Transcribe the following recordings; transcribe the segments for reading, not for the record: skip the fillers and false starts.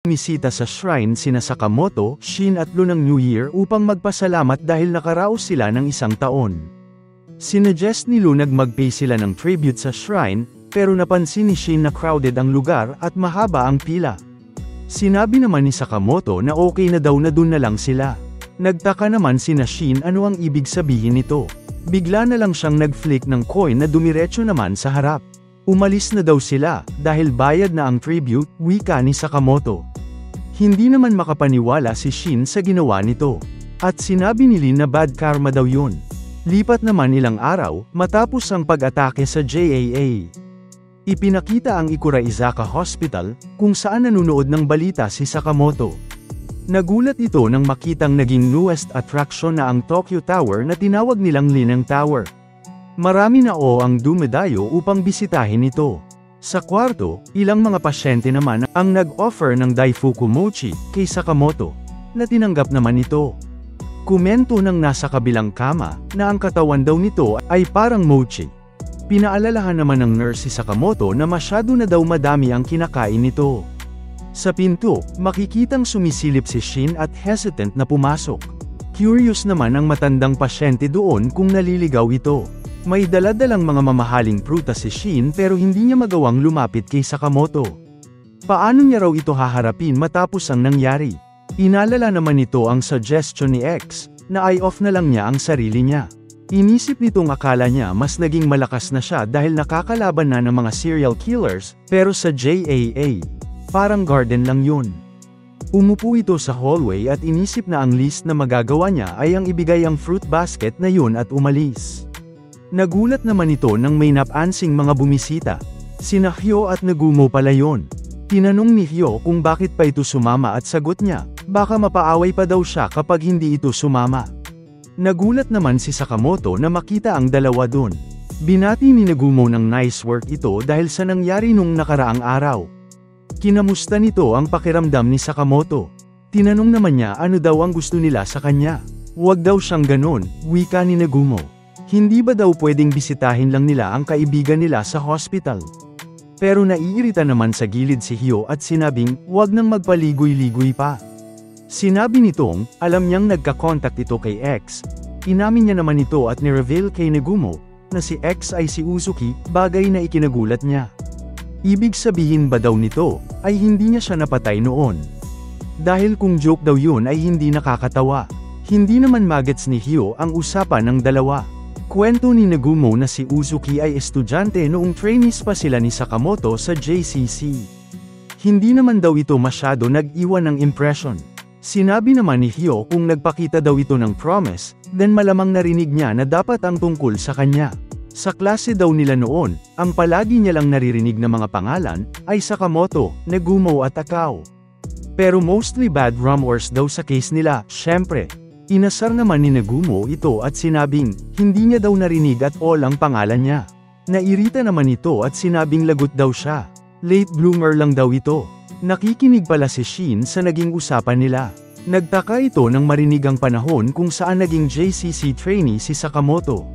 Bumisita sa shrine sina Sakamoto, Shin at Lu ng New Year upang magpasalamat dahil nakaraos sila ng 1 taon. Sinuggest ni Lu na mag-pay sila ng tribute sa shrine, pero napansin ni Shin na crowded ang lugar at mahaba ang pila. Sinabi naman ni Sakamoto na okay na daw na dun na lang sila. Nagtaka naman sina Shin ano ang ibig sabihin nito. Bigla na lang siyang nag-flick ng coin na dumiretso naman sa harap. Umalis na daw sila, dahil bayad na ang tribute, wika ni Sakamoto. Hindi naman makapaniwala si Shin sa ginawa nito. At sinabi ni Lin na bad karma daw yun. Lipat naman ilang araw, matapos ang pag-atake sa JAA. Ipinakita ang Ikuraizaka Hospital, kung saan nanunood ng balita si Sakamoto. Nagulat ito nang makitang naging newest attraction na ang Tokyo Tower na tinawag nilang Linang Tower. Marami na ang dumedayo upang bisitahin ito. Sa kwarto, ilang mga pasyente naman ang nag-offer ng Daifuku Mochi kay Sakamoto, na tinanggap naman ito. Komento ng nasa kabilang kama, na ang katawan daw nito ay parang mochi. Pinaalalahan naman ng nurse si Sakamoto na masyado na daw madami ang kinakain nito. Sa pinto, makikitang sumisilip si Shin at hesitant na pumasok. Curious naman ang matandang pasyente doon kung naliligaw ito. May daladalang mga mamahaling prutas si Shin pero hindi niya magawang lumapit kay Sakamoto. Paano niya raw ito haharapin matapos ang nangyari? Inalala naman nito ang suggestion ni X, na i-off na lang niya ang sarili niya. Inisip nitong akala niya mas naging malakas na siya dahil nakakalaban na ng mga serial killers, pero sa JAA, parang garden lang yun. Umupo ito sa hallway at inisip na ang least na magagawa niya ay ang ibigay ang fruit basket na yun at umalis. Nagulat naman ito nang may napansing mga bumisita. Sina Hyo at Nagumo pala yon. Tinanong ni Hyo kung bakit pa ito sumama at sagot niya, baka mapaaway pa daw siya kapag hindi ito sumama. Nagulat naman si Sakamoto na makita ang dalawa dun. Binati ni Nagumo ng nice work ito dahil sa nangyari nung nakaraang araw. Kinamusta nito ang pakiramdam ni Sakamoto. Tinanong naman niya ano daw ang gusto nila sa kanya. Huwag daw siyang ganon, wika ni Nagumo. Hindi ba daw pwedeng bisitahin lang nila ang kaibigan nila sa hospital? Pero naiirita naman sa gilid si Hyo at sinabing, huwag nang magpaligoy-ligoy pa. Sinabi nitong, alam niyang nagka-contact ito kay X. Inamin niya naman ito at ni-reveal kay Nagumo, na si X ay si Uzuki, bagay na ikinagulat niya. Ibig sabihin ba daw nito, ay hindi niya siya napatay noon? Dahil kung joke daw yun ay hindi nakakatawa. Hindi naman magets ni Hyo ang usapan ng dalawa. Kwento ni Nagumo na si Uzuki ay estudyante noong trainees pa sila ni Sakamoto sa JCC. Hindi naman daw ito masyado nag-iwan ng impression. Sinabi naman ni Hyo kung nagpakita daw ito ng promise, then malamang narinig niya na dapat ang tungkol sa kanya. Sa klase daw nila noon, ang palagi niya lang naririnig na mga pangalan, ay Sakamoto, Nagumo at Akao. Pero mostly bad rumors daw sa case nila, syempre. Inasar naman ni Nagumo ito at sinabing, hindi niya daw narinig at all ang pangalan niya. Nairita naman ito at sinabing lagot daw siya. Late bloomer lang daw ito. Nakikinig pala si Shin sa naging usapan nila. Nagtaka ito nang marinig ang panahon kung saan naging JCC trainee si Sakamoto.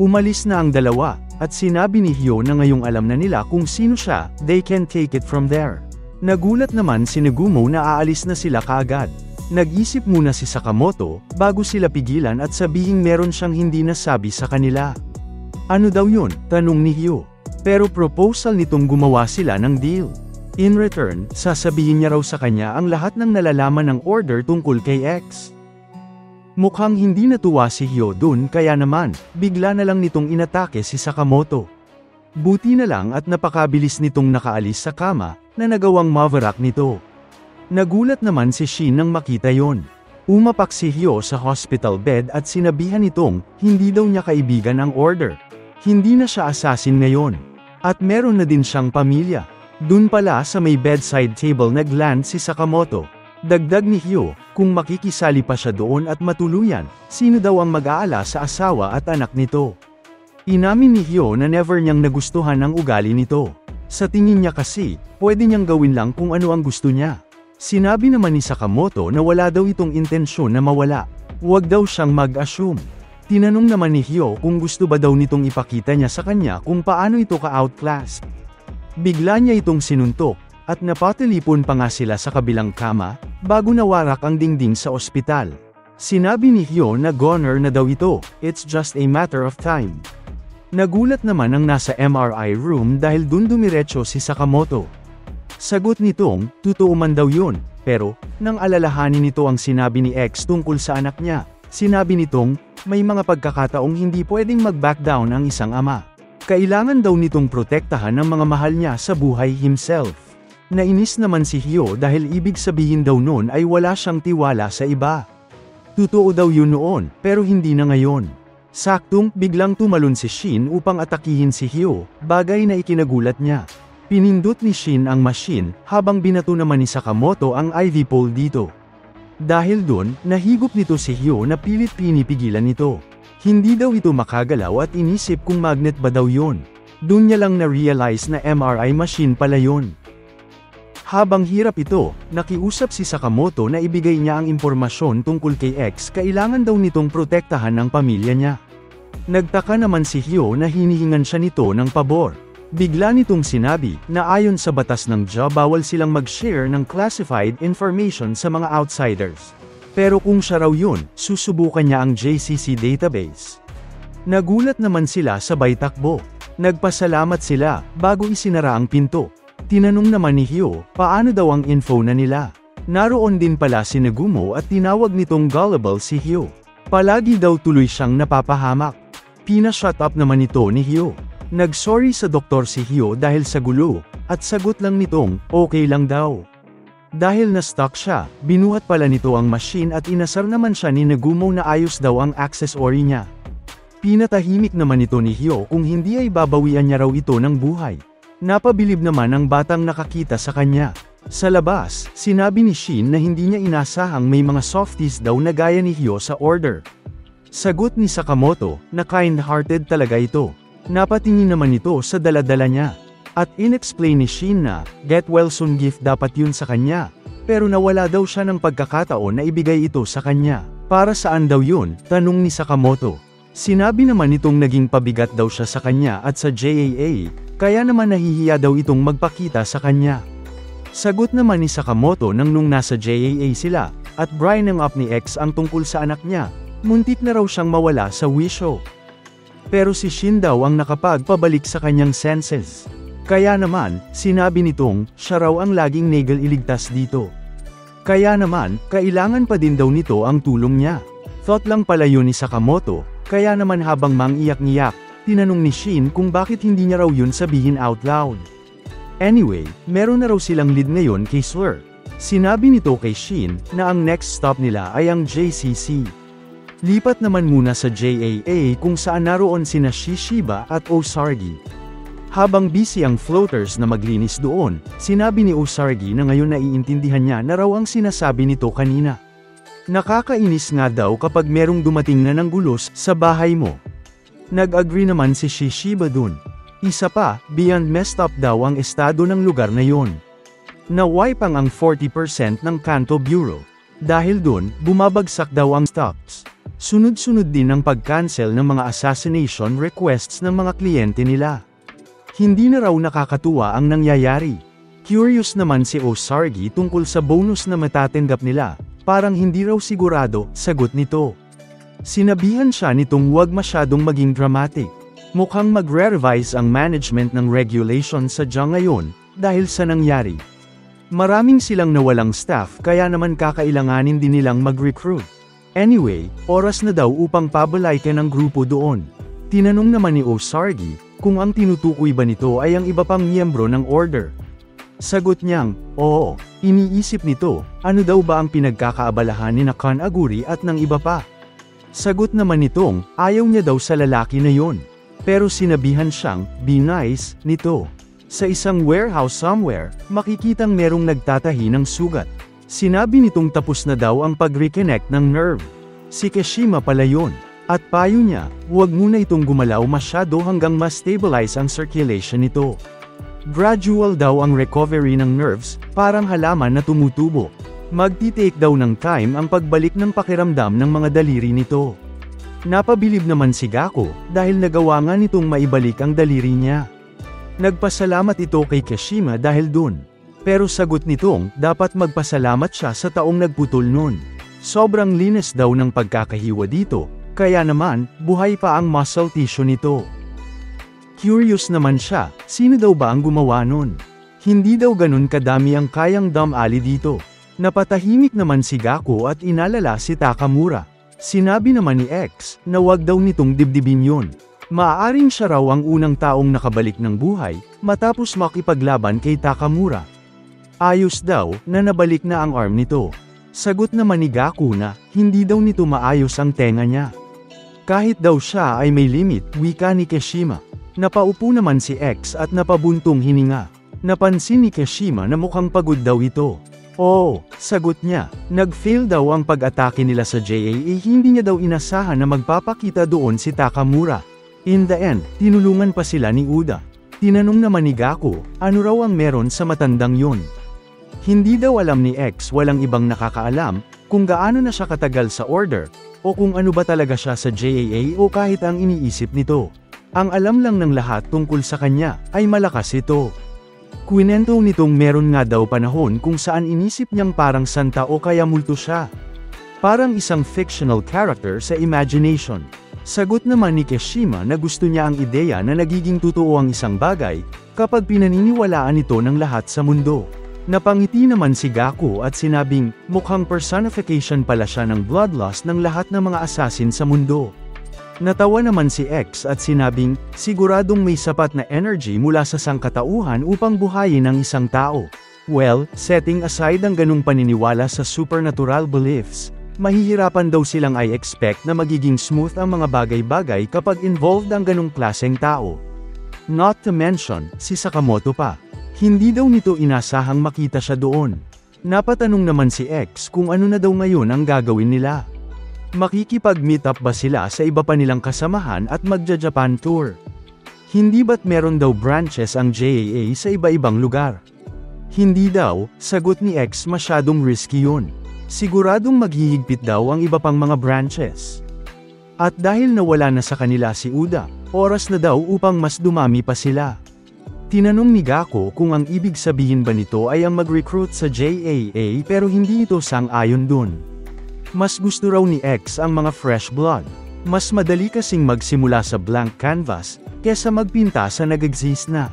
Umalis na ang dalawa, at sinabi ni Hyo na ngayong alam na nila kung sino siya, they can take it from there. Nagulat naman si Nagumo na aalis na sila kaagad. Nag-isip muna si Sakamoto, bago sila pigilan at sabihing meron siyang hindi nasabi sa kanila. Ano daw yun? Tanong ni Hyo. Pero proposal nitong gumawa sila ng deal. In return, sasabihin niya raw sa kanya ang lahat ng nalalaman ng order tungkol kay X. Mukhang hindi natuwa si Hyo dun kaya naman, bigla na lang nitong inatake si Sakamoto. Buti na lang at napakabilis nitong nakaalis sa kama, na nagawang mavarak nito. Nagulat naman si Shin nang makita yon. Umapak si Hyo sa hospital bed at sinabihan nitong, hindi daw niya kaibigan ang order. Hindi na siya assassin ngayon. At meron na din siyang pamilya. Dun pala sa may bedside table nagland si Sakamoto. Dagdag ni Hyo, kung makikisali pa siya doon at matuluyan, sino daw ang mag-aala sa asawa at anak nito. Inamin ni Hyo na never niyang nagustuhan ang ugali nito. Sa tingin niya kasi, pwede niyang gawin lang kung ano ang gusto niya. Sinabi naman ni Sakamoto na wala daw itong intensyon na mawala. Huwag daw siyang mag-assume. Tinanong naman ni Hyo kung gusto ba daw nitong ipakita niya sa kanya kung paano ito ka-outclassed. Bigla niya itong sinuntok, at napatilipon pa nga sila sa kabilang kama, bago nawarak ang dingding sa ospital. Sinabi ni Hyo na goner na daw ito, it's just a matter of time. Nagulat naman ang nasa MRI room dahil dun dumiretso si Sakamoto. Sagot nitong, totoo man daw yun, pero, nang alalahanin nito ang sinabi ni X tungkol sa anak niya, sinabi nitong, may mga pagkakataong hindi pwedeng mag-back down ang isang ama. Kailangan daw nitong protektahan ang mga mahal niya sa buhay himself. Nainis naman si Hyo dahil ibig sabihin daw noon ay wala siyang tiwala sa iba. Totoo daw yun noon, pero hindi na ngayon. Saktong, biglang tumalon si Shin upang atakihin si Hyo, bagay na ikinagulat niya. Pinindot ni Shin ang machine, habang binato naman ni Sakamoto ang IV pole dito. Dahil dun, nahigop nito si Hyo na pilit pinipigilan nito. Hindi daw ito makagalaw at inisip kung magnet ba daw yun. Dun niya lang na-realize na MRI machine pala yun. Habang hirap ito, nakiusap si Sakamoto na ibigay niya ang impormasyon tungkol kay X, kailangan daw nitong protektahan ng pamilya niya. Nagtaka naman si Hyo na hinihingan siya nito ng pabor. Bigla nitong sinabi na ayon sa batas ng JA bawal silang mag-share ng classified information sa mga outsiders. Pero kung siya raw yun, susubukan niya ang JCC database. Nagulat naman sila sabay takbo. Nagpasalamat sila, bago isinara ang pinto. Tinanong naman ni Hyo, paano daw ang info na nila? Naroon din pala si Nagumo at tinawag nitong gullible si Hyo. Palagi daw tuloy siyang napapahamak. Pina-shut up naman ito ni Hyo. Nag-sorry sa doktor si Hyo dahil sa gulo, at sagot lang nitong, okay lang daw. Dahil na-stuck siya, binuhat pala nito ang machine at inasar naman siya ni Nagumo na ayos daw ang accessory niya. Pinatahimik naman ito ni Hyo kung hindi ay babawian niya raw ito ng buhay. Napabilib naman ang batang nakakita sa kanya. Sa labas, sinabi ni Shin na hindi niya inasahang may mga softies daw na gaya ni Hyo sa order. Sagot ni Sakamoto, na kind-hearted talaga ito. Napatingin naman ito sa dala-dala niya. At in-explain ni Shin na, get well soon gift dapat yun sa kanya. Pero nawala daw siya ng pagkakataon na ibigay ito sa kanya. Para saan daw yun? Tanong ni Sakamoto. Sinabi naman nitong naging pabigat daw siya sa kanya at sa JAA, kaya naman nahihiya daw itong magpakita sa kanya. Sagot naman ni Sakamoto nung nasa JAA sila, at bring up ni X ang tungkol sa anak niya, muntik na raw siyang mawala sa wisho. Pero si Shin daw ang nakapagpabalik sa kanyang senses. Kaya naman, sinabi nitong, siya raw ang laging nagel iligtas dito. Kaya naman, kailangan pa din daw nito ang tulong niya. Thought lang pala yun ni Sakamoto, kaya naman habang mangiyak-ngiyak, tinanong ni Shin kung bakit hindi niya raw yun sabihin out loud. Anyway, meron na raw silang lead ngayon kay Slur. Sinabi nito kay Shin na ang next stop nila ay ang JCC. Lipat naman muna sa JAA kung saan naroon sina Shishiba at Osargi. Habang busy ang floaters na maglinis doon, sinabi ni Osargi na ngayon naiintindihan niya na raw ang sinasabi nito kanina. Nakakainis nga daw kapag merong dumating na ng gulos sa bahay mo. Nag-agree naman si Shishiba dun. Isa pa, beyond messed up daw ang estado ng lugar na yon. Na-wipe ang 40% ng Kanto Bureau. Dahil dun, bumabagsak daw ang stocks. Sunod-sunod din ang pag-cancel ng mga assassination requests ng mga kliyente nila. Hindi na raw nakakatuwa ang nangyayari. Curious naman si Osargi tungkol sa bonus na matatanggap nila, parang hindi raw sigurado, sagot nito. Sinabihan siya nitong huwag masyadong maging dramatic. Mukhang magre-revise ang management ng regulation sa JA ngayon, dahil sa nangyari. Maraming silang nawalang staff kaya naman kakailanganin din nilang mag-recruit. Anyway, oras na daw upang pabalaykan ang grupo doon. Tinanong naman ni Osargi, kung ang tinutukoy ba nito ay ang iba pang miyembro ng order. Sagot niyang, oo, iniisip nito, ano daw ba ang pinagkakaabalahan ni Kanaguri at ng iba pa. Sagot naman nitong, ayaw niya daw sa lalaki na yon. Pero sinabihan siyang, be nice, nito. Sa isang warehouse somewhere, makikitang merong nagtatahi ng sugat. Sinabi nitong tapos na daw ang pag-reconnect ng nerve. Si Kashima pala yun. At payo niya, huwag muna itong gumalaw masyado hanggang ma-stabilize ang circulation nito. Gradual daw ang recovery ng nerves, parang halaman na tumutubo. Magti-take daw ng time ang pagbalik ng pakiramdam ng mga daliri nito. Napabilib naman si Gako, dahil nagawa nga nitong maibalik ang daliri niya. Nagpasalamat ito kay Kashima dahil dun. Pero sagot nitong, dapat magpasalamat siya sa taong nagputol nun. Sobrang linis daw ng pagkakahiwa dito, kaya naman, buhay pa ang muscle tissue nito. Curious naman siya, sino daw ba ang gumawa nun? Hindi daw ganun kadami ang kayang dumali dito. Napatahimik naman si Gaku at inalala si Takamura. Sinabi naman ni X, na wag daw nitong dibdibin yun. Maaaring siya raw ang unang taong nakabalik ng buhay, matapos makipaglaban kay Takamura. Ayos daw, na nabalik na ang arm nito. Sagot naman ni Gaku na, hindi daw nito maayos ang tenga niya. Kahit daw siya ay may limit, wika ni Kashima. Napaupo naman si X at napabuntong hininga. Napansin ni Kashima na mukhang pagod daw ito. Oo, sagot niya, nag-fail daw ang pag-atake nila sa JAA, hindi niya daw inasahan na magpapakita doon si Takamura. In the end, tinulungan pa sila ni Uda. Tinanong naman ni Gaku, ano raw ang meron sa matandang yun? Hindi daw alam ni X, walang ibang nakakaalam, kung gaano na siya katagal sa order, o kung ano ba talaga siya sa JAA o kahit ang iniisip nito. Ang alam lang ng lahat tungkol sa kanya, ay malakas ito. Kwinento nitong meron nga daw panahon kung saan inisip niyang parang santa o kaya multo siya. Parang isang fictional character sa imagination. Sagot naman ni Kashima na gusto niya ang ideya na nagiging totoo ang isang bagay, kapag pinaniniwalaan ito ng lahat sa mundo. Napangiti naman si Gaku at sinabing, mukhang personification pala siya ng bloodlust ng lahat ng mga assassin sa mundo. Natawa naman si X at sinabing, siguradong may sapat na energy mula sa sangkatauhan upang buhayin ang isang tao. Well, setting aside ang ganung paniniwala sa supernatural beliefs, mahihirapan daw silang i-expect na magiging smooth ang mga bagay-bagay kapag involved ang ganung klaseng tao. Not to mention, si Sakamoto pa. Hindi daw nito inasahang makita siya doon. Napatanong naman si X kung ano na daw ngayon ang gagawin nila. Makikipag-meet up ba sila sa iba pa nilang kasamahan at magja-Japan tour? Hindi ba't meron daw branches ang JAA sa iba-ibang lugar? Hindi daw, sagot ni X, masyadong risky yun. Siguradong maghihigpit daw ang iba pang mga branches. At dahil nawala na sa kanila si Uda, oras na daw upang mas dumami pa sila. Tinanong ni Gaku kung ang ibig sabihin ba nito ay ang mag-recruit sa JAA pero hindi ito sang-ayon dun. Mas gusto raw ni X ang mga fresh blood. Mas madali kasing magsimula sa blank canvas, kesa magpinta sa nag-exist na.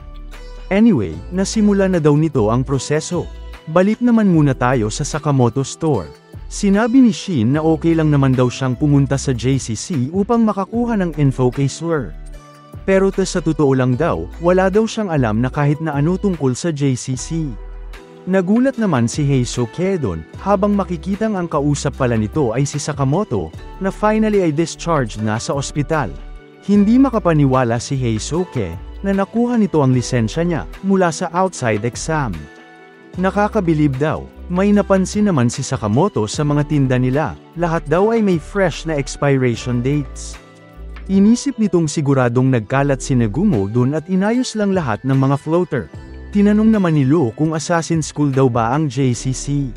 Anyway, nasimula na daw nito ang proseso. Balik naman muna tayo sa Sakamoto store. Sinabi ni Shin na okay lang naman daw siyang pumunta sa JCC upang makakuha ng info kay Slur. Pero sa totoo lang daw, wala daw siyang alam na kahit na ano tungkol sa JCC. Nagulat naman si Heisuke doon, habang makikitang ang kausap pala nito ay si Sakamoto, na finally ay discharged na sa ospital. Hindi makapaniwala si Heisuke, na nakuha nito ang lisensya niya, mula sa outside exam. Nakakabilib daw, may napansin naman si Sakamoto sa mga tinda nila, lahat daw ay may fresh na expiration dates. Inisip nitong siguradong nagkalat si Nagumo doon at inayos lang lahat ng mga floater. Tinanong naman ni Lo kung Assassin's School daw ba ang JCC.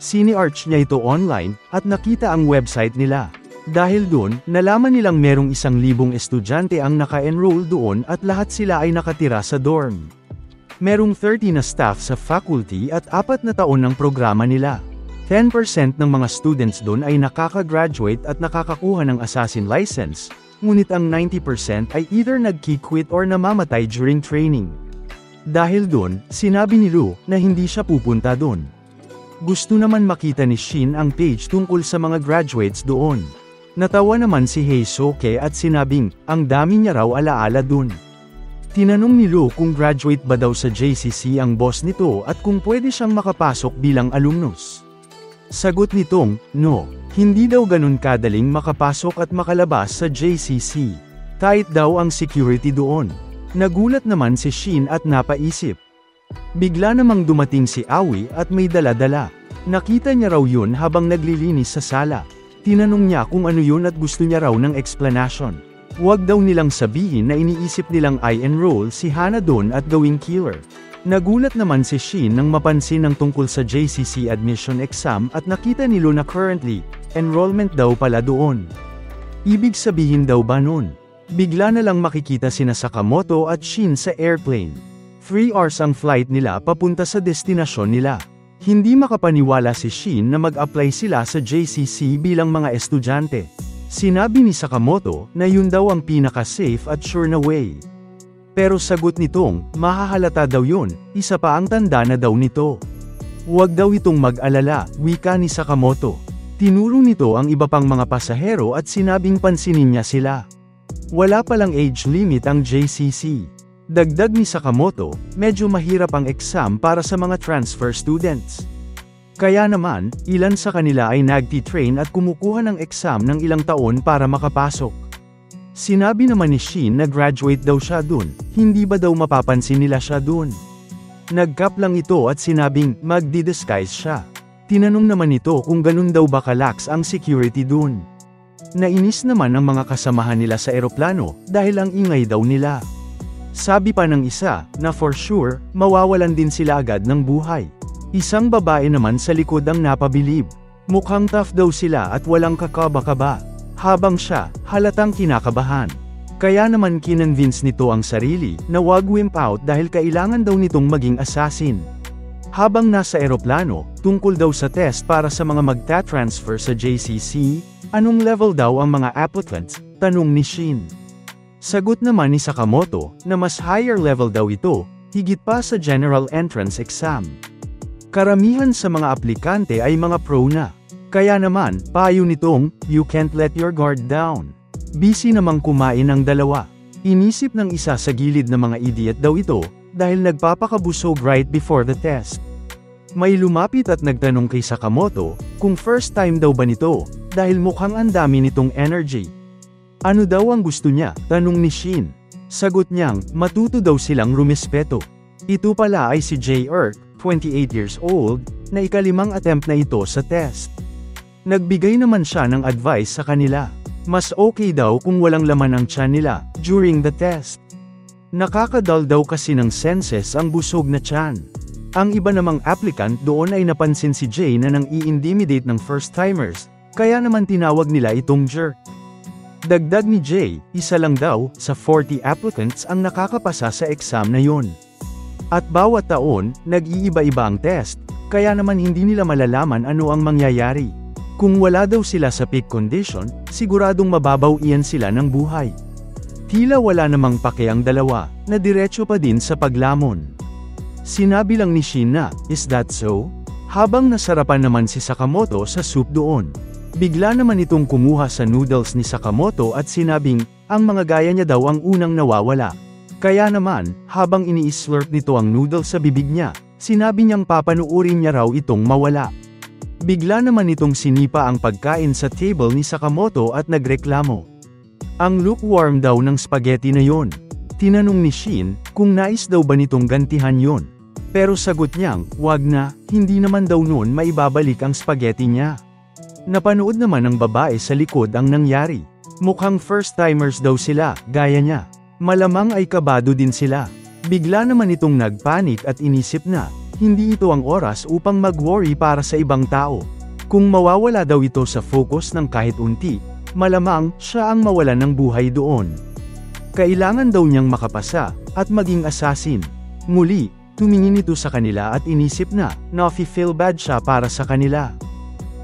Sini-arch niya ito online, at nakita ang website nila. Dahil doon, nalaman nilang merong 1,000 estudyante ang naka-enroll doon at lahat sila ay nakatira sa dorm. Merong 30 na staff sa faculty at 4 na taon ng programa nila. 10% ng mga students doon ay nakaka-graduate at nakakakuha ng assassin license, ngunit ang 90% ay either nag-quit or namamatay during training. Dahil doon, sinabi ni Lu na hindi siya pupunta doon. Gusto naman makita ni Shin ang page tungkol sa mga graduates doon. Natawa naman si Heisuke at sinabing, ang dami niya raw alaala doon. Tinanong ni Lu kung graduate ba daw sa JCC ang boss nito at kung pwede siyang makapasok bilang alumnus. Sagot nitong, no, hindi daw ganun kadaling makapasok at makalabas sa JCC. Tight daw ang security doon. Nagulat naman si Shin at napaisip. Bigla namang dumating si Aoi at may dala-dala. Nakita niya raw yun habang naglilinis sa sala. Tinanong niya kung ano yun at gusto niya raw ng explanation. Huwag daw nilang sabihin na iniisip nilang i-enroll si Hana doon at gawing killer. Nagulat naman si Shin nang mapansin ang tungkol sa JCC admission exam at nakita ni Lo na currently, enrollment daw pala doon. Ibig sabihin daw ba nun? Bigla na lang makikita sina Sakamoto at Shin sa airplane. 3 hours ang flight nila papunta sa destinasyon nila. Hindi makapaniwala si Shin na mag-apply sila sa JCC bilang mga estudyante. Sinabi ni Sakamoto na yun daw ang pinaka-safe at sure na way. Pero sagot nitong, mahahalata daw yun, isa pa ang tanda na daw nito. Huwag daw itong mag-alala, wika ni Sakamoto. Tinuro nito ang iba pang mga pasahero at sinabing pansinin niya sila. Wala palang age limit ang JCC. Dagdag ni Sakamoto, medyo mahirap ang exam para sa mga transfer students. Kaya naman, ilan sa kanila ay nagti-train at kumukuha ng exam ng ilang taon para makapasok. Sinabi naman ni Shin na graduate daw siya dun, hindi ba daw mapapansin nila siya dun? Nagkap lang ito at sinabing magdi-disguise siya. Tinanong naman ito kung ganun daw ba kalax ang security dun. Nainis naman ang mga kasamahan nila sa eroplano dahil ang ingay daw nila. Sabi pa ng isa na for sure, mawawalan din sila agad ng buhay. Isang babae naman sa likod ang napabilib. Mukhang tough daw sila at walang kakaba-kaba. Habang siya, halatang kinakabahan. Kaya naman kinonvince nito ang sarili na wag wimp out dahil kailangan daw nitong maging assassin. Habang nasa eroplano, tungkol daw sa test para sa mga magta-transfer sa JCC, anong level daw ang mga applicants, tanong ni Shin. Sagot naman ni Sakamoto na mas higher level daw ito, higit pa sa general entrance exam. Karamihan sa mga aplikante ay mga pro na. Kaya naman, payo nitong, you can't let your guard down. Busy namang kumain ang dalawa. Inisip ng isa sa gilid na mga idiot daw ito, dahil nagpapakabusog right before the test. May lumapit at nagtanong kay Sakamoto, kung first time daw ba nito, dahil mukhang ang dami nitong energy. Ano daw ang gusto niya, tanong ni Shin. Sagot niyang, matuto daw silang rumispeto. Ito pala ay si Jae Earth, 28 years old, na ikalimang attempt na ito sa test. Nagbigay naman siya ng advice sa kanila. Mas okay daw kung walang laman ang tiyan nila, during the test. Nakakadal daw kasi ng senses ang busog na tiyan. Ang iba namang applicant doon ay napansin si Jay na nang i-intimidate ng first-timers, kaya naman tinawag nila itong jerk. Dagdag ni Jay, isa lang daw, sa 40 applicants ang nakakapasa sa exam na yun. At bawat taon, nag-iiba-iba ang test, kaya naman hindi nila malalaman ano ang mangyayari. Kung wala daw sila sa peak condition, siguradong mababaw iyan sila ng buhay. Tila wala namang pake ang dalawa, na diretso pa din sa paglamon. Sinabi lang ni Shin na, is that so? Habang nasarapan naman si Sakamoto sa soup doon. Bigla naman itong kumuha sa noodles ni Sakamoto at sinabing, ang mga gaya niya daw ang unang nawawala. Kaya naman, habang ini-slurp nito ang noodles sa bibig niya, sinabi niyang papanuurin niya raw itong mawala. Bigla naman itong sinipa ang pagkain sa table ni Sakamoto at nagreklamo. Ang lukewarm daw ng spaghetti na yon. Tinanong ni Shin, kung nais daw ba nitong gantihan yon. Pero sagot niyang, wag na, hindi naman daw noon maibabalik ang spaghetti niya. Napanood naman ng babae sa likod ang nangyari. Mukhang first-timers daw sila, gaya niya. Malamang ay kabado din sila. Bigla naman itong nagpanik at inisip na, hindi ito ang oras upang mag-worry para sa ibang tao. Kung mawawala daw ito sa focus ng kahit unti, malamang siya ang mawalan ng buhay doon. Kailangan daw niyang makapasa, at maging assassin. Muli, tumingin ito sa kanila at inisip na, nafi-feel bad siya para sa kanila.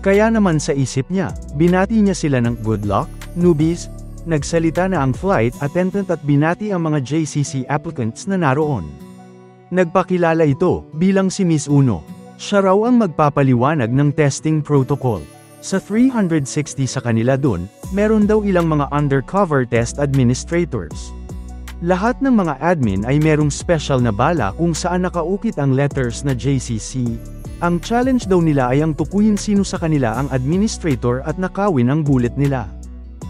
Kaya naman sa isip niya, binati niya sila ng good luck, newbies. Nagsalita na ang flight attendant at binati ang mga JCC applicants na naroon. Nagpakilala ito, bilang si Miss Uno. Siya raw ang magpapaliwanag ng testing protocol. Sa 360 sa kanila dun, meron daw ilang mga undercover test administrators. Lahat ng mga admin ay merong special na bala kung saan nakaukit ang letters na JCC. Ang challenge daw nila ay ang tukuyin sino sa kanila ang administrator at nakawin ang bullet nila.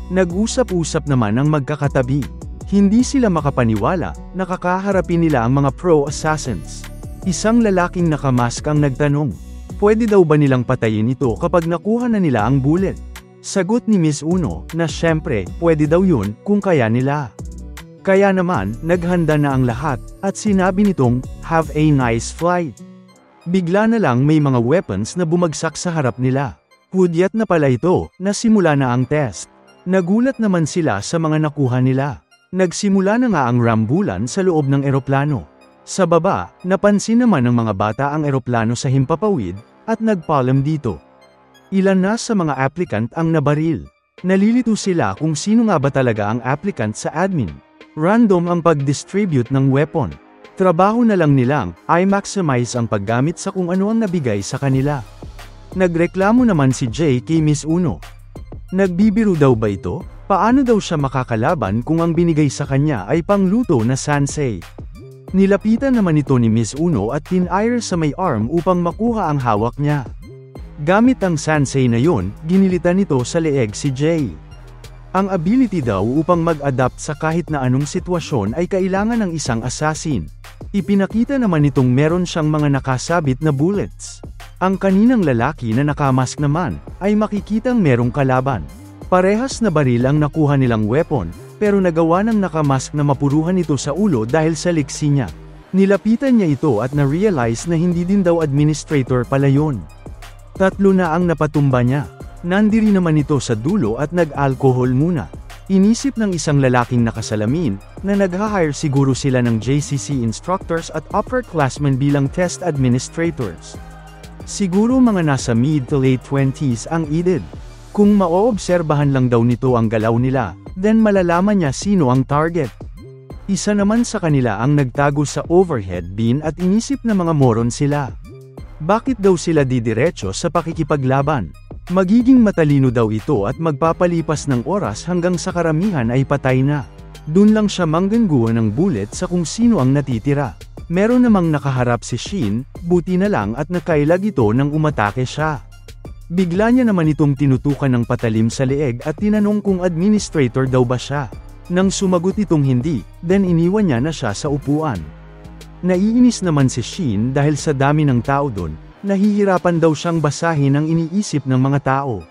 Nag-usap-usap naman ang magkakatabi. Hindi sila makapaniwala, nakakaharapin nila ang mga pro-assassins. Isang lalaking nakamask ang nagtanong, pwede daw ba nilang patayin ito kapag nakuha na nila ang bullet? Sagot ni Miss Uno, na syempre, pwede daw yun, kung kaya nila. Kaya naman, naghanda na ang lahat, at sinabi nitong, have a nice flight. Bigla na lang may mga weapons na bumagsak sa harap nila. Hudyat na pala ito, na simula na ang test. Nagulat naman sila sa mga nakuha nila. Nagsimula na nga ang rambulan sa loob ng eroplano. Sa baba, napansin naman ng mga bata ang eroplano sa himpapawid, at nagpaalam dito. Ilan na sa mga applicant ang nabaril. Nalilito sila kung sino nga ba talaga ang applicant sa admin. Random ang pag-distribute ng weapon. Trabaho na lang nilang, i-maximize ang paggamit sa kung ano ang nabigay sa kanila. Nagreklamo naman si Jay kay Miss Uno. Nagbibiro daw ba ito? Paano daw siya makakalaban kung ang binigay sa kanya ay pangluto na sansei? Nilapitan naman ito ni Miss Uno at tin-ire sa may arm upang makuha ang hawak niya. Gamit ang sansei na yon, ginilitan nito sa leeg si Jay. Ang ability daw upang mag-adapt sa kahit na anong sitwasyon ay kailangan ng isang assassin. Ipinakita naman nitong meron siyang mga nakasabit na bullets. Ang kaninang lalaki na nakamask naman, ay makikitang merong kalaban. Parehas na baril ang nakuha nilang weapon, pero nagawa ng nakamask na mapuruhan ito sa ulo dahil sa liksi niya. Nilapitan niya ito at na-realize na hindi din daw administrator pala yun. 3 na ang napatumba niya. Nandiri naman ito sa dulo at nag-alcohol muna. Inisip ng isang lalaking nakasalamin, na nag-hire siguro sila ng JCC instructors at upperclassmen bilang test administrators. Siguro mga nasa mid to late 20s ang edad. Kung maoobserbahan lang daw nito ang galaw nila, then malalaman niya sino ang target. Isa naman sa kanila ang nagtago sa overhead bin at inisip na mga moron sila. Bakit daw sila didiretso sa pakikipaglaban? Magiging matalino daw ito at magpapalipas ng oras hanggang sa karamihan ay patay na. Dun lang siya manggangguan ng bullet sa kung sino ang natitira. Meron namang nakaharap si Shin, buti na lang at nakailag ito nang umatake siya. Bigla niya naman itong tinutukan ng patalim sa leeg at tinanong kung administrator daw ba siya. Nang sumagot itong hindi, then iniwan niya na siya sa upuan. Naiinis naman si Shin dahil sa dami ng tao doon, nahihirapan daw siyang basahin ang iniisip ng mga tao.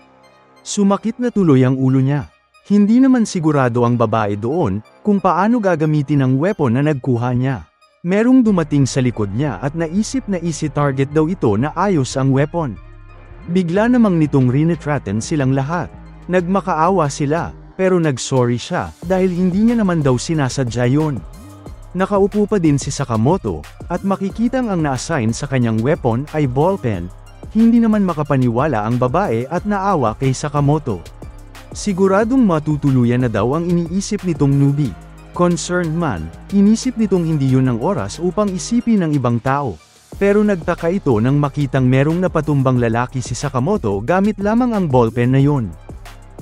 Sumakit na tuloy ang ulo niya. Hindi naman sigurado ang babae doon, kung paano gagamitin ang weapon na nagkuha niya. Merong dumating sa likod niya at naisip na easy target daw ito na ayos ang weapon. Bigla namang nitong rinetraten silang lahat. Nagmakaawa sila, pero nag-sorry siya, dahil hindi niya naman daw sinasadya yun. Nakaupo pa din si Sakamoto, at makikitang ang na-assign sa kanyang weapon ay ballpen. Hindi naman makapaniwala ang babae at naawa kay Sakamoto. Siguradong matutuluyan na daw ang iniisip nitong newbie. Concerned man, inisip nitong hindi yun ang oras upang isipin ng ibang tao. Pero nagtaka ito nang makitang merong napatumbang lalaki si Sakamoto gamit lamang ang ballpen na yun.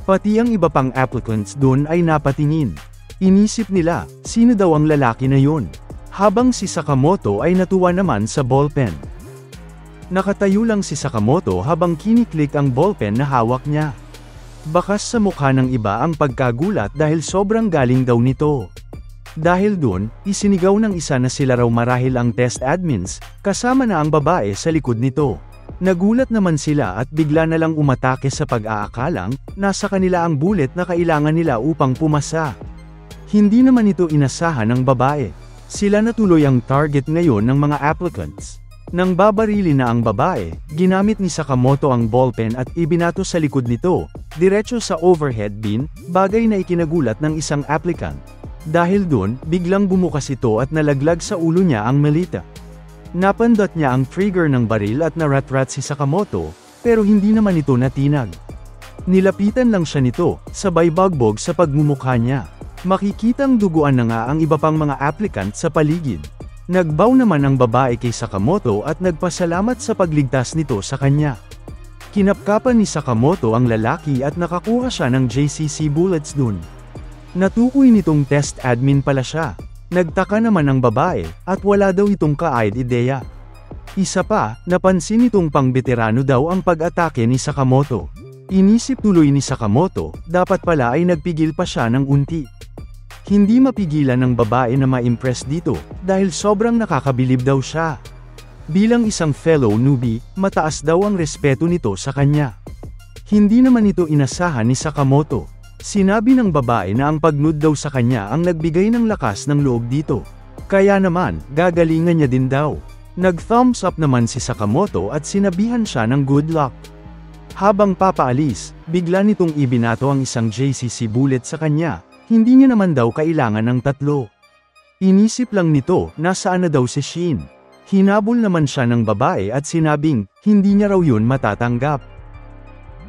Pati ang iba pang applicants doon ay napatingin. Inisip nila, sino daw ang lalaki na yun? Habang si Sakamoto ay natuwa naman sa ballpen. Nakatayo lang si Sakamoto habang kiniklik ang ballpen na hawak niya. Bakas sa mukha ng iba ang pagkagulat dahil sobrang galing daw nito. Dahil dun, isinigaw ng isa na sila raw marahil ang test admins, kasama na ang babae sa likod nito. Nagulat naman sila at bigla na lang umatake sa pag-aakalang, nasa kanila ang bullet na kailangan nila upang pumasa. Hindi naman ito inasahan ng babae. Sila na tuloy ang target ngayon ng mga applicants. Nang babarili na ang babae, ginamit ni Sakamoto ang ballpen at ibinato sa likod nito, diretso sa overhead bin, bagay na ikinagulat ng isang applicant. Dahil dun, biglang bumukas ito at nalaglag sa ulo niya ang malita. Napandot niya ang trigger ng baril at naratrat si Sakamoto, pero hindi naman ito natinag. Nilapitan lang siya nito, sabay bagbog sa pagmumukha niya. Makikitang duguan na nga ang iba pang mga applicant sa paligid. Nagbaw naman ang babae kay Sakamoto at nagpasalamat sa pagligtas nito sa kanya. Kinapkapan ni Sakamoto ang lalaki at nakakuha siya ng JCC bullets dun. Natukoy nitong test admin pala siya. Nagtaka naman ang babae, at wala daw itong ka-ideya. Isa pa, napansin nitong pang-veterano daw ang pag-atake ni Sakamoto. Inisip tuloy ni Sakamoto, dapat pala ay nagpigil pa siya ng unti. Hindi mapigilan ng babae na ma-impress dito, dahil sobrang nakakabilib daw siya. Bilang isang fellow newbie, mataas daw ang respeto nito sa kanya. Hindi naman ito inasahan ni Sakamoto. Sinabi ng babae na ang pagnud daw sa kanya ang nagbigay ng lakas ng loob dito. Kaya naman, gagalingan niya din daw. Nag-thumbs up naman si Sakamoto at sinabihan siya ng good luck. Habang papaalis, bigla nitong ibinato ang isang JCC bullet sa kanya, hindi niya naman daw kailangan ng 3. Inisip lang nito, nasaan na daw si Shin. Hinabol naman siya ng babae at sinabing, hindi niya raw yun matatanggap.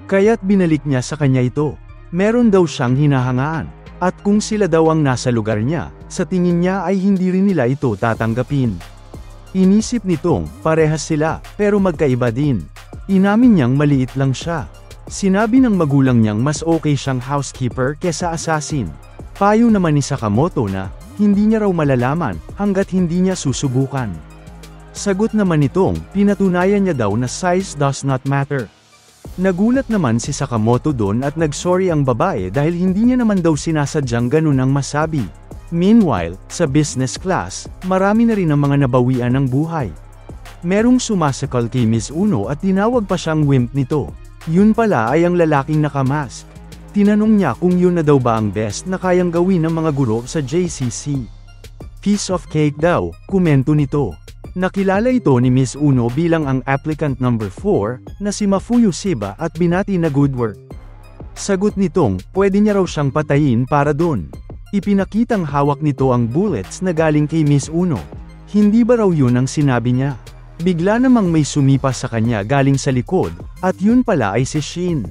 Kaya't binalik niya sa kanya ito. Meron daw siyang hinahangaan. At kung sila daw ang nasa lugar niya, sa tingin niya ay hindi rin nila ito tatanggapin. Inisip nitong, parehas sila, pero magkaiba din. Inamin niyang maliit lang siya. Sinabi ng magulang niyang mas okay siyang housekeeper kesa assassin. Payo naman ni Sakamoto na, hindi niya raw malalaman, hanggat hindi niya susubukan. Sagot naman nitong, pinatunayan niya daw na size does not matter. Nagulat naman si Sakamoto doon at nagsorry ang babae dahil hindi niya naman daw sinasadyang ganun ang masabi. Meanwhile, sa business class, marami na rin ang mga nabawian ng buhay. Merong sumasakal kay Miss Uno at tinawag pa siyang wimp nito. Yun pala ay ang lalaking nakamask. Tinanong niya kung yun na daw ba ang best na kayang gawin ng mga guro sa JCC. Piece of cake daw, komento nito. Nakilala ito ni Miss Uno bilang ang applicant number 4, na si Mafuyu Shiba at binati na good work. Sagot nitong, pwede niya raw siyang patayin para dun. Ipinakitang hawak nito ang bullets na galing kay Miss Uno. Hindi ba raw yun ang sinabi niya? Bigla namang may sumipas sa kanya galing sa likod, at yun pala ay si Shin.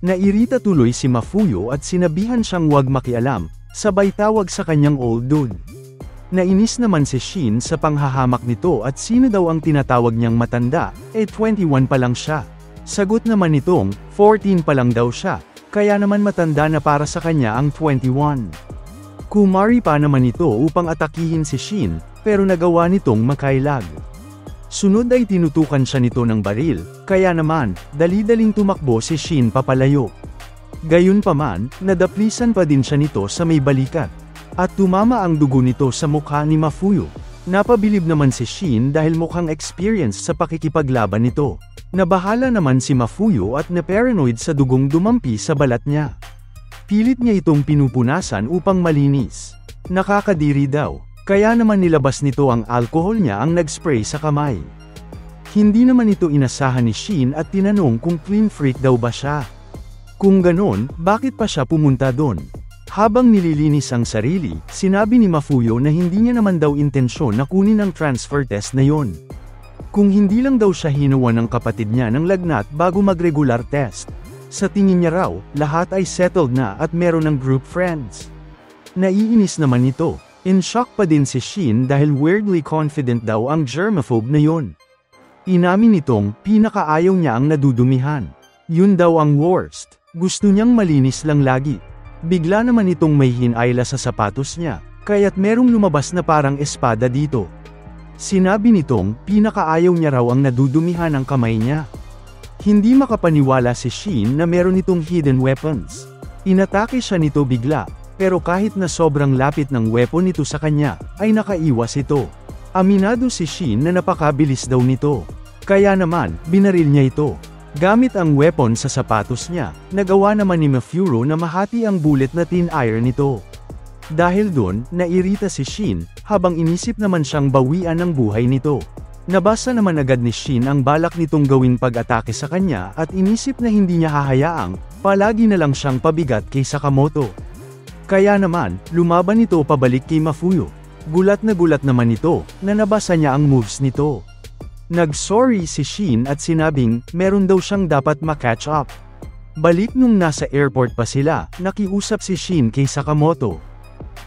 Nairita tuloy si Mafuyu at sinabihan siyang wag makialam, sabay tawag sa kanyang old dude. Nainis naman si Shin sa panghahamak nito at sino daw ang tinatawag niyang matanda, 21 pa lang siya. Sagot naman nitong, 14 pa lang daw siya, kaya naman matanda na para sa kanya ang 21. Kumari pa naman ito upang atakihin si Shin, pero nagawa nitong makailag. Sunod ay tinutukan siya nito ng baril, kaya naman, dali-daling tumakbo si Shin papalayo. Gayunpaman, nadaplisan pa din siya nito sa may balikat. At tumama ang dugo nito sa mukha ni Mafuyu. Napabilib naman si Shin dahil mukhang experienced sa pakikipaglaban nito. Nabahala naman si Mafuyu at na-paranoid sa dugong dumampi sa balat niya. Pilit niya itong pinupunasan upang malinis. Nakakadiri daw. Kaya naman nilabas nito ang alcohol niya ang nag-spray sa kamay. Hindi naman ito inasahan ni Shin at tinanong kung clean freak daw ba siya. Kung ganon, bakit pa siya pumunta doon? Habang nililinis ang sarili, sinabi ni Mafuyu na hindi niya naman daw intensyon na kunin ang transfer test na yon. Kung hindi lang daw siya hinuwan ng kapatid niya ng lagnat bago mag-regular test. Sa tingin niya raw, lahat ay settled na at meron ng group friends. Naiinis naman ito. In shock pa din si Shin dahil weirdly confident daw ang germaphobe na yon. Inamin nitong, pinakaayaw niya ang nadudumihan. Yun daw ang worst. Gusto niyang malinis lang lagi. Bigla naman itong may hinayla sa sapatos niya, kaya't merong lumabas na parang espada dito. Sinabi nitong, pinakaayaw niya raw ang nadudumihan ng kamay niya. Hindi makapaniwala si Shin na meron itong hidden weapons. Inatake siya nito bigla. Pero kahit na sobrang lapit ng weapon nito sa kanya, ay nakaiwas ito. Aminado si Shin na napakabilis daw nito. Kaya naman, binaril niya ito. Gamit ang weapon sa sapatos niya, nagawa naman ni Mafuyu na mahati ang bullet na tin iron nito. Dahil doon, nairita si Shin, habang inisip naman siyang bawian ng buhay nito. Nabasa naman agad ni Shin ang balak nitong gawing pag-atake sa kanya at inisip na hindi niya hahayaang, palagi na lang siyang pabigat kay Sakamoto. Kaya naman, lumaban ito pabalik kay Mafuyu. Gulat naman ito, na nabasa niya ang moves nito. Nag-sorry si Shin at sinabing, meron daw siyang dapat ma-catch up. Balik nung nasa airport pa sila, nakiusap si Shin kay Sakamoto.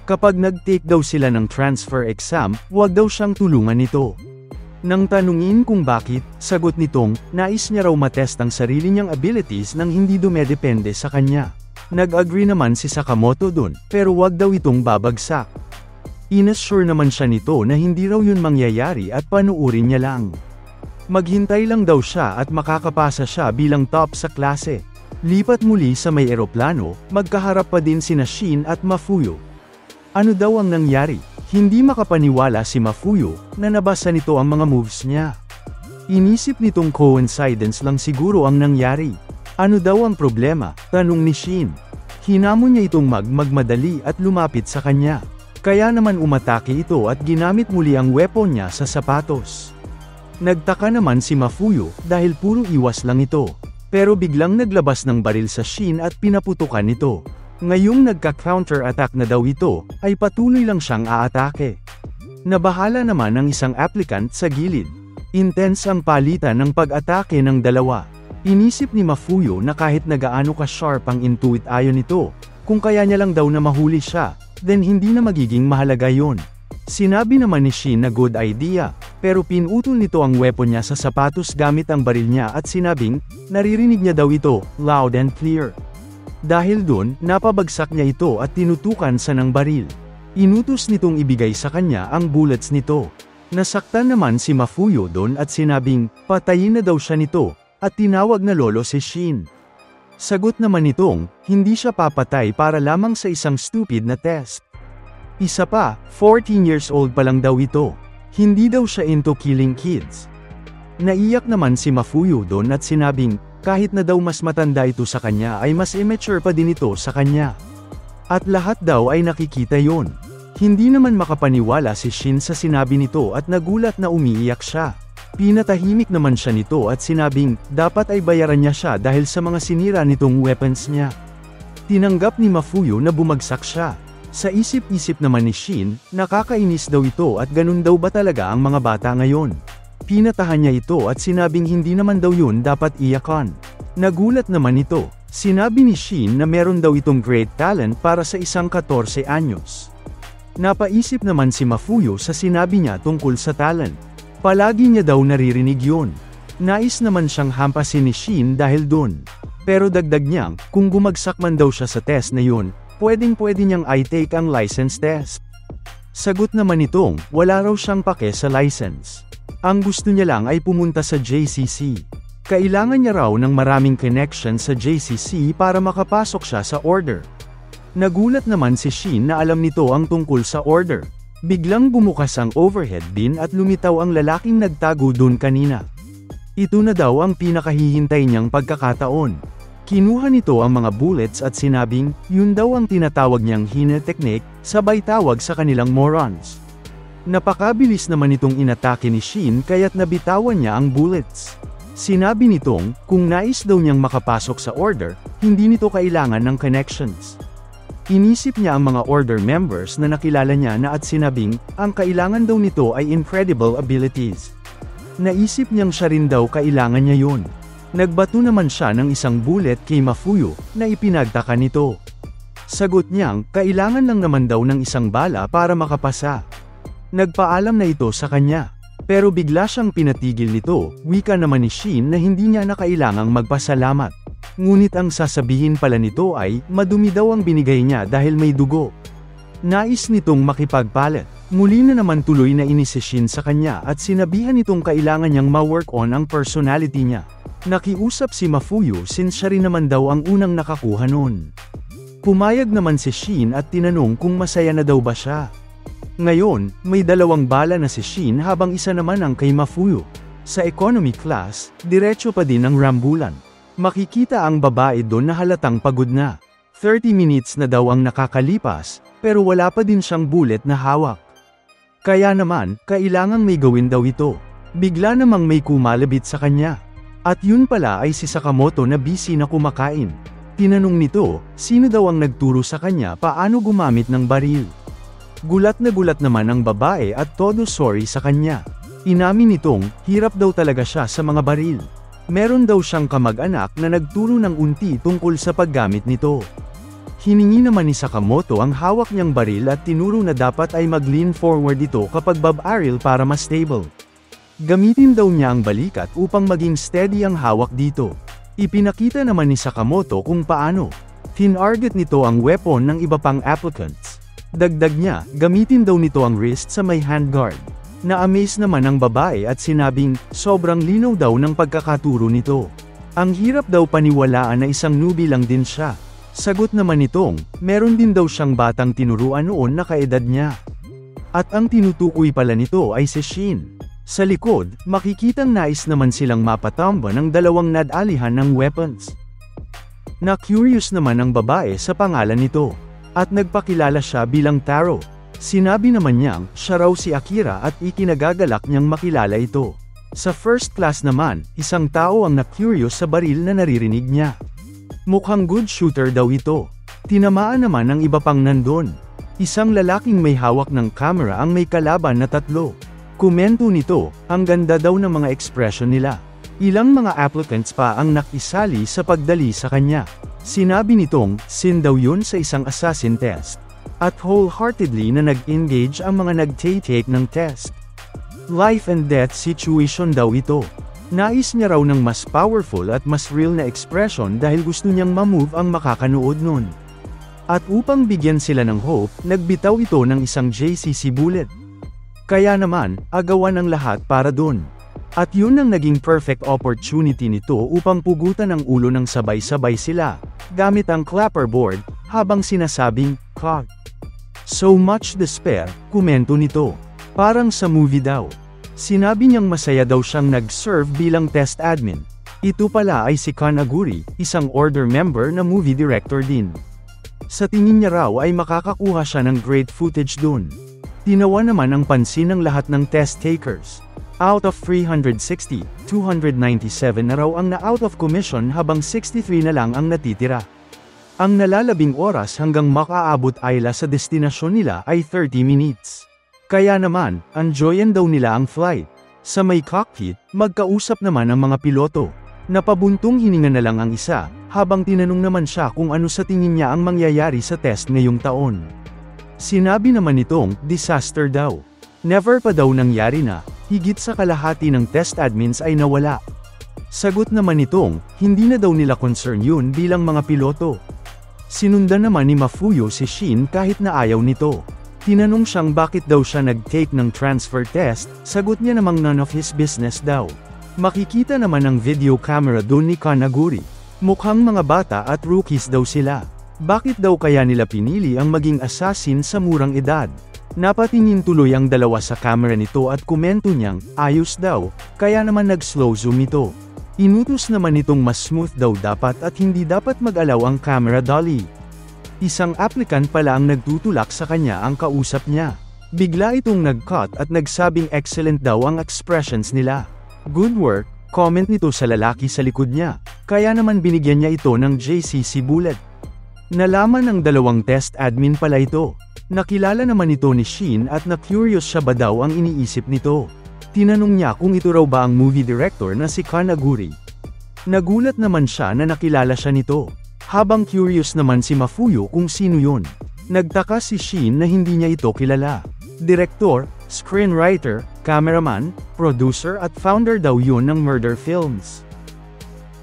Kapag nag-take daw sila ng transfer exam, huwag daw siyang tulungan nito. Nang tanungin kung bakit, sagot nitong, nais niya raw matest ang sarili niyang abilities nang hindi dumedepende sa kanya. Nag-agree naman si Sakamoto dun, pero wag daw itong babagsak. Inassure naman siya nito na hindi raw yun mangyayari at panuurin niya lang. Maghintay lang daw siya at makakapasa siya bilang top sa klase. Lipat muli sa may eroplano, magkaharap pa din sina Shin at Mafuyu. Ano daw ang nangyari? Hindi makapaniwala si Mafuyu, na nabasa nito ang mga moves niya. Inisip nitong coincidence lang siguro ang nangyari. Ano daw ang problema? Tanong ni Shin. Hinamon niya itong magmadali at lumapit sa kanya. Kaya naman umatake ito at ginamit muli ang weapon niya sa sapatos. Nagtaka naman si Mafuyu dahil puro iwas lang ito. Pero biglang naglabas ng baril sa Shin at pinaputukan ito. Ngayong nagka-counter-attack na daw ito, ay patuloy lang siyang aatake. Nabahala naman ang isang applicant sa gilid. Intense ang palitan ng pag-atake ng dalawa. Inisip ni Mafuyo na kahit nagaano ka-sharp ang intuit ayon nito, kung kaya niya lang daw na mahuli siya, then hindi na magiging mahalaga yon. Sinabi naman ni Shin na good idea, pero pinutol nito ang weapon niya sa sapatos gamit ang baril niya at sinabing, naririnig niya daw ito, loud and clear. Dahil dun, napabagsak niya ito at tinutukan sa ng baril. Inutos nitong ibigay sa kanya ang bullets nito. Nasaktan naman si Mafuyo dun at sinabing, patayin na daw siya nito, at tinawag na lolo si Shin. Sagot naman nitong, hindi siya papatay para lamang sa isang stupid na test. Isa pa, 14 years old pa lang daw ito. Hindi daw siya into killing kids. Naiyak naman si Mafuyo doon at sinabing, kahit na daw mas matanda ito sa kanya ay mas immature pa din ito sa kanya. At lahat daw ay nakikita yon. Hindi naman makapaniwala si Shin sa sinabi nito at nagulat na umiiyak siya. Pinatahimik naman siya nito at sinabing, dapat ay bayaran niya siya dahil sa mga sinira nitong weapons niya. Tinanggap ni Mafuyo na bumagsak siya. Sa isip-isip naman ni Shin, nakakainis daw ito at ganun daw ba talaga ang mga bata ngayon. Pinatahan niya ito at sinabing hindi naman daw yun dapat iyakan. Nagulat naman ito. Sinabi ni Shin na meron daw itong great talent para sa isang 14 anyos. Napaisip naman si Mafuyo sa sinabi niya tungkol sa talent. Palagi niya daw naririnig yun. Nais naman siyang hampasin ni Shin dahil dun. Pero dagdag niyang, kung bumagsak man daw siya sa test na yun, pwedeng-pwede niyang i-take ang license test. Sagot naman nitong, wala raw siyang pake sa license. Ang gusto niya lang ay pumunta sa JCC. Kailangan niya raw ng maraming connection sa JCC para makapasok siya sa order. Nagulat naman si Shin na alam nito ang tungkol sa order. Biglang bumukas ang overhead bin at lumitaw ang lalaking nagtago dun kanina. Ito na daw ang pinakahihintay niyang pagkakataon. Kinuha nito ang mga bullets at sinabing, yun daw ang tinatawag niyang Hina technique, sabay tawag sa kanilang morons. Napakabilis naman itong inatake ni Shin kaya't nabitawan niya ang bullets. Sinabi nitong, kung nais daw niyang makapasok sa order, hindi nito kailangan ng connections. Inisip niya ang mga order members na nakilala niya na at sinabing, ang kailangan daw nito ay incredible abilities. Naisip niyang siya rin daw kailangan niya yun. Nagbato naman siya ng isang bullet kay Mafuyo, na ipinagtaka nito. Sagot niyang, kailangan lang naman daw ng isang bala para makapasa. Nagpaalam na ito sa kanya. Pero bigla siyang pinatigil nito, wika naman ni Shin na hindi niya na kailangang magpasalamat. Ngunit ang sasabihin pala nito ay, madumi daw ang binigay niya dahil may dugo. Nais nitong makipagpalit. Muli na naman tuloy na inis si Shin sa kanya at sinabihan nitong kailangan niyang ma-work on ang personality niya. Nakiusap si Mafuyo since siya rin naman daw ang unang nakakuha nun. Pumayag naman si Shin at tinanong kung masaya na daw ba siya. Ngayon, may 2 bala na si Shin habang isa naman ang kay Mafuyo. Sa economy class, diretso pa din ang rambulan. Makikita ang babae doon na halatang pagod na. 30 minutes na daw ang nakakalipas, pero wala pa din siyang bullet na hawak. Kaya naman, kailangang may gawin daw ito. Bigla namang may kumalabit sa kanya. At yun pala ay si Sakamoto na busy na kumakain. Tinanong nito, sino daw ang nagturo sa kanya paano gumamit ng baril. Gulat naman ang babae at todo sorry sa kanya. Inamin nitong, hirap daw talaga siya sa mga baril. Meron daw siyang kamag-anak na nagturo ng unti tungkol sa paggamit nito. Hiningi naman ni Sakamoto ang hawak niyang baril at tinuro na dapat ay mag-lean forward ito kapag babaril para mas stable. Gamitin daw niya ang balikat upang maging steady ang hawak dito. Ipinakita naman ni Sakamoto kung paano. Tinarget nito ang weapon ng iba pang applicants. Dagdag niya, gamitin daw nito ang wrist sa may handguard. Na-amaze naman ang babae at sinabing, sobrang linaw daw ng pagkakaturo nito. Ang hirap daw paniwalaan na isang newbie lang din siya. Sagot naman nitong, meron din daw siyang batang tinuruan noon na kaedad niya. At ang tinutukoy pala nito ay si Shin. Sa likod, makikitang nais naman silang mapatamba ng 2 nadalihan ng weapons. Na-curious naman ang babae sa pangalan nito. At nagpakilala siya bilang Taro. Sinabi naman niyang, siya raw si Akira at ikinagagalak niyang makilala ito. Sa first class naman, isang tao ang na-curious sa baril na naririnig niya. Mukhang good shooter daw ito. Tinamaan naman ang iba pang nandun. Isang lalaking may hawak ng camera ang may kalaban na 3. Komento nito, ang ganda daw ng mga ekspresyon nila. Ilang mga applicants pa ang nakisali sa pagdali sa kanya. Sinabi nitong, sin daw yun sa isang assassin test. At wholeheartedly na nag-engage ang mga nag-take ng test. Life and death situation daw ito. Nais niya raw ng mas powerful at mas real na expression dahil gusto niyang ma-move ang makakanood nun. At upang bigyan sila ng hope, nagbitaw ito ng isang JCC bullet. Kaya naman, agawan ang lahat para dun. At yun ang naging perfect opportunity nito upang pugutan ang ulo ng sabay-sabay sila, gamit ang clapperboard, habang sinasabing, "Cog." So much despair, komento nito. Parang sa movie daw. Sinabi niyang masaya daw siyang nag-serve bilang test admin. Ito pala ay si Kanaguri, isang order member na movie director din. Sa tingin niya raw ay makakakuha siya ng great footage dun. Tinawa naman ang pansin ng lahat ng test takers. Out of 360, 297 na raw ang na-out of commission habang 63 na lang ang natitira. Ang nalalabing oras hanggang makaabot ayla sa destinasyon nila ay 30 minutes. Kaya naman, enjoyin daw nila ang flight. Sa may cockpit, magkausap naman ang mga piloto. Napabuntong hininga na lang ang isa, habang tinanong naman siya kung ano sa tingin niya ang mangyayari sa test ngayong taon. Sinabi naman nitong, disaster daw. Never pa daw nangyari na, higit sa kalahati ng test admins ay nawala. Sagot naman nitong, hindi na daw nila concern yun bilang mga piloto. Sinundan naman ni Mafuyo si Shin kahit na ayaw nito. Tinanong siyang bakit daw siya nag-take ng transfer test, sagot niya namang none of his business daw. Makikita naman ang video camera doon ni Kanaguri. Mukhang mga bata at rookies daw sila. Bakit daw kaya nila pinili ang maging assassin sa murang edad? Napatingin tuloy ang dalawa sa camera nito at komento niyang, ayos daw, kaya naman nag-slow zoom ito. Inutos naman itong mas smooth daw dapat at hindi dapat mag-alaw ang camera dolly. Isang applicant pala ang nagtutulak sa kanya ang kausap niya. Bigla itong nag-cut at nagsabing excellent daw ang expressions nila. Good work, comment nito sa lalaki sa likod niya, kaya naman binigyan niya ito ng JCC bullet. Nalaman ng dalawang test admin pala ito. Nakilala naman ito ni Shin at na-curious siya ba daw ang iniisip nito. Tinanong niya kung ito raw ba ang movie director na si Kanaguri. Nagulat naman siya na nakilala siya nito. Habang curious naman si Mafuyo kung sino yun. Nagtaka si Shin na hindi niya ito kilala. Direktor, screenwriter, cameraman, producer at founder daw yun ng Murder Films.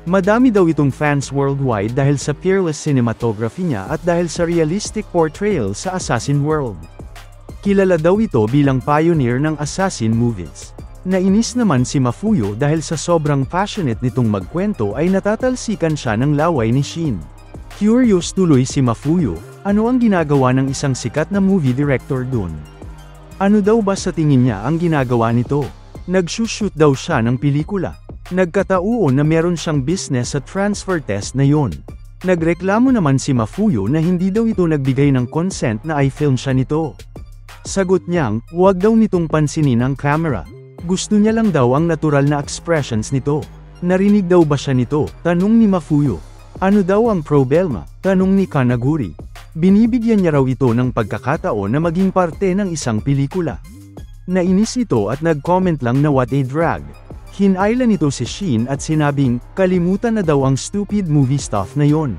Madami daw itong fans worldwide dahil sa peerless cinematography niya at dahil sa realistic portrayal sa assassin world. Kilala daw ito bilang pioneer ng assassin movies. Nainis naman si Mafuyo dahil sa sobrang passionate nitong magkwento ay natatalsikan siya ng laway ni Shin. Curious tuloy si Mafuyo, ano ang ginagawa ng isang sikat na movie director dun? Ano daw ba sa tingin niya ang ginagawa nito? Nag-shoot daw siya ng pelikula. Nagkataon na meron siyang business sa transfer test na yon. Nagreklamo naman si Mafuyo na hindi daw ito nagbigay ng consent na i-film siya nito. Sagot niyang, huwag daw nitong pansinin ang camera. Gusto niya lang daw ang natural na expressions nito. Narinig daw ba siya nito? Tanong ni Mafuyo. Ano daw ang problema? Tanong ni Kanaguri. Binibigyan niya raw ito ng pagkakataon na maging parte ng isang pelikula. Nainis ito at nag-comment lang na what a drag. Hinayla nito si Shin at sinabing, kalimutan na daw ang stupid movie stuff na yon.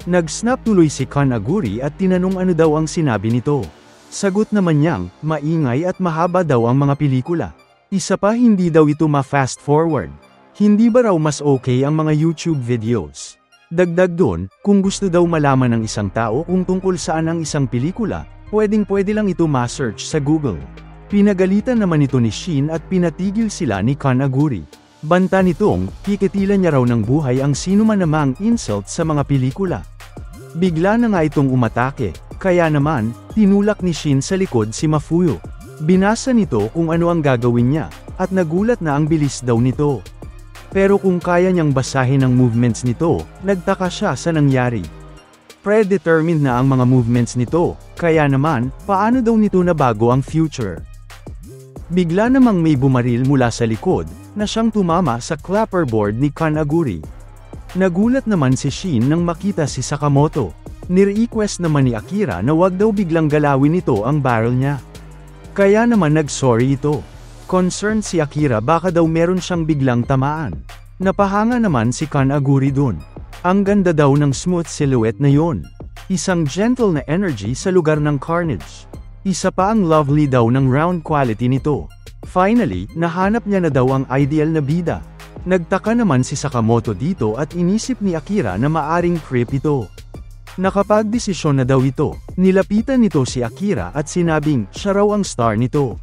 Nag-snap tuloy si Kanaguri at tinanong ano daw ang sinabi nito. Sagot naman niyang, maingay at mahaba daw ang mga pelikula. Isa pa hindi daw ito ma-fast forward. Hindi ba raw mas okay ang mga YouTube videos? Dagdag doon, kung gusto daw malaman ng isang tao kung tungkol saan ang isang pelikula, pwedeng-pwede lang ito ma-search sa Google. Pinagalitan naman ito ni Shin at pinatigil sila ni Kanaguri. Banta nitong, kikitilan niya raw ng buhay ang sino man namang insult sa mga pelikula. Bigla na nga itong umatake, kaya naman, tinulak ni Shin sa likod si Mafuyo. Binasa nito kung ano ang gagawin niya, at nagulat na ang bilis daw nito. Pero kung kaya niyang basahin ang movements nito, nagtaka siya sa nangyari. Predetermined na ang mga movements nito, kaya naman, paano daw nito nabago ang future? Bigla namang may bumaril mula sa likod, na siyang tumama sa clapperboard ni Kanaguri. Nagulat naman si Shin nang makita si Sakamoto. Ni-request naman ni Akira na wag daw biglang galawin nito ang barrel niya. Kaya naman nag-sorry ito. Concerned si Akira baka daw meron siyang biglang tamaan. Napahanga naman si Kanaguri dun. Ang ganda daw ng smooth silhouette na yon. Isang gentle na energy sa lugar ng carnage. Isa pa ang lovely daw ng round quality nito. Finally, nahanap niya na daw ang ideal na bida. Nagtaka naman si Sakamoto dito at inisip ni Akira na maaring trip ito. Nakapagdesisyon na daw ito. Nilapitan nito si Akira at sinabing siya raw ang star nito.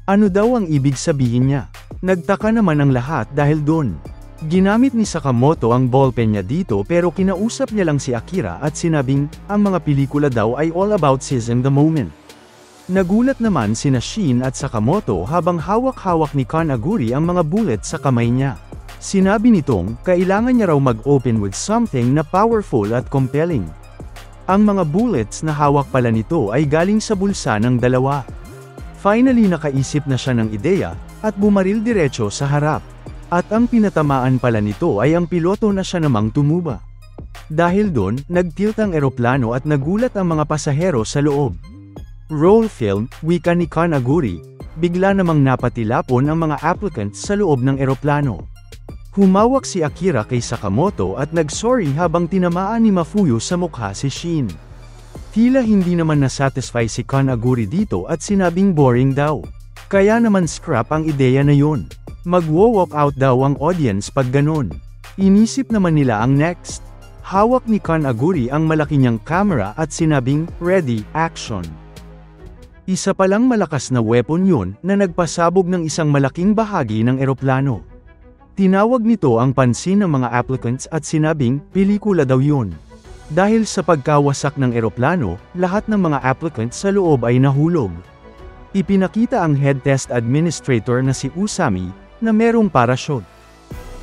Ano daw ang ibig sabihin niya? Nagtaka naman ang lahat dahil dun. Ginamit ni Sakamoto ang ballpen niya dito pero kinausap niya lang si Akira at sinabing ang mga pelikula daw ay all about seizing the moment. Nagulat naman sina Shin at Sakamoto habang hawak-hawak ni Kanaguri ang mga bullet sa kamay niya. Sinabi nitong, kailangan niya raw mag-open with something na powerful at compelling. Ang mga bullets na hawak pala nito ay galing sa bulsa ng dalawa. Finally nakaisip na siya ng ideya, at bumaril diretso sa harap. At ang pinatamaan pala nito ay ang piloto na siya namang tumuba. Dahil doon, nag-tilt ang eroplano at nagulat ang mga pasahero sa loob. Roll film, wika ni Kanaguri, bigla namang napatilapon ang mga applicants sa loob ng eroplano. Humawak si Akira kay Sakamoto at nag-sorry habang tinamaan ni Mafuyu sa mukha si Shin. Tila hindi naman nasatisfy si Kanaguri dito at sinabing boring daw. Kaya naman scrap ang ideya na yun. Mag-walk out daw ang audience pag ganon. Inisip naman nila ang next. Hawak ni Kanaguri ang malaki niyang camera at sinabing, ready, action. Isa palang malakas na weapon yun na nagpasabog ng isang malaking bahagi ng eroplano. Tinawag nito ang pansin ng mga applicants at sinabing, pelikula daw yun. Dahil sa pagkawasak ng eroplano, lahat ng mga applicants sa loob ay nahulog. Ipinakita ang head test administrator na si Usami, na merong parachute.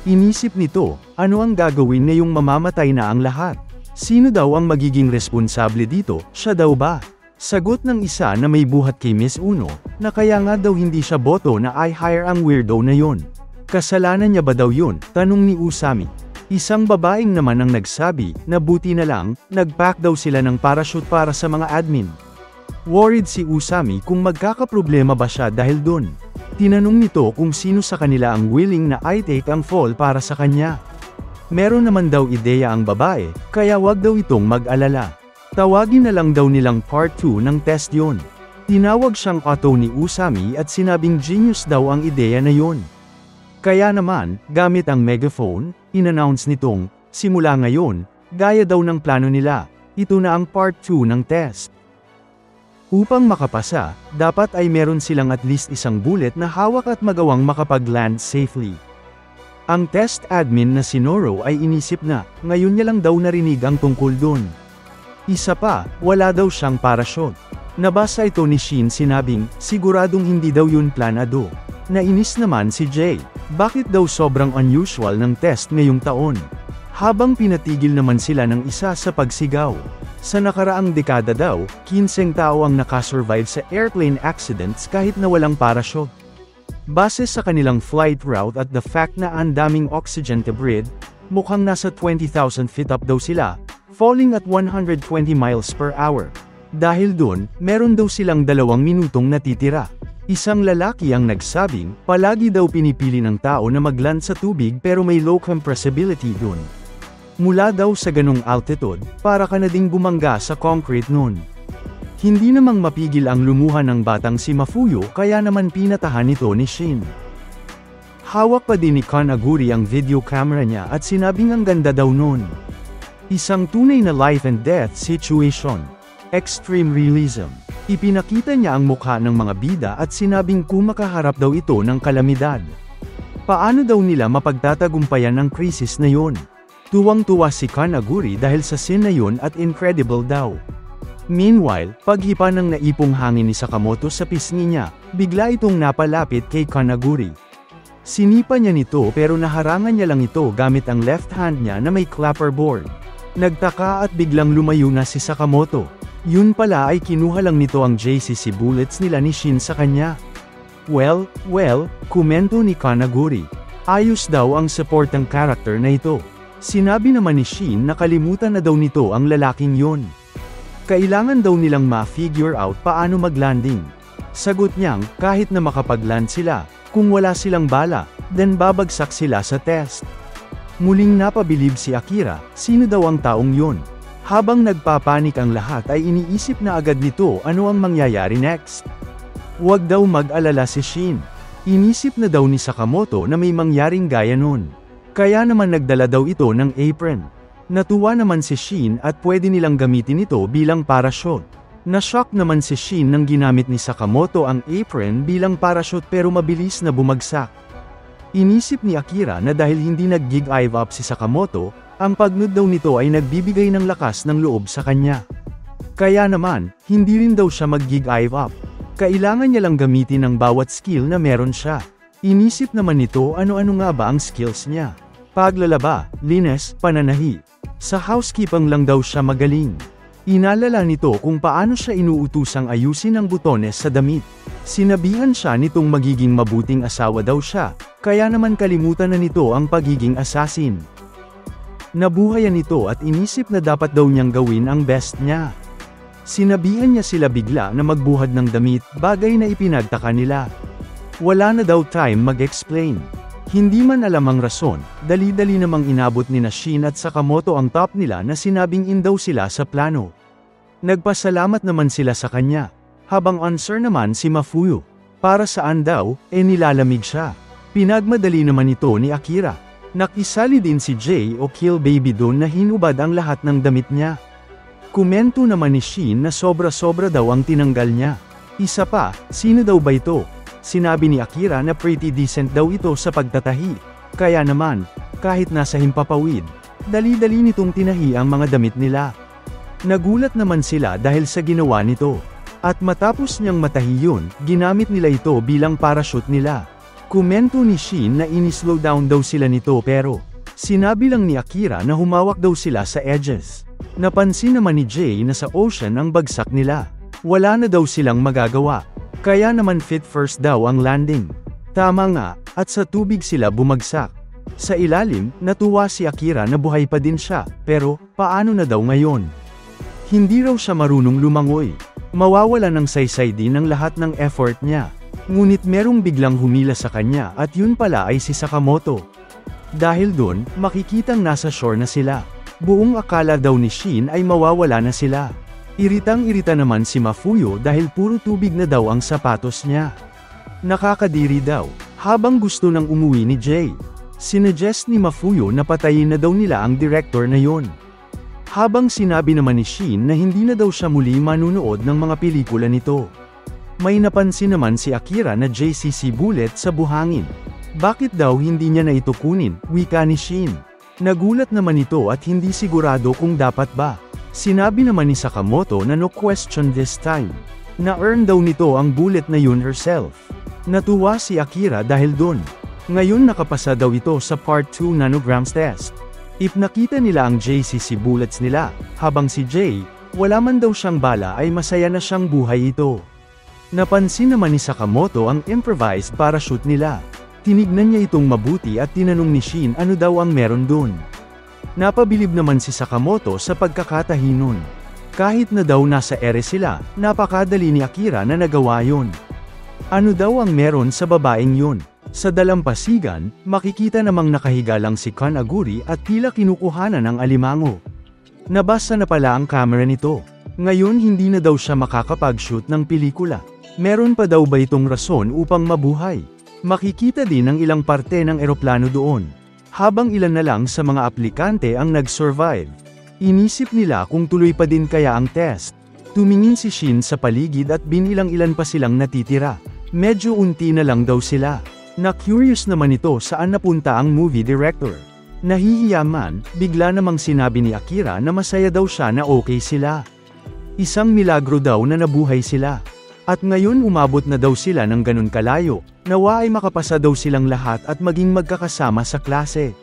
Inisip nito, ano ang gagawin na yung mamamatay na ang lahat? Sino daw ang magiging responsable dito, siya daw ba? Sagot ng isa na may buhat kay Miss Uno, na kaya nga daw hindi siya boto na i-hire ang weirdo na yon. Kasalanan niya ba daw yun? Tanong ni Usami. Isang babaeng naman ang nagsabi, na buti na lang, nag-pack daw sila ng parachute para sa mga admin. Worried si Usami kung magkakaproblema ba siya dahil dun. Tinanong nito kung sino sa kanila ang willing na i-take ang fall para sa kanya. Meron naman daw ideya ang babae, kaya wag daw itong mag-alala. Tawagin na lang daw nilang part 2 ng test yun. Tinawag siyang Otto ni Usami at sinabing genius daw ang ideya na yun. Kaya naman, gamit ang megaphone, in-announce nitong, simula ngayon, gaya daw ng plano nila, ito na ang part 2 ng test. Upang makapasa, dapat ay meron silang at least isang bullet na hawak at magawang makapag-land safely. Ang test admin na si Noro ay inisip na, ngayon niya lang daw narinig ang tungkol dun. Isa pa, wala daw siyang parachute. Nabasa ito ni Shin sinabing, siguradong hindi daw yun planado. Nainis naman si Jay, bakit daw sobrang unusual ng test ngayong taon? Habang pinatigil naman sila ng isa sa pagsigaw. Sa nakaraang dekada daw, 15 tao ang nakasurvive sa airplane accidents kahit na walang parachute. Base sa kanilang flight route at the fact na ang daming oxygen debris, mukhang nasa 20,000 feet up daw sila, falling at 120 miles per hour. Dahil dun, meron daw silang 2 minutong natitira. Isang lalaki ang nagsabing, palagi daw pinipili ng tao na mag-land sa tubig pero may low compressibility dun. Mula daw sa ganong altitude, para ka na ding bumangga sa concrete nun. Hindi namang mapigil ang lumuha ng batang si Mafuyu kaya naman pinatahan ito ni Shin. Hawak pa din ni Kanaguri ang video camera niya at sinabing ang ganda daw nun. Isang tunay na life and death situation. Extreme realism. Ipinakita niya ang mukha ng mga bida at sinabing kumakaharap daw ito ng kalamidad. Paano daw nila mapagtatagumpayan ang krisis na yon? Tuwang-tuwa si Kanaguri dahil sa scene na yon at incredible daw. Meanwhile, paghipa ng naipong hangin ni Sakamoto sa pisngi niya, bigla itong napalapit kay Kanaguri. Sinipa niya nito pero naharangan niya lang ito gamit ang left hand niya na may clapperboard. Nagtaka at biglang lumayo na si Sakamoto. Yun pala ay kinuha lang nito ang JCC bullets nila ni Shin sa kanya. Well, komento ni Kanaguri. Ayos daw ang support ng character na ito. Sinabi naman ni Shin na kalimutan na daw nito ang lalaking yun. Kailangan daw nilang ma-figure out paano mag-landing. Sagot niyang, kahit na makapag-land sila, kung wala silang bala, then babagsak sila sa test. Muling napabilib si Akira, sino daw ang taong yun? Habang nagpapanik ang lahat ay iniisip na agad nito ano ang mangyayari next. Huwag daw mag-alala si Shin. Inisip na daw ni Sakamoto na may mangyaring gaya nun. Kaya naman nagdala daw ito ng apron. Natuwa naman si Shin at pwede nilang gamitin ito bilang parachute. Na-shock naman si Shin nang ginamit ni Sakamoto ang apron bilang parachute pero mabilis na bumagsak. Inisip ni Akira na dahil hindi nag-give up si Sakamoto, ang pagnud daw nito ay nagbibigay ng lakas ng loob sa kanya. Kaya naman, hindi rin daw siya mag-give up. Kailangan niya lang gamitin ang bawat skill na meron siya. Inisip naman nito ano-ano nga ba ang skills niya. Paglalaba, linis, pananahi. Sa housekeeping lang daw siya magaling. Inalala nito kung paano siya inuutusang ayusin ang butones sa damit. Sinabihan siya nitong magiging mabuting asawa daw siya, kaya naman kalimutan na nito ang pagiging assassin. Nabuhayan nito at inisip na dapat daw niyang gawin ang best niya. Sinabihan niya sila bigla na magbuhad ng damit, bagay na ipinagtaka nila. Wala na daw time mag-explain. Hindi man alam ang rason, dali-dali namang inabot ni Shin at Sakamoto ang top nila na sinabing in daw sila sa plano. Nagpasalamat naman sila sa kanya. Habang answer naman si Mafuyu. Para saan daw, nilalamig siya. Pinagmadali naman ito ni Akira. Nakisali din si Jay o Kill Baby doon na hinubad ang lahat ng damit niya. Komento naman ni Shin na sobra-sobra daw ang tinanggal niya. Isa pa, sino daw ba ito? Sinabi ni Akira na pretty decent daw ito sa pagtatahi. Kaya naman, kahit nasa himpapawid, dali-dali nitong tinahi ang mga damit nila. Nagulat naman sila dahil sa ginawa nito. At matapos niyang matahi yun, ginamit nila ito bilang parachute nila. Komento ni Shin na ini-slow down daw sila nito pero, sinabi lang ni Akira na humawak daw sila sa edges. Napansin naman ni Jay na sa ocean ang bagsak nila. Wala na daw silang magagawa. Kaya naman fit first daw ang landing. Tama nga, at sa tubig sila bumagsak. Sa ilalim, natuwa si Akira na buhay pa din siya, pero, paano na daw ngayon? Hindi raw siya marunong lumangoy. Mawawala ng saysay din ang lahat ng effort niya. Ngunit merong biglang humila sa kanya at yun pala ay si Sakamoto. Dahil dun, makikitang nasa shore na sila. Buong akala daw ni Shin ay mawawala na sila. Iritang-irita naman si Mafuyu dahil puro tubig na daw ang sapatos niya. Nakakadiri daw, habang gusto nang umuwi ni Jay. Sinuggest ni Mafuyu na patayin na daw nila ang director na yon. Habang sinabi naman ni Shin na hindi na daw siya muli manunood ng mga pelikula nito. May napansin naman si Akira na JCC bullet sa buhangin. Bakit daw hindi niya na ito kunin, wika ni Shin. Nagulat naman ito at hindi sigurado kung dapat ba. Sinabi naman ni Sakamoto na no question this time. Na-earn daw nito ang bullet na yun herself. Natuwa si Akira dahil dun. Ngayon nakapasa daw ito sa Part 2 nanograms test. If nakita nila ang JCC bullets nila, habang si Jay, wala man daw siyang bala ay masaya na siyang buhay ito. Napansin naman ni Sakamoto ang improvised parachute nila. Tinignan niya itong mabuti at tinanong ni Shin ano daw ang meron dun. Napabilib naman si Sakamoto sa pagkakatahi nun. Kahit na daw nasa ere sila, napakadali ni Akira na nagawa yun. Ano daw ang meron sa babaeng yun? Sa dalampasigan, makikita namang nakahiga lang si Kanaguri at tila kinukuhanan ng alimango. Nabasa na pala ang camera nito. Ngayon hindi na daw siya makakapag-shoot ng pelikula. Meron pa daw ba itong rason upang mabuhay? Makikita din ang ilang parte ng eroplano doon. Habang ilan na lang sa mga aplikante ang nag-survive. Inisip nila kung tuloy pa din kaya ang test. Tumingin si Shin sa paligid at binilang-ilan pa silang natitira. Medyo unti na lang daw sila. Na-curious naman ito saan napunta ang movie director. Nahihiya man, bigla namang sinabi ni Akira na masaya daw siya na okay sila. Isang milagro daw na nabuhay sila. At ngayon umabot na daw sila ng ganun kalayo, nawa ay makapasa daw silang lahat at maging magkakasama sa klase.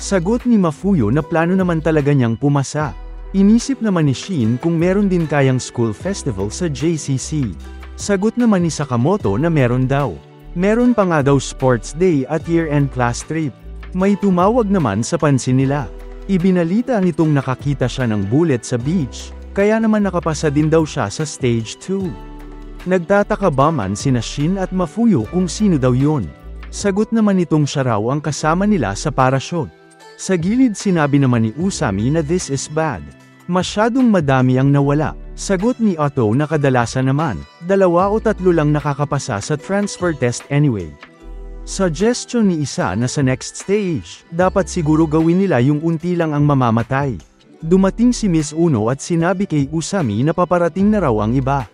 Sagot ni Mafuyu na plano naman talaga niyang pumasa. Inisip naman ni Shin kung meron din kayang school festival sa JCC. Sagot naman ni Sakamoto na meron daw. Meron pa nga daw sports day at year-end class trip. May tumawag naman sa pansin nila. Ibinalita nitong nakakita siya ng bullet sa beach, kaya naman nakapasa din daw siya sa stage 2. Nagtataka ba man sina Shin at Mafuyu kung sino daw yun? Sagot naman nitong siya raw ang kasama nila sa parachute. Sa gilid sinabi naman ni Usami na this is bad. Masyadong madami ang nawala. Sagot ni Otto na kadalasan naman, 2 o 3 lang nakakapasa sa transfer test anyway. Suggestion ni isa na sa next stage, dapat siguro gawin nila yung unti lang ang mamamatay. Dumating si Miss Uno at sinabi kay Usami na paparating na raw ang iba.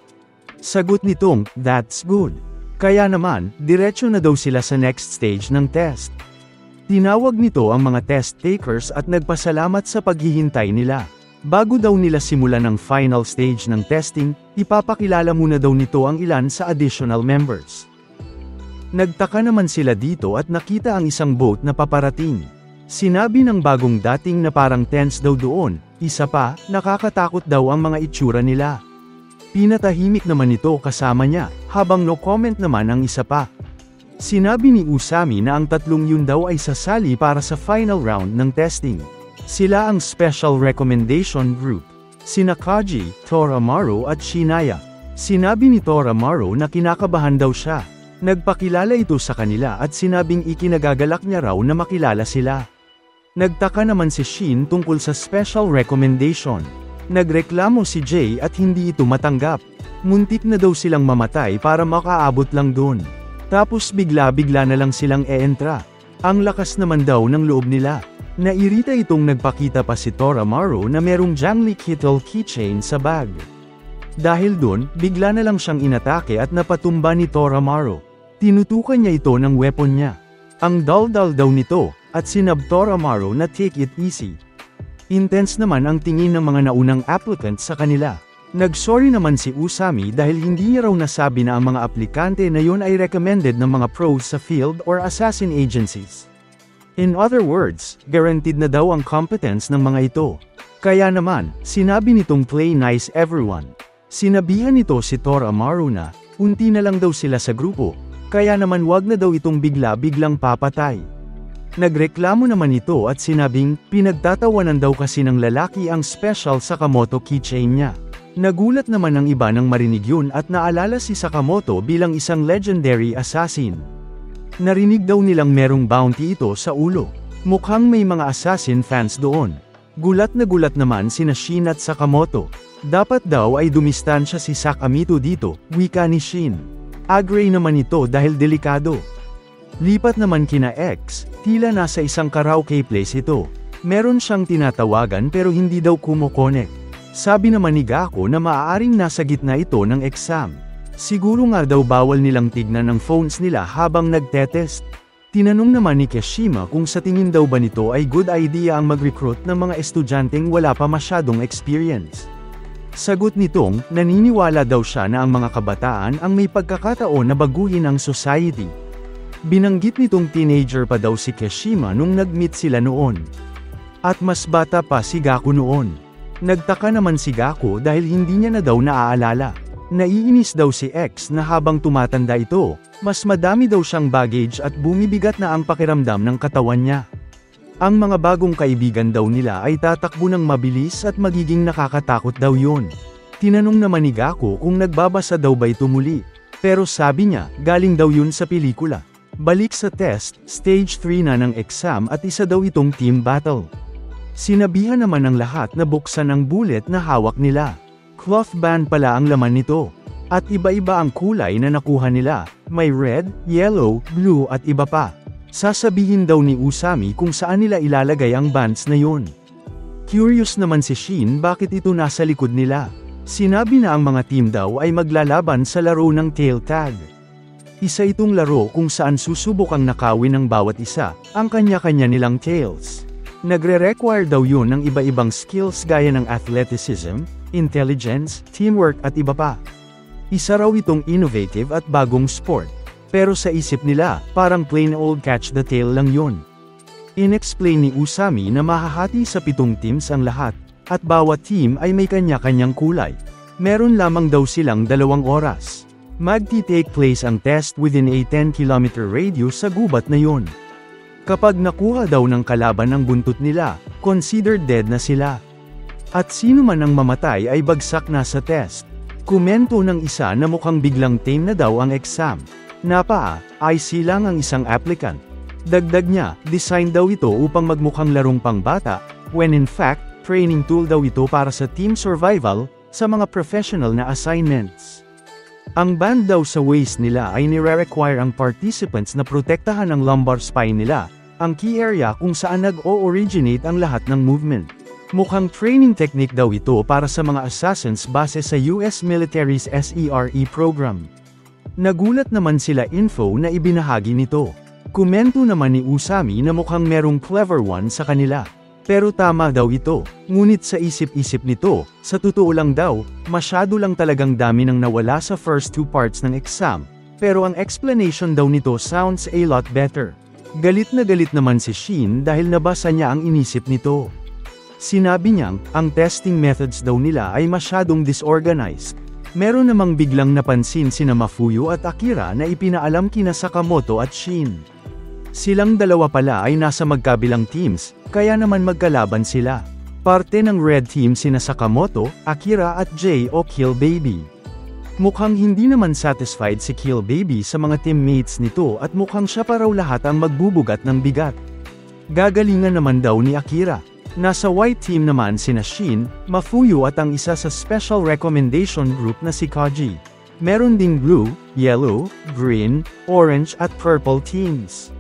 Sagot nitong, that's good. Kaya naman, diretso na daw sila sa next stage ng test. Tinawag nito ang mga test takers at nagpasalamat sa paghihintay nila. Bago daw nila simulan ang final stage ng testing, ipapakilala muna daw nito ang ilan sa additional members. Nagtaka naman sila dito at nakita ang isang boat na paparating. Sinabi ng bagong dating na parang tense daw doon, isa pa, nakakatakot daw ang mga itsura nila. Pinatahimik naman ito kasama niya, habang no comment naman ang isa pa. Sinabi ni Usami na ang 3 yun daw ay sasali para sa final round ng testing. Sila ang Special Recommendation Group. Sina Kaji, Toramaru at Shinaya. Sinabi ni Toramaru na kinakabahan daw siya. Nagpakilala ito sa kanila at sinabing ikinagagalak niya raw na makilala sila. Nagtaka naman si Shin tungkol sa Special Recommendation. Nagreklamo si Jay at hindi ito matanggap. Muntik na daw silang mamatay para makaabot lang doon. Tapos bigla-bigla na lang silang e-entra. Ang lakas naman daw ng loob nila. Nairita itong nagpakita pa si Toramaru na merong Jangly Kittle keychain sa bag. Dahil doon, bigla na lang siyang inatake at napatumba ni Toramaru. Tinutukan niya ito ng weapon niya. Ang dal-dal daw nito, at sinab Toramaru na take it easy. Intense naman ang tingin ng mga naunang applicant sa kanila. Nagsorry naman si Usami dahil hindi niya raw nasabi na ang mga aplikante na yun ay recommended ng mga pros sa field or assassin agencies. In other words, guaranteed na daw ang competence ng mga ito. Kaya naman, sinabi nitong play nice everyone. Sinabihan nito si Toramaru na, unti na lang daw sila sa grupo, kaya naman wag na daw itong bigla-biglang papatay. Nagreklamo naman ito at sinabing, pinagtatawanan daw kasi ng lalaki ang special Sakamoto keychain niya. Nagulat naman ang iba nang marinig yun at naalala si Sakamoto bilang isang legendary assassin. Narinig daw nilang merong bounty ito sa ulo. Mukhang may mga assassin fans doon. Gulat na gulat naman sina Shin at Sakamoto. Dapat daw ay dumistansya si Sakamito dito, wika ni Shin. Agree naman ito dahil delikado. Lipat naman kina X, tila nasa isang karaoke place ito. Meron siyang tinatawagan pero hindi daw kumokonek. Sabi naman ni Gako na maaaring nasa gitna ito ng exam. Siguro nga daw bawal nilang tignan ng phones nila habang nagtetest. Tinanong naman ni Kashima kung sa tingin daw ba nito ay good idea ang mag-recruit ng mga estudyanteng wala pa masyadong experience. Sagot nitong, naniniwala daw siya na ang mga kabataan ang may pagkakataon na baguhin ang society. Binanggit nitong teenager pa daw si Kashima nung nag-meet sila noon. At mas bata pa si Gako noon. Nagtaka naman si Gako dahil hindi niya na daw naaalala. Naiinis daw si X na habang tumatanda ito, mas madami daw siyang baggage at bumibigat na ang pakiramdam ng katawan niya. Ang mga bagong kaibigan daw nila ay tatakbo ng mabilis at magiging nakakatakot daw yun. Tinanong naman ni Gako kung nagbabasa daw ba ito muli, pero sabi niya, galing daw yun sa pelikula. Balik sa test, stage 3 na ng exam at isa daw itong team battle. Sinabihan naman ng lahat na buksan ang bullet na hawak nila. Cloth band pala ang laman nito. At iba-iba ang kulay na nakuha nila, may red, yellow, blue at iba pa. Sasabihin daw ni Usami kung saan nila ilalagay ang bands na yun. Curious naman si Shin bakit ito nasa likod nila. Sinabi na ang mga team daw ay maglalaban sa laro ng tail tag. Isa itong laro kung saan susubok ang nakawin ng bawat isa, ang kanya-kanya nilang tails. Nagre-require daw yun ng iba-ibang skills gaya ng athleticism, intelligence, teamwork at iba pa. Isa raw itong innovative at bagong sport. Pero sa isip nila, parang plain old catch the tail lang yun. Inexplain ni Usami na mahahati sa 7 teams ang lahat, at bawat team ay may kanya-kanyang kulay. Meron lamang daw silang 2 oras. Magti-take place ang test within a 10-kilometer radius sa gubat na yun. Kapag nakuha daw ng kalaban ang buntot nila, considered dead na sila. At sino man ang mamatay ay bagsak na sa test. Komento ng isa na mukhang biglang tame na daw ang exam. IC lang ang isang applicant. Dagdag niya, design daw ito upang magmukhang larong pangbata, when in fact, training tool daw ito para sa team survival, sa mga professional na assignments. Ang band daw sa waist nila ay nire-require ang participants na protektahan ang lumbar spine nila, ang key area kung saan nag-o-originate ang lahat ng movement. Mukhang training technique daw ito para sa mga assassins base sa US military's SERE program. Nagulat naman sila info na ibinahagi nito. Komento naman ni Usami na mukhang merong clever one sa kanila. Pero tama daw ito, ngunit sa isip-isip nito, sa totoo lang daw, masyado lang talagang dami nang nawala sa first two parts ng exam, pero ang explanation daw nito sounds a lot better. Galit na galit naman si Shin dahil nabasa niya ang inisip nito. Sinabi niyang, ang testing methods daw nila ay masyadong disorganized. Meron namang biglang napansin sina Mafuyu at Akira na ipinaalam kina Sakamoto at Shin. Silang dalawa pala ay nasa magkabilang teams, kaya naman magkalaban sila. Parte ng red team sina Sakamoto, Akira at Jay o Kill Baby. Mukhang hindi naman satisfied si Kill Baby sa mga teammates nito at mukhang siya pa raw lahat ang magbubugat ng bigat. Gagalingan naman daw ni Akira. Nasa white team naman sina Shin, Mafuyu at ang isa sa special recommendation group na si Kaji. Meron ding blue, yellow, green, orange at purple teams.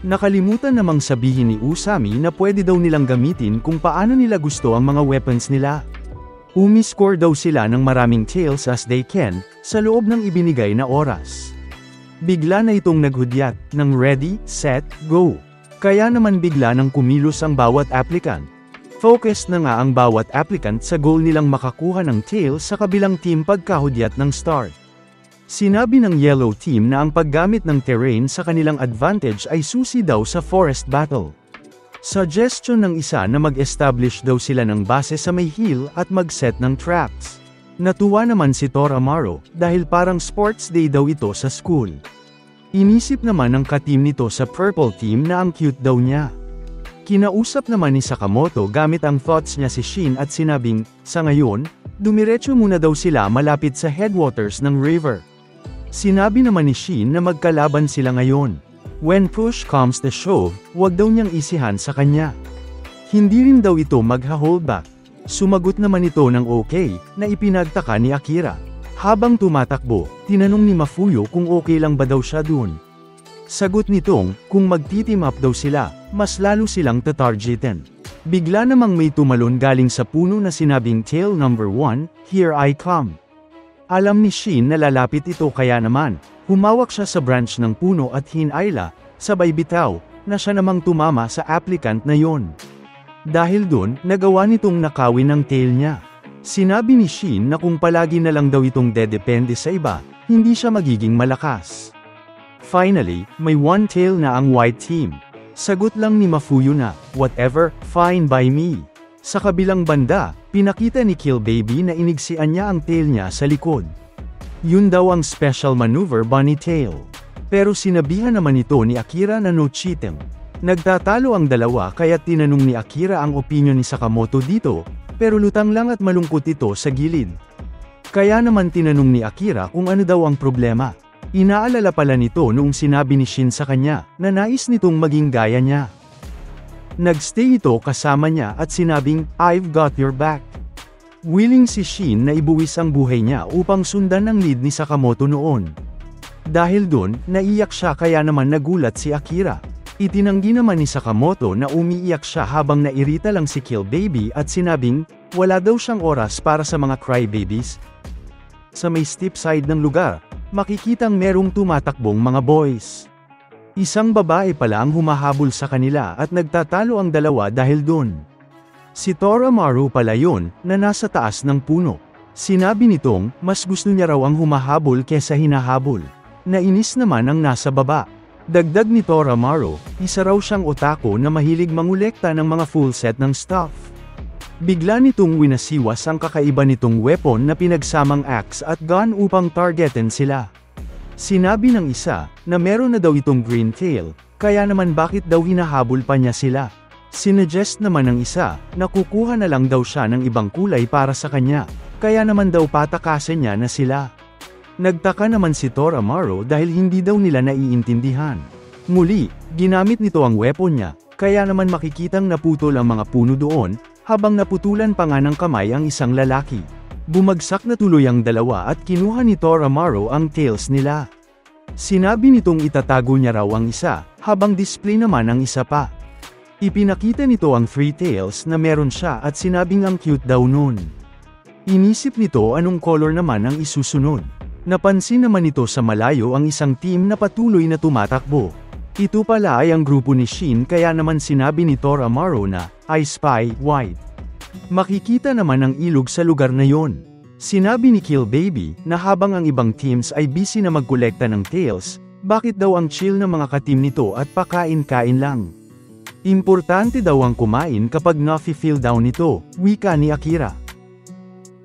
Nakalimutan namang sabihin ni Usami na pwede daw nilang gamitin kung paano nila gusto ang mga weapons nila. Umiscore daw sila ng maraming tails as they can, sa loob ng ibinigay na oras. Bigla na itong naghudyat, ng ready, set, go. Kaya naman bigla nang kumilos ang bawat applicant. Focused na nga ang bawat applicant sa goal nilang makakuha ng tails sa kabilang team pagkahudyat ng start. Sinabi ng yellow team na ang paggamit ng terrain sa kanilang advantage ay susi daw sa forest battle. Suggestion ng isa na mag-establish daw sila ng base sa may hill at mag-set ng traps. Natuwa naman si Tora Amaro, dahil parang sports day daw ito sa school. Inisip naman ng ka-team nito sa purple team na ang cute daw niya. Kinausap naman ni Sakamoto gamit ang thoughts niya si Shin at sinabing, sa ngayon, dumiretso muna daw sila malapit sa headwaters ng river. Sinabi naman ni Shin na magkalaban sila ngayon. When push comes to shove, wag daw niyang isihan sa kanya. Hindi rin daw ito magha-hold back. Sumagot naman ito ng okay, na ipinagtaka ni Akira. Habang tumatakbo, tinanong ni Mafuyu kung okay lang ba daw siya dun. Sagot nitong, kung magti-team up daw sila, mas lalo silang tatargetin. Bigla namang may tumalon galing sa puno na sinabing tail number 1, here I come. Alam ni Shin na lalapit ito kaya naman, humawak siya sa branch ng puno at hinayla, sabay bitaw, na siya namang tumama sa applicant na yon. Dahil dun, nagawa nitong nakawin ang tail niya. Sinabi ni Shin na kung palagi na lang daw itong dedepende sa iba, hindi siya magiging malakas. Finally, may one tail na ang white team. Sagot lang ni Mafuyu na, whatever, fine by me. Sa kabilang banda, pinakita ni Kill Baby na inigsian niya ang tail niya sa likod. Yun daw ang special maneuver bunny tail. Pero sinabihan naman ito ni Akira na no cheating. Nagtatalo ang dalawa kaya tinanong ni Akira ang opinion ni Sakamoto dito, pero lutang lang at malungkot ito sa gilid. Kaya naman tinanong ni Akira kung ano daw ang problema. Inaalala pala nito noong sinabi ni Shin sa kanya, na nais nitong maging gaya niya. Nagstay ito kasama niya at sinabing, I've got your back. Willing si Shin na ibuwis ang buhay niya upang sundan ang lead ni Sakamoto noon. Dahil dun, naiyak siya kaya naman nagulat si Akira. Itinanggi naman ni Sakamoto na umiiyak siya habang nairita lang si Kill Baby at sinabing, wala daw siyang oras para sa mga crybabies. Sa may steep side ng lugar, makikitang merong tumatakbong mga boys. Isang babae pala ang humahabol sa kanila at nagtatalo ang dalawa dahil dun. Si Tora Maru pala yun, na nasa taas ng puno. Sinabi nitong, mas gusto niya raw ang humahabol kesa hinahabol. Nainis naman ang nasa baba. Dagdag ni Tora Maru, isa raw siyang otako na mahilig mangolekta ng mga full set ng stuff. Bigla nitong winasiwas ang kakaiba nitong weapon na pinagsamang axe at gun upang targetin sila. Sinabi ng isa, na meron na daw itong green tail, kaya naman bakit daw hinahabol pa niya sila? Sinuggest naman ng isa, na kukuha na lang daw siya ng ibang kulay para sa kanya, kaya naman daw patakasin niya na sila. Nagtaka naman si Thor Amaro dahil hindi daw nila naiintindihan. Muli, ginamit nito ang weapon niya, kaya naman makikitang naputol ang mga puno doon, habang naputulan pa nga ng kamay ang isang lalaki. Bumagsak na tuloy ang dalawa at kinuha ni Thor Amaro ang tails nila. Sinabi nitong itatago niya raw ang isa, habang display naman ang isa pa. Ipinakita nito ang 3 tails na meron siya at sinabing ang cute daw nun. Inisip nito anong color naman ang isusunod. Napansin naman ito sa malayo ang isang team na patuloy na tumatakbo. Ito pala ay ang grupo ni Shin kaya naman sinabi ni Thor Amaro na, I spy white. Makikita naman ang ilog sa lugar na yon. Sinabi ni Kill Baby na habang ang ibang teams ay busy na magkolekta ng tails, bakit daw ang chill ng mga kateam nito at pakain-kain lang. Importante daw ang kumain kapag nafi-feel down ito, wika ni Akira.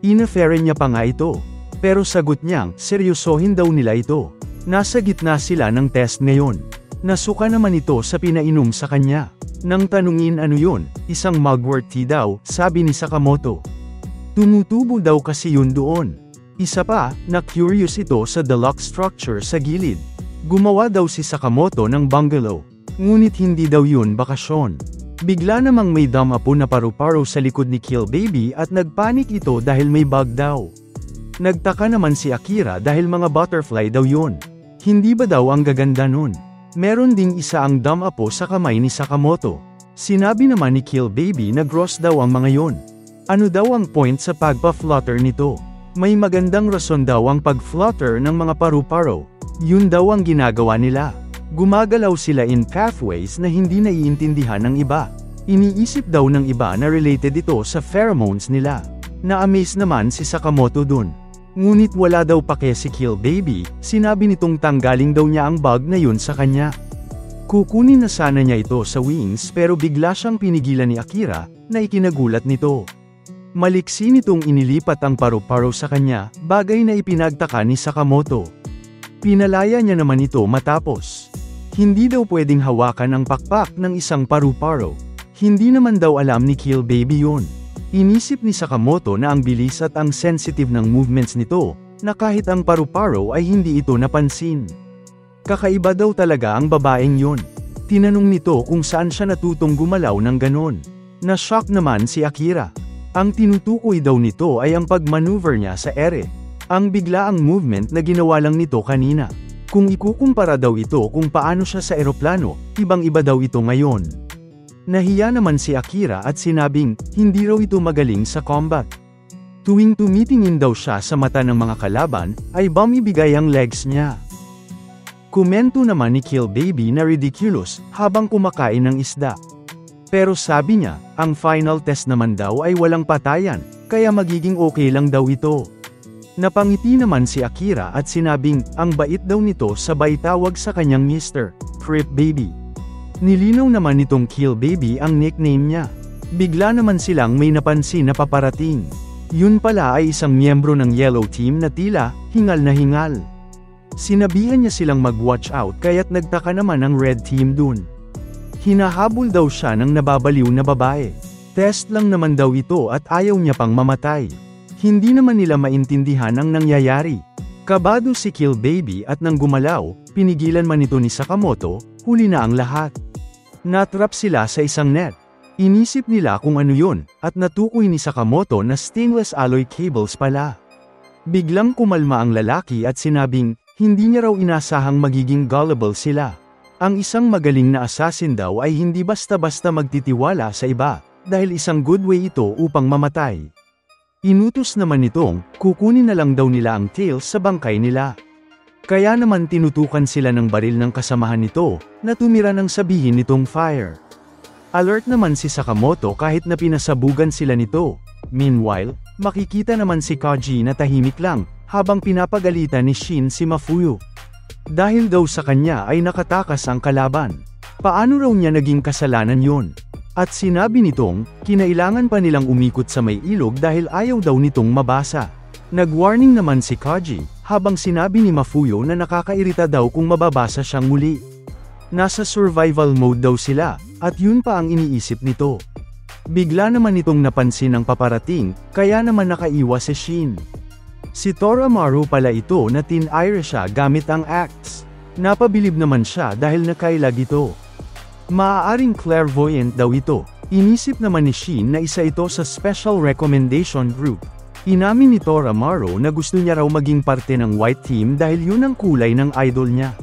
Ina-fairen niya pa nga ito. Pero sagot niyang, seryosohin daw nila ito. Nasa gitna sila ng test ngayon. Nasuka naman ito sa pinainom sa kanya. Nang tanungin ano yun, isang mugwort tea daw, sabi ni Sakamoto. Tumutubo daw kasi yun doon. Isa pa, na-curious ito sa deluxe structure sa gilid. Gumawa daw si Sakamoto ng bungalow. Ngunit hindi daw yun bakasyon. Bigla namang may damapo na paru-paro sa likod ni Kill Baby at nagpanik ito dahil may bug daw. Nagtaka naman si Akira dahil mga butterfly daw yun. Hindi ba daw ang gaganda nun? Meron ding isa ang damapo sa kamay ni Sakamoto. Sinabi naman ni Kill Baby na gross daw ang mga yon. Ano daw ang point sa pagpa-flutter nito? May magandang rason daw ang pag-flutter ng mga paru-paro. Yun daw ang ginagawa nila. Gumagalaw sila in pathways na hindi naiintindihan ng iba. Iniisip daw ng iba na related ito sa pheromones nila. Na-amaze naman si Sakamoto dun. Ngunit wala daw pake si Kill Baby, sinabi nitong tanggaling daw niya ang bug na yun sa kanya. Kukunin na sana niya ito sa wings pero bigla siyang pinigilan ni Akira, na ikinagulat nito. Maliksi nitong inilipat ang paru-paro sa kanya, bagay na ipinagtaka ni Sakamoto. Pinalaya niya naman ito matapos. Hindi daw pwedeng hawakan ang pakpak ng isang paru-paro. Hindi naman daw alam ni Kill Baby yun. Inisip ni Sakamoto na ang bilis at ang sensitive ng movements nito, na kahit ang paru-paro ay hindi ito napansin. Kakaiba daw talaga ang babaeng yun. Tinanong nito kung saan siya natutong gumalaw ng ganon. Na-shock naman si Akira. Ang tinutukoy daw nito ay ang pag-maneuver niya sa ere. Ang biglaang movement na ginawa lang nito kanina. Kung ikukumpara daw ito kung paano siya sa eroplano, ibang-iba daw ito ngayon. Nahiya naman si Akira at sinabing, hindi raw ito magaling sa combat. Tuwing tumitingin daw siya sa mata ng mga kalaban, ay bumibigay ang legs niya. Komento naman ni Kill Baby na ridiculous, habang kumakain ng isda. Pero sabi niya, ang final test naman daw ay walang patayan, kaya magiging okay lang daw ito. Napangiti naman si Akira at sinabing, ang bait daw nito sabay tawag sa kanyang Mr. Crip Baby. Nilinaw naman nitong Kill Baby ang nickname niya. Bigla naman silang may napansin na paparating. Yun pala ay isang miyembro ng Yellow Team na tila, hingal na hingal. Sinabihan niya silang mag-watch out kaya't nagtaka naman ang Red Team dun. Hinahabol daw siya ng nababaliw na babae. Test lang naman daw ito at ayaw niya pang mamatay. Hindi naman nila maintindihan ang nangyayari. Kabado si Kill Baby at nang gumalaw, pinigilan man ito ni Sakamoto, huli na ang lahat. Natrap sila sa isang net. Inisip nila kung ano yun, at natukoy ni Sakamoto na stainless alloy cables pala. Biglang kumalma ang lalaki at sinabing, hindi niya raw inasahang magiging gullible sila. Ang isang magaling na assassin daw ay hindi basta-basta magtitiwala sa iba, dahil isang good way ito upang mamatay. Inutos naman nitong, kukunin na lang daw nila ang tails sa bangkay nila. Kaya naman tinutukan sila ng baril ng kasamahan nito, na tumira ng sabihin nitong fire. Alert naman si Sakamoto kahit na pinasabugan sila nito. Meanwhile, makikita naman si Kaji na tahimik lang, habang pinapagalitan ni Shin si Mafuyu. Dahil daw sa kanya ay nakatakas ang kalaban. Paano raw niya naging kasalanan yon? At sinabi nitong, kinailangan pa nilang umikot sa may ilog dahil ayaw daw nitong mabasa. Nag-warning naman si Kaji, habang sinabi ni Mafuyu na nakakairita daw kung mababasa siyang muli. Nasa survival mode daw sila, at yun pa ang iniisip nito. Bigla naman itong napansin ang paparating, kaya naman nakaiwas si Shin. Si Toramaru pala ito na tinire siya gamit ang axe. Napabilib naman siya dahil nakailag ito. Maaaring clairvoyant daw ito. Inisip naman ni Shin na isa ito sa Special Recommendation Group. Inamin ni Toramaru na gusto niya raw maging parte ng White Team dahil yun ang kulay ng idol niya.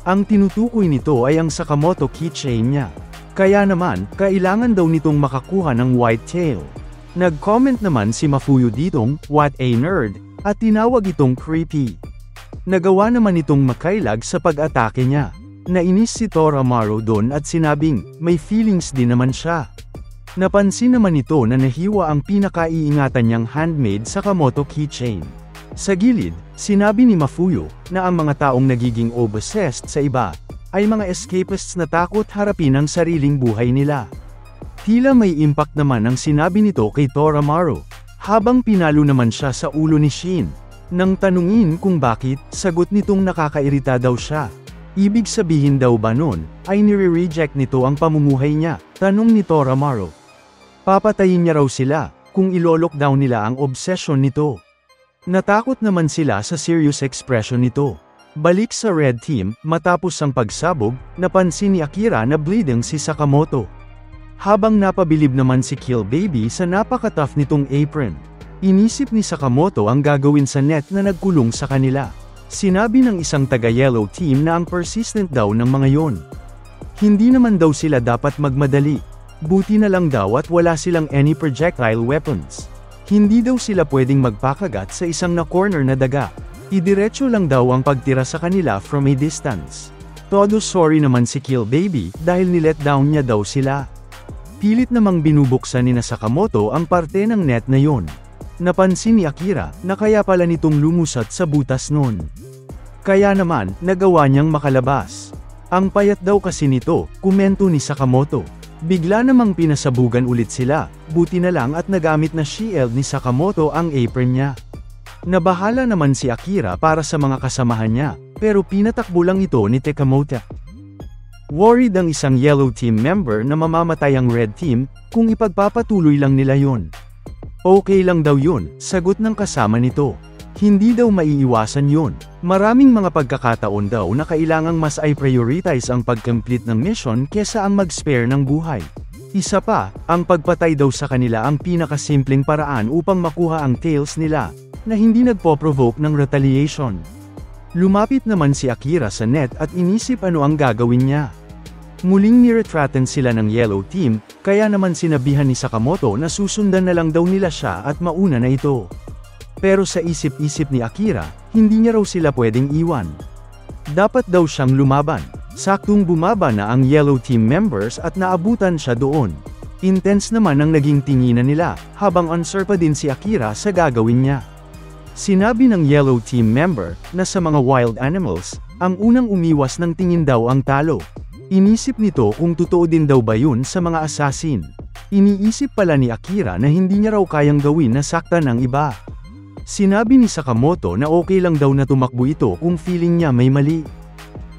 Ang tinutukoy nito ay ang Sakamoto keychain niya. Kaya naman, kailangan daw nitong makakuha ng White Tail. Nag-comment naman si Mafuyu ditong, "What a nerd," at tinawag itong creepy. Nagawa naman itong makailag sa pag-atake niya. Nainis si Toramaru doon at sinabing, may feelings din naman siya. Napansin naman ito na nahiwa ang pinakaiingatan niyang handmade Sakamoto keychain. Sa gilid, sinabi ni Mafuyu, na ang mga taong nagiging obsessed sa iba, ay mga escapists na takot harapin ang sariling buhay nila. Tila may impact naman ang sinabi nito kay Toramaru, habang pinalo naman siya sa ulo ni Shin. Nang tanungin kung bakit, sagot nitong nakakairita daw siya. Ibig sabihin daw ba nun, ay nire-reject nito ang pamumuhay niya, tanong ni Toramaru. Papatayin niya raw sila, kung ilo-lockdown nila ang obsession nito. Natakot naman sila sa serious expression nito. Balik sa Red Team, matapos ang pagsabog, napansin ni Akira na bleeding si Sakamoto. Habang napabilib naman si Kill Baby sa napaka-tough nitong apron. Inisip ni Sakamoto ang gagawin sa net na nagkulong sa kanila. Sinabi ng isang taga-Yellow Team na ang persistent daw ng mga yon. Hindi naman daw sila dapat magmadali. Buti na lang daw at wala silang any projectile weapons. Hindi daw sila pwedeng magpakagat sa isang na-corner na daga. Idiretso lang daw ang pagtira sa kanila from a distance. Todo sorry naman si Kill Baby dahil nilet down niya daw sila. Pilit namang binubuksan ni Sakamoto ang parte ng net na yon. Napansin ni Akira na kaya pala nitong lumusat sa butas nun. Kaya naman, nagawa niyang makalabas. Ang payat daw kasi nito, komento ni Sakamoto. Bigla namang pinasabugan ulit sila, buti na lang at nagamit na shield ni Sakamoto ang apron niya. Nabahala naman si Akira para sa mga kasamahan niya, pero pinatakbo lang ito ni Tekamoto. Worried ang isang Yellow Team member na mamamatay ang Red Team, kung ipagpapatuloy lang nila yon. Okay lang daw yun, sagot ng kasama nito. Hindi daw maiiwasan yun. Maraming mga pagkakataon daw na kailangang mas i-prioritize ang pag-complete ng mission kesa ang mag-spare ng buhay. Isa pa, ang pagpatay daw sa kanila ang pinakasimpleng paraan upang makuha ang tails nila, na hindi nagpo-provoke ng retaliation. Lumapit naman si Akira sa net at inisip ano ang gagawin niya. Muling niretratan sila ng Yellow Team, kaya naman sinabihan ni Sakamoto na susundan na lang daw nila siya at mauna na ito. Pero sa isip-isip ni Akira, hindi niya raw sila pwedeng iwan. Dapat daw siyang lumaban. Saktong bumaba na ang Yellow Team members at naabutan siya doon. Intense naman ang naging tinginan nila, habang unsure pa din si Akira sa gagawin niya. Sinabi ng Yellow Team member, na sa mga wild animals, ang unang umiwas ng tingin daw ang talo. Inisip nito kung totoo din daw ba yun sa mga assassin. Iniisip pala ni Akira na hindi niya raw kayang gawin na saktan ng iba. Sinabi ni Sakamoto na okay lang daw na tumakbo ito kung feeling niya may mali.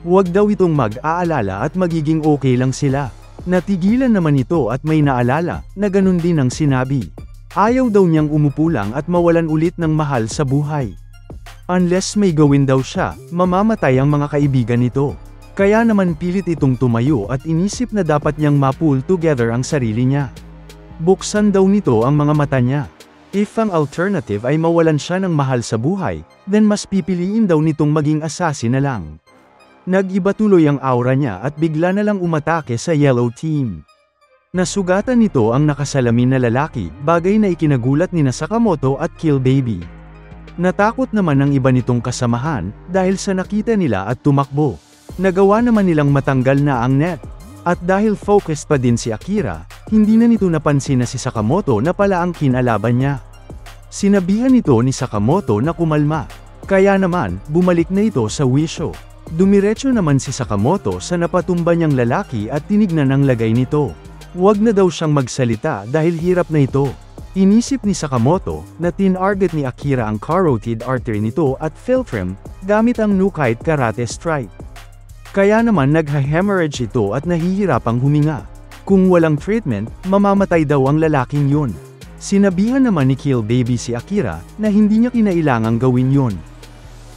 Huwag daw itong mag-aalala at magiging okay lang sila. Natigilan naman ito at may naalala, na ganun din ang sinabi. Ayaw daw niyang umupo lang at mawalan ulit ng mahal sa buhay. Unless may gawin daw siya, mamamatay ang mga kaibigan nito. Kaya naman pilit itong tumayo at inisip na dapat niyang ma-pull together ang sarili niya. Buksan daw nito ang mga mata niya. If ang alternative ay mawalan siya ng mahal sa buhay, then mas pipiliin daw nitong maging assassin na lang. Nag-iba tuloy ang aura niya at bigla na lang umatake sa Yellow Team. Nasugatan nito ang nakasalamin na lalaki, bagay na ikinagulat ni Sakamoto at Kill Baby. Natakot naman ang iba nitong kasamahan, dahil sa nakita nila at tumakbo. Nagawa naman nilang matanggal na ang net. At dahil focused pa din si Akira, hindi na nito napansin na si Sakamoto na pala ang kinalaban niya. Sinabihan nito ni Sakamoto na kumalma. Kaya naman, bumalik na ito sa wisyo. Dumiretso naman si Sakamoto sa napatumba niyang lalaki at tinignan ang lagay nito. Huwag na daw siyang magsalita dahil hirap na ito. Inisip ni Sakamoto na tinarget ni Akira ang carotid artery nito at philtrum gamit ang Nukite Karate Strike. Kaya naman nagha-hemorrhage ito at nahihirapang huminga. Kung walang treatment, mamamatay daw ang lalaking yun. Sinabihan naman ni Kill Baby si Akira, na hindi niya kinailangang gawin yun.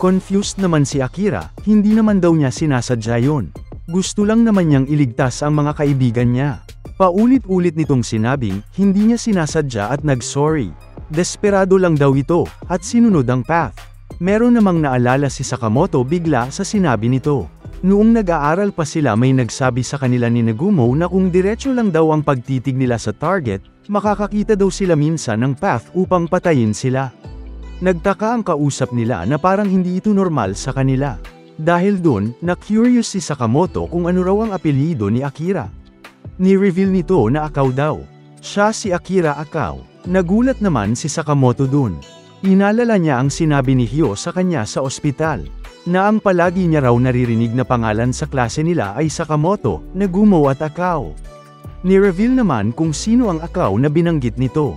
Confused naman si Akira, hindi naman daw niya sinasadya yun. Gusto lang naman niyang iligtas ang mga kaibigan niya. Paulit-ulit nitong sinabing, hindi niya sinasadya at nag-sorry. Desperado lang daw ito, at sinunod ang path. Meron namang naalala si Sakamoto bigla sa sinabi nito. Noong nag-aaral pa sila may nagsabi sa kanila ni Nagumo na kung diretso lang daw ang pagtitig nila sa target, makakakita daw sila minsan ng path upang patayin sila. Nagtaka ang kausap nila na parang hindi ito normal sa kanila. Dahil dun, na-curious si Sakamoto kung ano raw ang apelyido ni Akira. Ni-reveal nito na Akao daw. Siya si Akira Akao. Nagulat naman si Sakamoto dun. Inalala niya ang sinabi ni Hyo sa kanya sa ospital. Na ang palagi niya raw naririnig na pangalan sa klase nila ay Sakamoto, Nagumo at Akao. Ni-reveal naman kung sino ang Akao na binanggit nito.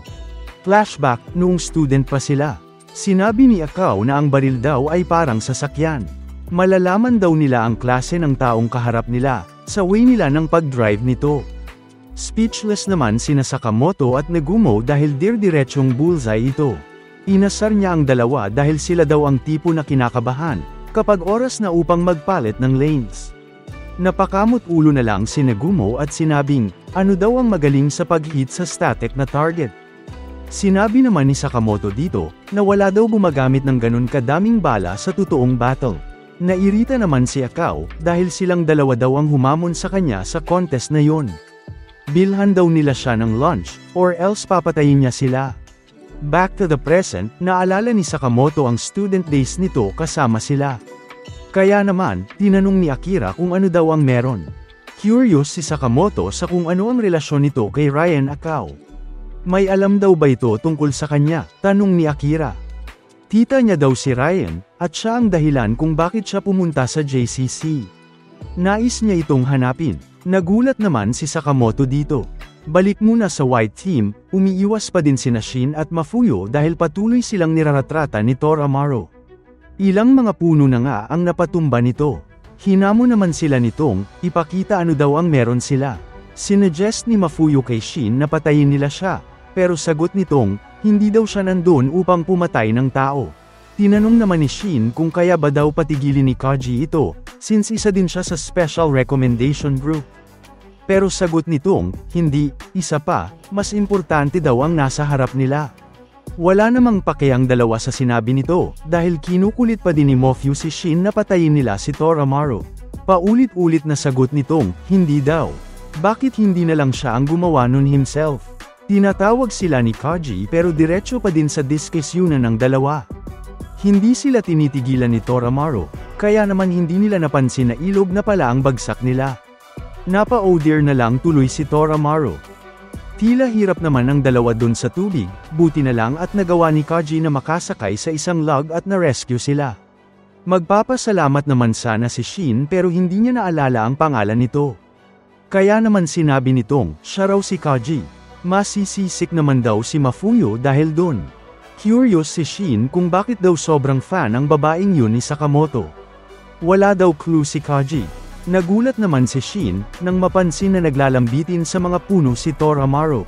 Flashback, noong student pa sila. Sinabi ni Akao na ang baril daw ay parang sasakyan. Malalaman daw nila ang klase ng taong kaharap nila, sa way nila ng pag-drive nito. Speechless naman sina Sakamoto at Nagumo dahil dir-diretsong bullseye ito. Inasar niya ang dalawa dahil sila daw ang tipo na kinakabahan, kapag oras na upang magpalit ng lanes. Napakamot ulo na lang si Nagumo at sinabing, ano daw ang magaling sa pag-hit sa static na target. Sinabi naman ni Sakamoto dito, na wala daw gumagamit ng ganun kadaming bala sa totoong battle. Nairita naman si Akao, dahil silang dalawa daw ang humamon sa kanya sa contest na yon. Bilhan daw nila siya ng lunch, or else papatayin niya sila. Back to the present, naalala ni Sakamoto ang student days nito kasama sila. Kaya naman, tinanong ni Akira kung ano daw ang meron. Curious si Sakamoto sa kung ano ang relasyon nito kay Ryan Akao. May alam daw ba ito tungkol sa kanya? Tanong ni Akira. Tita niya daw si Ryan, at siya ang dahilan kung bakit siya pumunta sa JCC. Nais niya itong hanapin. Nagulat naman si Sakamoto dito. Balik muna sa White Team, umiiwas pa din sina Shin at Mafuyo dahil patuloy silang niraratrata ni Tor Amaro. Ilang mga puno na nga ang napatumba nito. Hinamo naman sila nitong, ipakita ano daw ang meron sila. Sinuggest ni Mafuyo kay Shin na patayin nila siya, pero sagot nitong, hindi daw siya nandun upang pumatay ng tao. Tinanong naman ni Shin kung kaya ba daw patigilin ni Kaji ito, since isa din siya sa Special Recommendation Group. Pero sagot nitong, hindi, isa pa, mas importante daw ang nasa harap nila. Wala namang pakiang dalawa sa sinabi nito, dahil kinukulit pa din ni Mofyu si Shin na patayin nila si Tor Amaro. Paulit-ulit na sagot nitong, hindi daw. Bakit hindi na lang siya ang gumawa nun himself? Tinatawag sila ni Kaji pero diretso pa din sa diskusyunan ng dalawa. Hindi sila tinitigilan ni Tor Amaro, kaya naman hindi nila napansin na ilog na pala ang bagsak nila. Napa-o-dear na lang tuloy si Tor Amaro. Tila hirap naman ang dalawa dun sa tubig, buti na lang at nagawa ni Kaji na makasakay sa isang log at na-rescue sila. Magpapasalamat naman sana si Shin pero hindi niya naalala ang pangalan nito. Kaya naman sinabi nitong, siya raw si Kaji. Masisisik naman daw si Mafuyo dahil dun. Curious si Shin kung bakit daw sobrang fan ang babaeng yun ni Sakamoto. Wala daw clue si Kaji. Nagulat naman si Shin, nang mapansin na naglalambitin sa mga puno si Tor Amaro.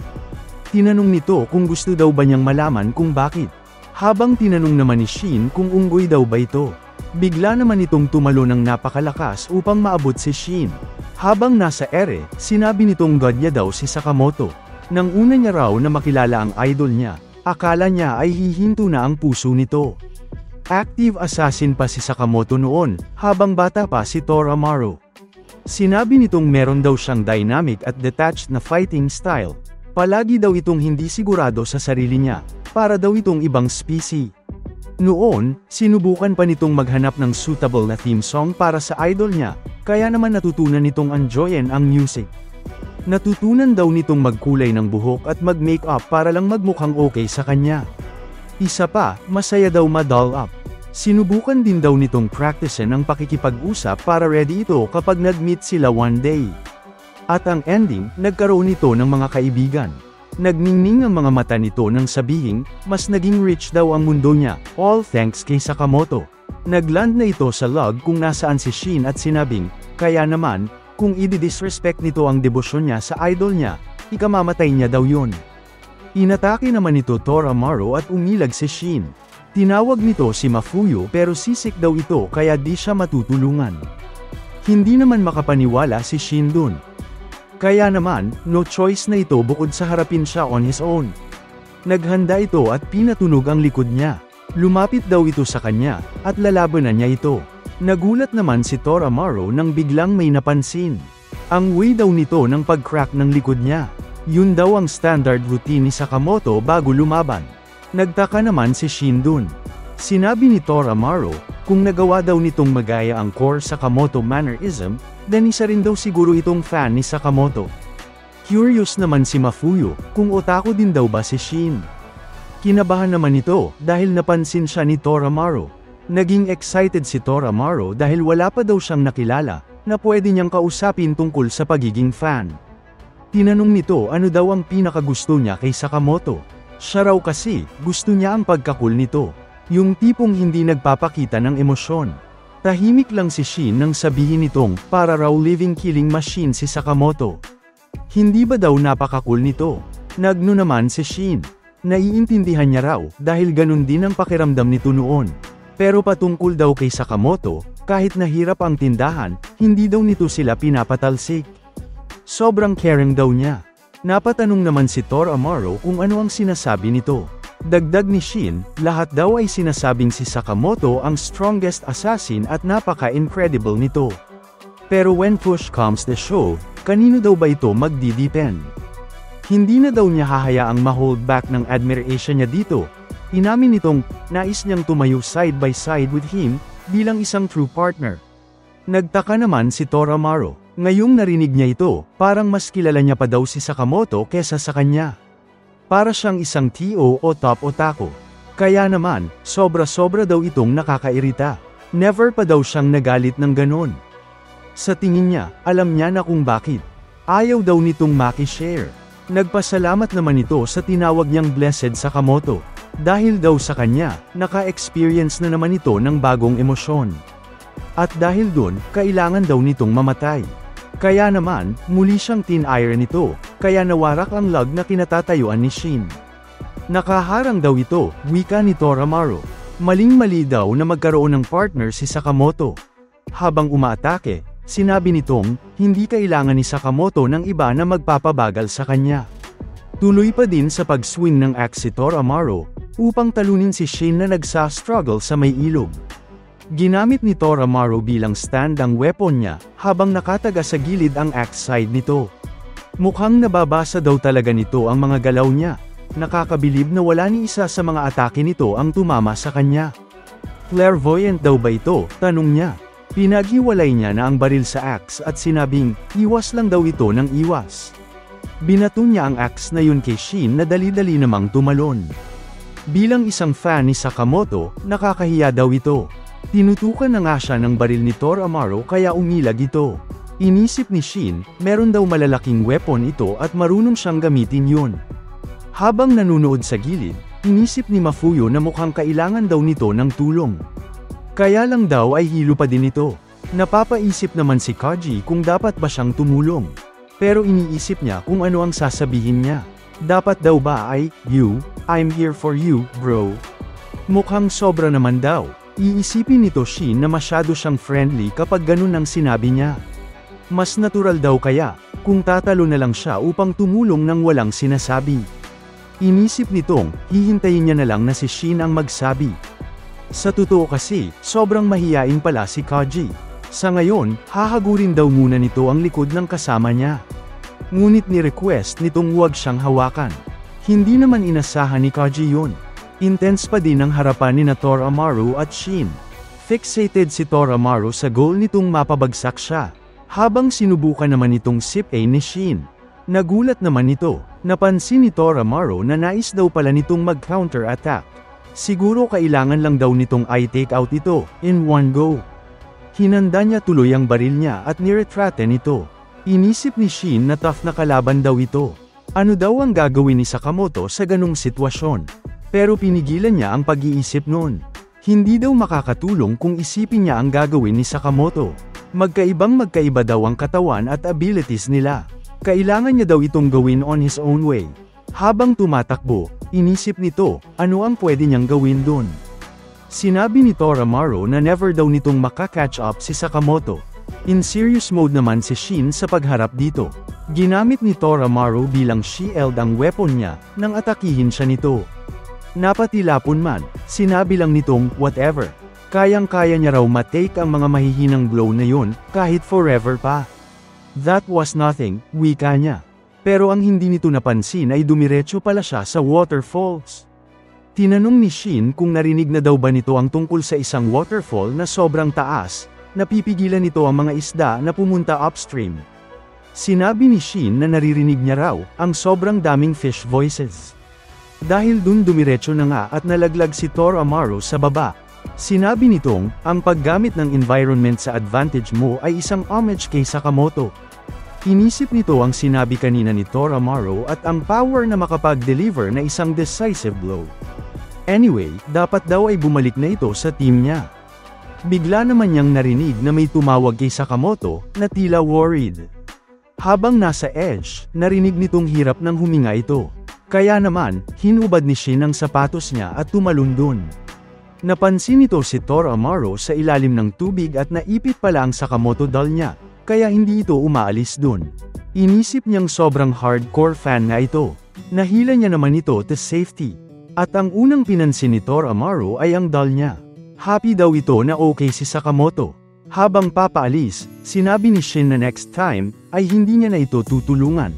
Tinanong nito kung gusto daw ba niyang malaman kung bakit. Habang tinanong naman ni Shin kung unggoy daw ba ito. Bigla naman itong tumalo ng napakalakas upang maabot si Shin. Habang nasa ere, sinabi nitong god niya daw si Sakamoto. Nang una niya raw na makilala ang idol niya, akala niya ay hihinto na ang puso nito. Active assassin pa si Sakamoto noon, habang bata pa si Tor Amaro. Sinabi nitong meron daw siyang dynamic at detached na fighting style. Palagi daw itong hindi sigurado sa sarili niya, para daw itong ibang species. Noon, sinubukan pa nitong maghanap ng suitable na theme song para sa idol niya, kaya naman natutunan nitong enjoyin ang music. Natutunan daw nitong magkulay ng buhok at mag-makeup para lang magmukhang okay sa kanya. Isa pa, masaya daw ma-doll up. Sinubukan din daw nitong practicein ang pakikipag-usap para ready ito kapag nag-meet sila one day. At ang ending, nagkaroon ito ng mga kaibigan. Nagningning ang mga mata nito nang sabihing, mas naging rich daw ang mundo niya, all thanks kay Sakamoto. Nagland na ito sa log kung nasaan si Shin at sinabing, kaya naman, kung i-disrespect nito ang debosyon niya sa idol niya, ikamamatay niya daw yun. Inatake naman nito Toramaru at umilag si Shin. Tinawag nito si Mafuyu pero sisik daw ito kaya di siya matutulungan. Hindi naman makapaniwala si Shin dun. Kaya naman, no choice na ito bukod sa harapin siya on his own. Naghanda ito at pinatunog ang likod niya. Lumapit daw ito sa kanya, at lalabanan niya ito. Nagulat naman si Toramaru nang biglang may napansin. Ang way daw nito ng pag-crack ng likod niya. Yun daw ang standard routine ni Sakamoto bago lumaban. Nagtaka naman si Shin dun. Sinabi ni Toramaru, kung nagawa daw nitong magaya ang core Sakamoto mannerism, then isa rin daw siguro itong fan ni Sakamoto. Curious naman si Mafuyu, kung otaku din daw ba si Shin. Kinabahan naman ito, dahil napansin siya ni Toramaru. Naging excited si Toramaru dahil wala pa daw siyang nakilala, na pwede niyang kausapin tungkol sa pagiging fan. Tinanong nito ano daw ang pinakagusto niya kay Sakamoto. Siya raw kasi, gusto niya ang pagkakul nito. Yung tipong hindi nagpapakita ng emosyon. Tahimik lang si Shin nang sabihin nitong, para raw living killing machine si Sakamoto. Hindi ba daw napakakul nito? Nagno naman si Shin. Naiintindihan niya raw, dahil ganun din ang pakiramdam nito noon. Pero patungkol daw kay Sakamoto, kahit nahirap ang tindahan, hindi daw nito sila pinapatalsik. Sobrang caring daw niya. Napatanong naman si Toramaru kung ano ang sinasabi nito. Dagdag ni Shin, lahat daw ay sinasabing si Sakamoto ang strongest assassin at napaka-incredible nito. Pero when push comes to shove, kanino daw ba ito magdidepend? Hindi na daw niya hahayaang ma-hold back ng admiration niya dito. Inamin nitong, nais niyang tumayo side by side with him, bilang isang true partner. Nagtaka naman si Toramaru. Ngayong narinig niya ito, parang mas kilala niya pa daw si Sakamoto kesa sa kanya. Para siyang isang TO o top otaku. Kaya naman, sobra-sobra daw itong nakakairita. Never pa daw siyang nagalit ng ganon. Sa tingin niya, alam niya na kung bakit. Ayaw daw nitong maki-share. Nagpasalamat naman ito sa tinawag niyang Blessed Sakamoto. Dahil daw sa kanya, naka-experience na naman ito ng bagong emosyon. At dahil dun, kailangan daw nitong mamatay. Kaya naman, muli siyang tin-iron nito, kaya nawarak ang log na kinatatayuan ni Shin. Nakaharang daw ito, wika ni Toramaru. Maling-mali daw na magkaroon ng partner si Sakamoto. Habang umaatake, sinabi nitong, hindi kailangan ni Sakamoto ng iba na magpapabagal sa kanya. Tuloy pa din sa pag-swing ng axe si Toramaru, upang talunin si Shin na nagsa-struggle sa may ilog. Ginamit ni Toramaru bilang stand ang weapon niya, habang nakataga sa gilid ang axe side nito. Mukhang nababasa daw talaga nito ang mga galaw niya. Nakakabilib na wala ni isa sa mga atake nito ang tumama sa kanya. Clairvoyant daw ba ito? Tanong niya. Pinaghiwalay niya na ang baril sa axe at sinabing, iwas lang daw ito ng iwas. Binato niya ang axe na yun kay Shin na dali-dali namang tumalon. Bilang isang fan ni Sakamoto, nakakahiya daw ito. Tinutukan na nga siya ng baril ni Toramaru kaya umilag ito. Inisip ni Shin, meron daw malalaking weapon ito at marunong siyang gamitin yun. Habang nanunood sa gilid, inisip ni Mafuyu na mukhang kailangan daw nito ng tulong. Kaya lang daw ay hilo pa din ito. Napapaisip naman si Kaji kung dapat ba siyang tumulong. Pero iniisip niya kung ano ang sasabihin niya. Dapat daw ba ay, I'm here for you, bro. Mukhang sobra naman daw. Iisipin nito Shin na masyado siyang friendly kapag ganun ang sinabi niya. Mas natural daw kaya, kung tatalo na lang siya upang tumulong nang walang sinasabi. Inisip nitong, hihintayin niya na lang na si Shin ang magsabi. Sa totoo kasi, sobrang mahiyain pala si Kaji. Sa ngayon, hahagurin daw muna nito ang likod ng kasama niya. Ngunit ni-request nitong huwag siyang hawakan. Hindi naman inasahan ni Kaji yun. Intense pa din ang harapan ni Toramaru at Shin. Fixated si Toramaru sa goal nitong mapabagsak siya. Habang sinubukan naman itong sip-A ni Shin. Nagulat naman ito. Napansin ni Toramaru na nais daw pala nitong mag-counter-attack. Siguro kailangan lang daw nitong i-take out ito, in one go. Hinanda niya tuloy ang baril niya at niretrate nito. Inisip ni Shin na tough na kalaban daw ito. Ano daw ang gagawin ni Sakamoto sa ganung sitwasyon? Pero pinigilan niya ang pag-iisip noon. Hindi daw makakatulong kung isipin niya ang gagawin ni Sakamoto. Magkaiba daw ang katawan at abilities nila. Kailangan niya daw itong gawin on his own way. Habang tumatakbo, inisip nito, ano ang pwede niyang gawin dun. Sinabi ni Toramaru na never daw nitong makakatch up si Sakamoto. In serious mode naman si Shin sa pagharap dito. Ginamit ni Toramaru bilang shield ang weapon niya, nang atakihin siya nito. Napatilapon man, sinabi lang nitong, whatever. Kayang-kaya niya raw matake ang mga mahihinang blow na yun, kahit forever pa. That was nothing, wika niya. Pero ang hindi nito napansin ay dumiretso pala siya sa waterfalls. Tinanong ni Shin kung narinig na daw ba nito ang tungkol sa isang waterfall na sobrang taas, napipigilan nito ang mga isda na pumunta upstream. Sinabi ni Shin na naririnig niya raw, ang sobrang daming fish voices. Dahil dun dumiretso na nga at nalaglag si Toramaru sa baba. Sinabi nitong, ang paggamit ng environment sa advantage mo ay isang homage kay Sakamoto. Inisip nito ang sinabi kanina ni Toramaru at ang power na makapag-deliver na isang decisive blow. Anyway, dapat daw ay bumalik na ito sa team niya. Bigla naman niyang narinig na may tumawag kay Sakamoto, na tila worried. Habang nasa edge, narinig nitong hirap ng huminga ito. Kaya naman, hinubad ni Shin ang sapatos niya at tumalon dun. Napansin nito si Toramaru sa ilalim ng tubig at naipit pala ang Sakamoto doll niya, kaya hindi ito umaalis dun. Inisip niyang sobrang hardcore fan nga ito. Nahila niya naman ito to safety. At ang unang pinansin ni Toramaru ay ang doll niya. Happy daw ito na okay si Sakamoto. Habang papaalis, sinabi ni Shin na next time, ay hindi niya na ito tutulungan.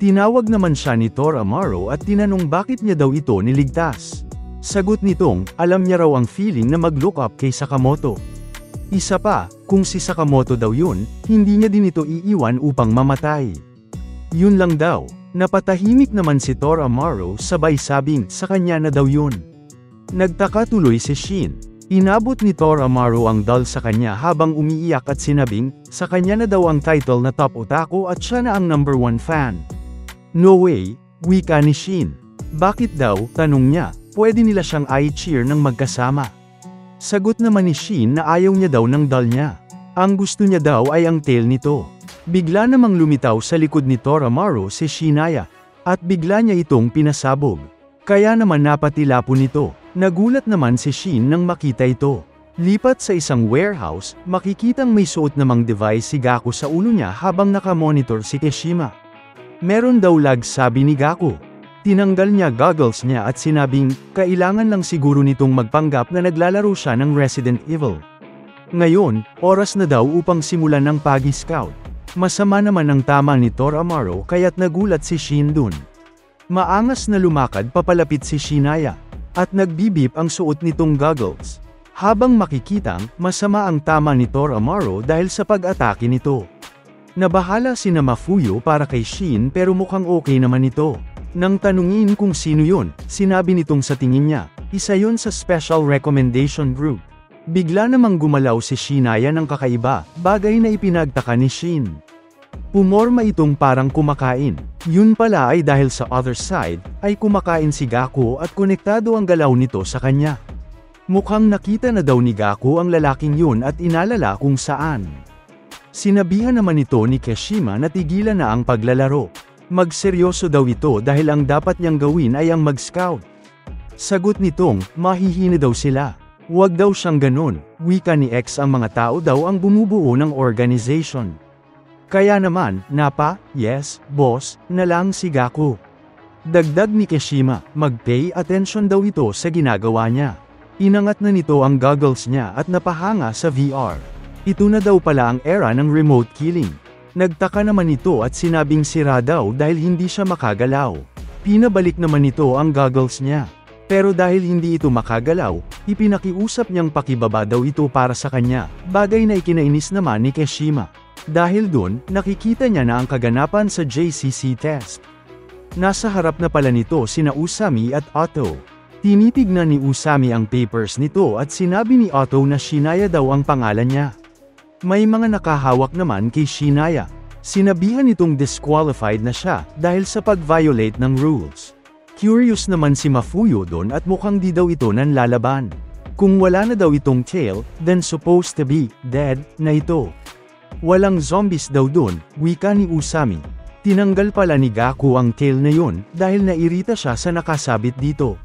Tinawag naman siya ni Toramaru at tinanong bakit niya daw ito niligtas. Sagot nitong, alam niya raw ang feeling na mag-look up kay Sakamoto. Isa pa, kung si Sakamoto daw yun, hindi niya din ito iiwan upang mamatay. Yun lang daw, napatahimik naman si Toramaru sabay sabing sa kanya na daw yun. Nagtaka tuloy si Shin. Inabot ni Toramaru ang doll sa kanya habang umiiyak at sinabing, sa kanya na daw ang title na top otaku at siya na ang number 1 fan. No way, wika ni Shin. Bakit daw, tanong niya, pwede nila siyang i-cheer ng magkasama. Sagot naman ni Shin na ayaw niya daw ng doll niya. Ang gusto niya daw ay ang tail nito. Bigla namang lumitaw sa likod ni Toramaru si Shinaya, at bigla niya itong pinasabog. Kaya naman napatilapon nito. Nagulat naman si Shin nang makita ito. Lipat sa isang warehouse, makikitang may suot namang device si Gaku sa ulo niya habang nakamonitor si Kishima. Meron daw lag, sabi ni Gaku. Tinanggal niya goggles niya at sinabing, kailangan lang siguro nitong magpanggap na naglalaro siya ng Resident Evil. Ngayon, oras na daw upang simulan ang pag-scout. Masama naman ang tama ni Toramaru kaya't nagulat si Shin dun. Maangas na lumakad papalapit si Shinaya. At nagbibip ang suot nitong goggles. Habang makikitang, masama ang tama ni Toramaru dahil sa pag-atake nito. Nabahala si Mafuyu para kay Shin pero mukhang okay naman ito. Nang tanungin kung sino yun, sinabi nitong sa tingin niya, isa yun sa special recommendation group. Bigla namang gumalaw si Shinaya ng kakaiba, bagay na ipinagtaka ni Shin. Pumorma itong parang kumakain. Yun pala ay dahil sa other side, ay kumakain si Gaku at konektado ang galaw nito sa kanya. Mukhang nakita na daw ni Gaku ang lalaking yun at inalala kung saan. Sinabihan naman ito ni Kishima na tigilan na ang paglalaro. Magseryoso daw ito dahil ang dapat niyang gawin ay ang mag-scout. Sagot nitong, mahihina daw sila. Huwag daw siyang ganun, wika ni X ang mga tao daw ang bumubuo ng organization. Kaya naman, napa, yes, boss, na lang si Gaku. Dagdag ni Kishima, mag-pay attention daw ito sa ginagawa niya. Inangat na nito ang goggles niya at napahanga sa VR. Ito na daw pala ang era ng remote killing. Nagtaka naman ito at sinabing sira daw dahil hindi siya makagalaw. Pinabalik naman nito ang goggles niya. Pero dahil hindi ito makagalaw, ipinakiusap niyang pakibaba daw ito para sa kanya, bagay na ikinainis naman ni Kishima. Dahil dun, nakikita niya na ang kaganapan sa JCC test. Nasa harap na pala nito sina Usami at Otto. Tinitignan ni Usami ang papers nito at sinabi ni Otto na Shinaya daw ang pangalan niya. May mga nakahawak naman kay Shinaya. Sinabihan nitong disqualified na siya dahil sa pag-violate ng rules. Curious naman si Mafuyu doon at mukhang di daw ito nanlalaban. Kung wala na daw itong tail, then supposed to be dead na ito. Walang zombies daw dun, wika ni Usami. Tinanggal pala ni Gaku ang tail na yun, dahil nairita siya sa nakasabit dito.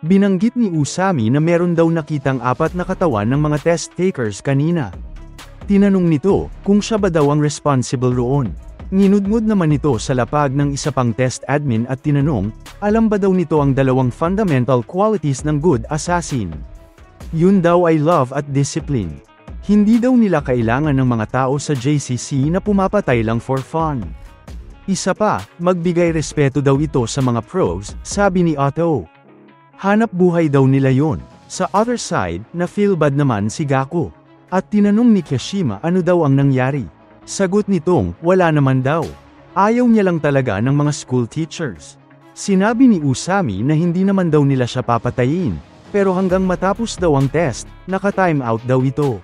Binanggit ni Usami na meron daw nakitang 4 na katawan ng mga test takers kanina. Tinanong nito, kung siya ba daw ang responsible roon. Nginudngod naman ito sa lapag ng isa pang test admin at tinanong, alam ba daw nito ang 2 fundamental qualities ng good assassin? Yun daw ay love at discipline. Hindi daw nila kailangan ng mga tao sa JCC na pumapatay lang for fun. Isa pa, magbigay respeto daw ito sa mga pros, sabi ni Otto. Hanap buhay daw nila yon. Sa other side, na-feel bad naman si Gaku. At tinanong ni Kashima ano daw ang nangyari. Sagot nitong, wala naman daw. Ayaw niya lang talaga ng mga school teachers. Sinabi ni Usami na hindi naman daw nila siya papatayin, pero hanggang matapos daw ang test, naka-time out daw ito.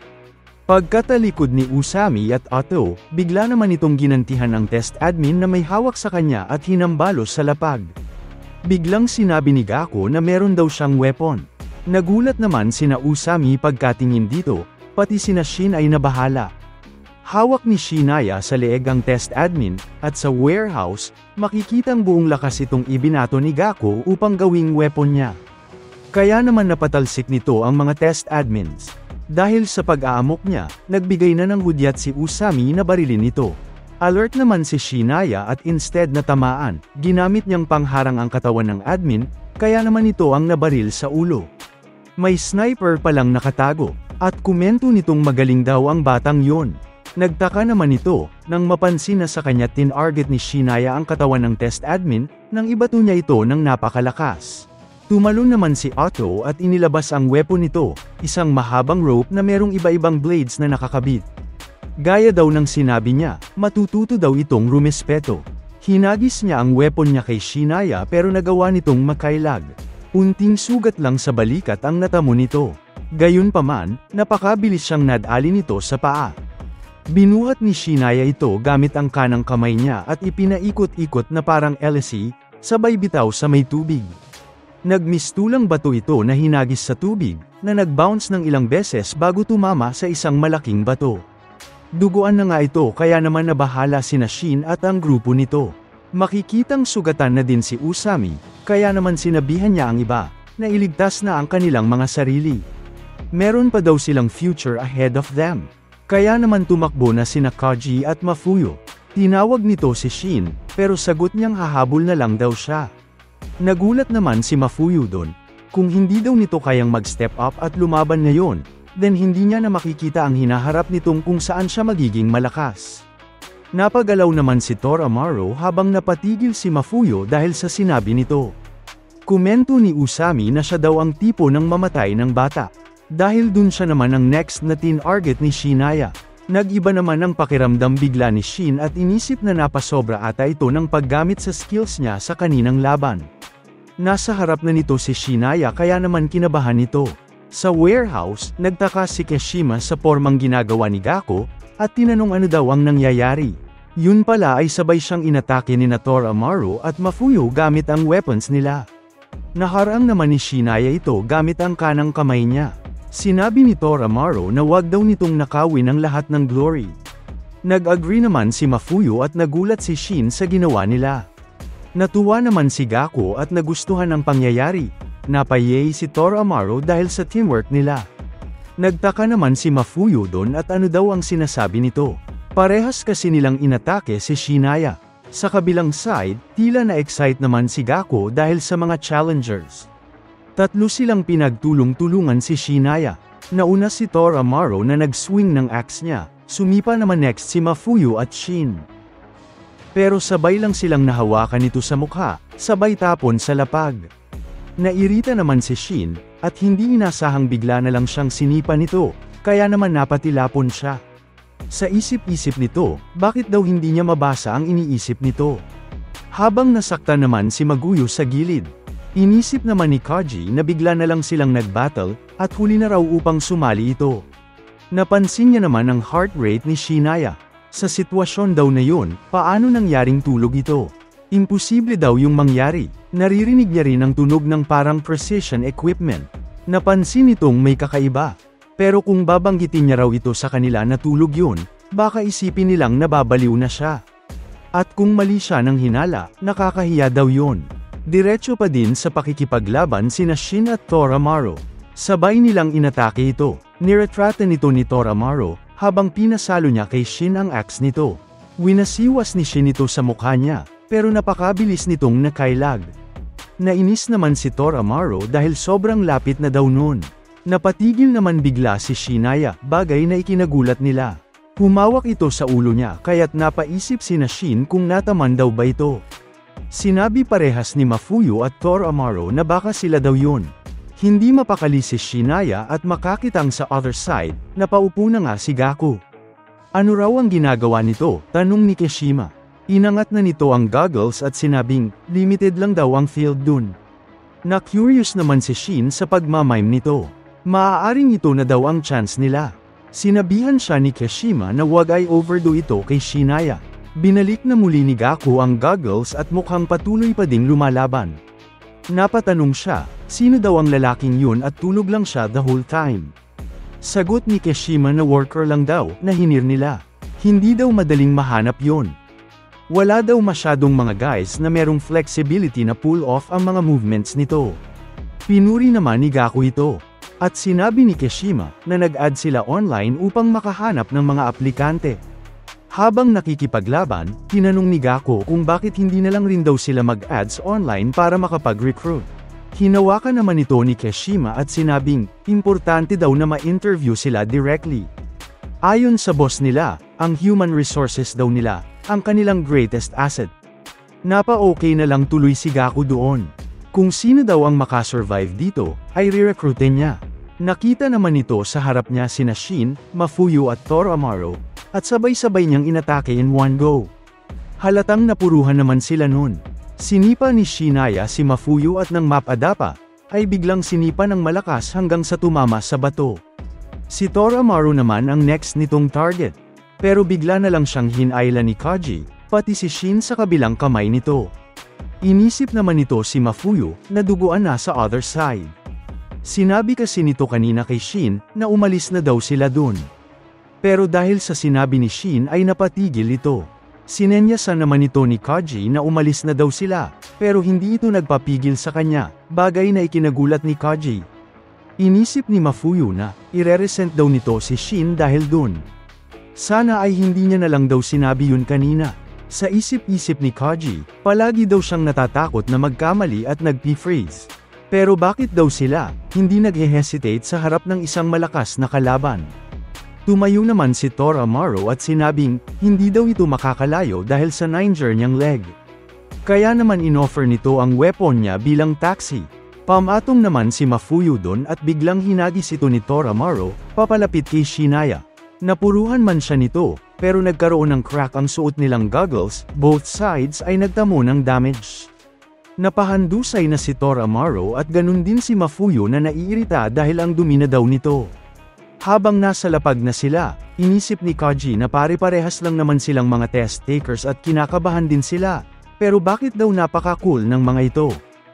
Pagkatalikod ni Usami at Otto, bigla naman itong ginantihan ng test admin na may hawak sa kanya at hinambalos sa lapag. Biglang sinabi ni Gaku na meron daw siyang weapon. Nagulat naman sina Usami pagkatingin dito, pati sina Shin ay nabahala. Hawak ni Shinaya sa leeg ang test admin, at sa warehouse, makikitang buong lakas itong ibinato ni Gaku upang gawing weapon niya. Kaya naman napatalsik nito ang mga test admins. Dahil sa pag-aamok niya, nagbigay na ng hudyat si Usami na barilin ito. Alert naman si Shinaya at instead na tamaan, ginamit niyang pangharang ang katawan ng admin, kaya naman ito ang nabaril sa ulo. May sniper palang nakatago, at komento nitong magaling daw ang batang yon. Nagtaka naman ito, nang mapansin na sa kanya tinarget ni Shinaya ang katawan ng test admin, nang ibato niya ito ng napakalakas. Tumalon naman si Otto at inilabas ang weapon nito, isang mahabang rope na merong iba-ibang blades na nakakabit. Gaya daw ng sinabi niya, matututo daw itong rumespeto. Hinagis niya ang weapon niya kay Shinaya pero nagawa nitong makailag. Unting sugat lang sa balikat ang natamo nito. Gayunpaman, napakabilis siyang nadali nito sa paa. Binuhat ni Shinaya ito gamit ang kanang kamay niya at ipinaikot-ikot na parang LSE, sabay bitaw sa may tubig. Nagmistulang bato ito na hinagis sa tubig, na nag-bounce ng ilang beses bago tumama sa isang malaking bato. Duguan na nga ito kaya naman nabahala sina Shin at ang grupo nito. Makikitang sugatan na din si Usami, kaya naman sinabihan niya ang iba, na iligtas na ang kanilang mga sarili. Meron pa daw silang future ahead of them. Kaya naman tumakbo na sina Kaji at Mafuyo. Tinawag nito si Shin, pero sagot niyang hahabol na lang daw siya. Nagulat naman si Mafuyu doon. Kung hindi daw nito kayang mag-step up at lumaban ngayon, then hindi niya na makikita ang hinaharap nitong kung saan siya magiging malakas. Napagalaw naman si Toramaru habang napatigil si Mafuyu dahil sa sinabi nito. Komento ni Usami na siya daw ang tipo ng mamatay ng bata. Dahil dun siya naman ang next na tinarget ni Shinaya. Nag-iba naman ang pakiramdam bigla ni Shin at inisip na napasobra ata ito ng paggamit sa skills niya sa kaninang laban. Nasa harap na nito si Shinaya kaya naman kinabahan nito. Sa warehouse, nagtaka si Kashima sa pormang ginagawa ni Gaku, at tinanong ano daw ang nangyayari. Yun pala ay sabay siyang inatake ni Toramaru at Mafuyu gamit ang weapons nila. Naharang naman ni Shinaya ito gamit ang kanang kamay niya. Sinabi ni Toramaru na wag daw nitong nakawin ang lahat ng glory. Nag-agree naman si Mafuyu at nagulat si Shin sa ginawa nila. Natuwa naman si Gaku at nagustuhan ang pangyayari. Napayay si Toramaru dahil sa teamwork nila. Nagtaka naman si Mafuyu doon at ano daw ang sinasabi nito. Parehas kasi nilang inatake si Shinaya. Sa kabilang side, tila na-excite naman si Gaku dahil sa mga challengers. Tatlo silang pinagtulong-tulungan si Shinaya. Nauna si Toramaru na nag-swing ng axe niya, sumipa naman next si Mafuyu at Shin. Pero sabay lang silang nahawakan nito sa mukha, sabay tapon sa lapag. Nairita naman si Shin, at hindi inasahang bigla na lang siyang sinipa nito, kaya naman napatilapon siya. Sa isip-isip nito, bakit daw hindi niya mabasa ang iniisip nito? Habang nasaktan naman si Maguyo sa gilid, inisip naman ni Kaji na bigla na lang silang nag-battle, at huli na raw upang sumali ito. Napansin niya naman ang heart rate ni Shinaya. Sa sitwasyon daw na yun, paano nangyaring tulog ito? Imposible daw yung mangyari. Naririnig niya rin ang tunog ng parang precision equipment. Napansin itong may kakaiba. Pero kung babanggitin niya raw ito sa kanila na tulog yun, baka isipin nilang nababaliw na siya. At kung mali siya ng hinala, nakakahiya daw yun. Diretso pa din sa pakikipaglaban sina Shin at Tora Amaro. Sabay nilang inatake ito. Niretrata nito ni Tora Amaro, habang pinasalo niya kay Shin ang axe nito. Winasiwas ni Shin ito sa mukha niya, pero napakabilis nitong nakailag. Nainis naman si Tora Amaro dahil sobrang lapit na daw nun. Napatigil naman bigla si Shinaya, bagay na ikinagulat nila. Humawak ito sa ulo niya kaya't napaisip sina Shin kung nataman daw ba ito. Sinabi parehas ni Mafuyu at Tora Amaro na baka sila daw yun. Hindi mapakali si Shinaya at makakitang sa other side, napaupo na nga si Gaku. Ano raw ang ginagawa nito? Tanong ni Kishima. Inangat na nito ang goggles at sinabing, limited lang daw ang field dun. Na-curious naman si Shin sa pagmamime nito. Maaaring ito na daw ang chance nila. Sinabihan siya ni Kishima na wag ay overdo ito kay Shinaya. Binalik na muli ni Gaku ang goggles at mukhang patuloy pa ding lumalaban. Napatanong siya, sino daw ang lalaking yun at tulog lang siya the whole time. Sagot ni Kishima na worker lang daw, na hinir nila. Hindi daw madaling mahanap yun. Wala daw masyadong mga guys na merong flexibility na pull off ang mga movements nito. Pinuri naman ni Gaku ito. At sinabi ni Kishima na nag-add sila online upang makahanap ng mga aplikante. Habang nakikipaglaban, tinanong ni Gaku kung bakit hindi na lang rin daw sila mag-ads online para makapag-recruit. Hinawakan naman ito ni Kishima at sinabing, importante daw na ma-interview sila directly. Ayon sa boss nila, ang human resources daw nila, ang kanilang greatest asset. Napa-okay na lang tuloy si Gaku doon. Kung sino daw ang makasurvive dito, ay re-recruitin niya. Nakita naman ito sa harap niya sina Shin, Mafuyu at Tora Amaro, at sabay-sabay niyang inatake in one go. Halatang napuruhan naman sila nun. Sinipa ni Shinaya si Mafuyu at nang mapadapa, ay biglang sinipa ng malakas hanggang sa tumama sa bato. Si Tora Amaro naman ang next nitong target. Pero bigla na lang siyang hinayla ni Kaji, pati si Shin sa kabilang kamay nito. Inisip naman nito si Mafuyu, na duguan na sa other side. Sinabi kasi nito kanina kay Shin, na umalis na daw sila dun. Pero dahil sa sinabi ni Shin ay napatigil ito. Sinenyasan naman ito ni Kaji na umalis na daw sila, pero hindi ito nagpapigil sa kanya, bagay na ikinagulat ni Kaji. Inisip ni Mafuyu na, ire-resent daw nito si Shin dahil dun. Sana ay hindi niya na lang daw sinabi yun kanina. Sa isip-isip ni Kaji, palagi daw siyang natatakot na magkamali at nagpi-freeze. Pero bakit daw sila, hindi nag-hesitate sa harap ng isang malakas na kalaban? Tumayo naman si Tora Amaro at sinabing, hindi daw ito makakalayo dahil sa ninja niyang leg. Kaya naman inoffer nito ang weapon niya bilang taxi. Pamatong naman si Mafuyu doon at biglang hinagis ito ni Tora Amaro, papalapit kay Shinaya. Napuruhan man siya nito, pero nagkaroon ng crack ang suot nilang goggles, both sides ay nagtamo ng damage. Napahandusay na si Tora Amaro at ganun din si Mafuyu na naiirita dahil ang dumi na daw nito. Habang nasa lapag na sila, inisip ni Kaji na pare-parehas lang naman silang mga test takers at kinakabahan din sila. Pero bakit daw napaka-cool ng mga ito?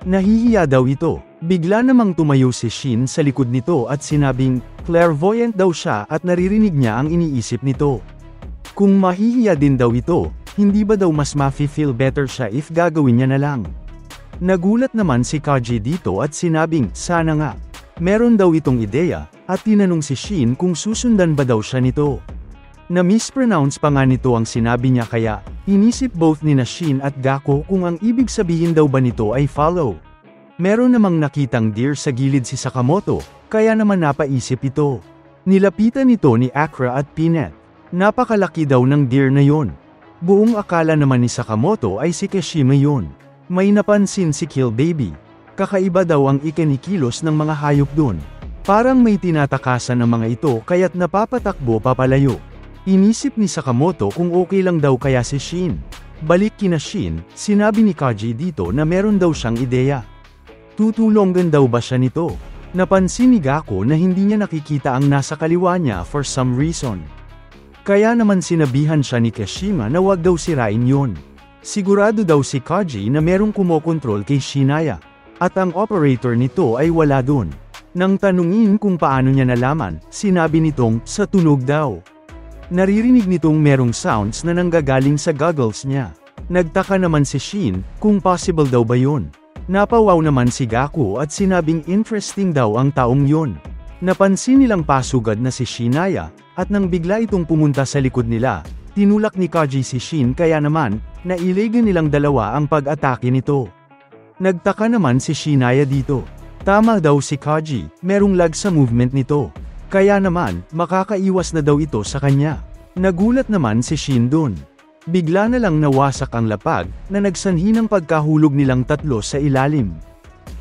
Nahihiya daw ito. Bigla namang tumayo si Shin sa likod nito at sinabing, clairvoyant daw siya at naririnig niya ang iniisip nito. Kung mahihiya din daw ito, hindi ba daw mas ma-feel better siya if gagawin niya na lang? Nagulat naman si Kaji dito at sinabing, sana nga. Meron daw itong ideya, at tinanong si Shin kung susundan ba daw siya nito. Na-mispronounce pa nga nito ang sinabi niya kaya, inisip both ni Shin at Gaku kung ang ibig sabihin daw ba nito ay follow. Meron namang nakitang deer sa gilid si Sakamoto, kaya naman napaisip ito. Nilapitan nito ni Akra at Peanut. Napakalaki daw ng deer na yon. Buong akala naman ni Sakamoto ay si Kishima yon. May napansin si Kill Baby. Kakaiba daw ang ikinikilos ng mga hayop dun. Parang may tinatakasan ng mga ito kaya't napapatakbo papalayo. Inisip ni Sakamoto kung okay lang daw kaya si Shin. Balik kina Shin, sinabi ni Kaji dito na meron daw siyang ideya. Tutulungan daw ba siya nito? Napansin ni Gaku na hindi niya nakikita ang nasa kaliwa niya for some reason. Kaya naman sinabihan siya ni Kishima na wag daw sirain yun. Sigurado daw si Kaji na merong kumokontrol kay Shinaya. At ang operator nito ay wala dun. Nang tanungin kung paano niya nalaman, sinabi nitong, sa tunog daw. Naririnig nitong merong sounds na nanggagaling sa goggles niya. Nagtaka naman si Shin, kung possible daw ba yun. Napawaw naman si Gaku at sinabing interesting daw ang taong yun. Napansin nilang pasugad na si Shinaya, at nang bigla itong pumunta sa likod nila, tinulak ni Kaji si Shin kaya naman, nailagan nilang dalawa ang pag-atake nito. Nagtaka naman si Shinaya dito. Tama daw si Kaji, merong lag sa movement nito. Kaya naman, makakaiwas na daw ito sa kanya. Nagulat naman si Shin dun. Bigla na lang nawasak ang lapag, na nagsanhi ng pagkahulog nilang tatlo sa ilalim.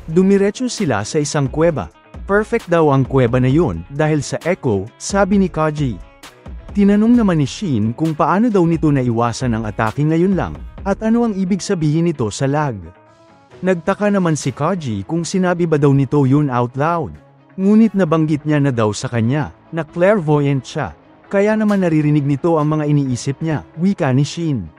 Dumiretso sila sa isang kuweba. Perfect daw ang kuweba na yun, dahil sa echo, sabi ni Kaji. Tinanong naman ni Shin kung paano daw nito naiwasan ang atake ngayon lang, at ano ang ibig sabihin nito sa lag. Nagtaka naman si Kaji kung sinabi ba daw nito yun out loud. Ngunit nabanggit niya na daw sa kanya, na clairvoyant siya. Kaya naman naririnig nito ang mga iniisip niya, wika ni Shin.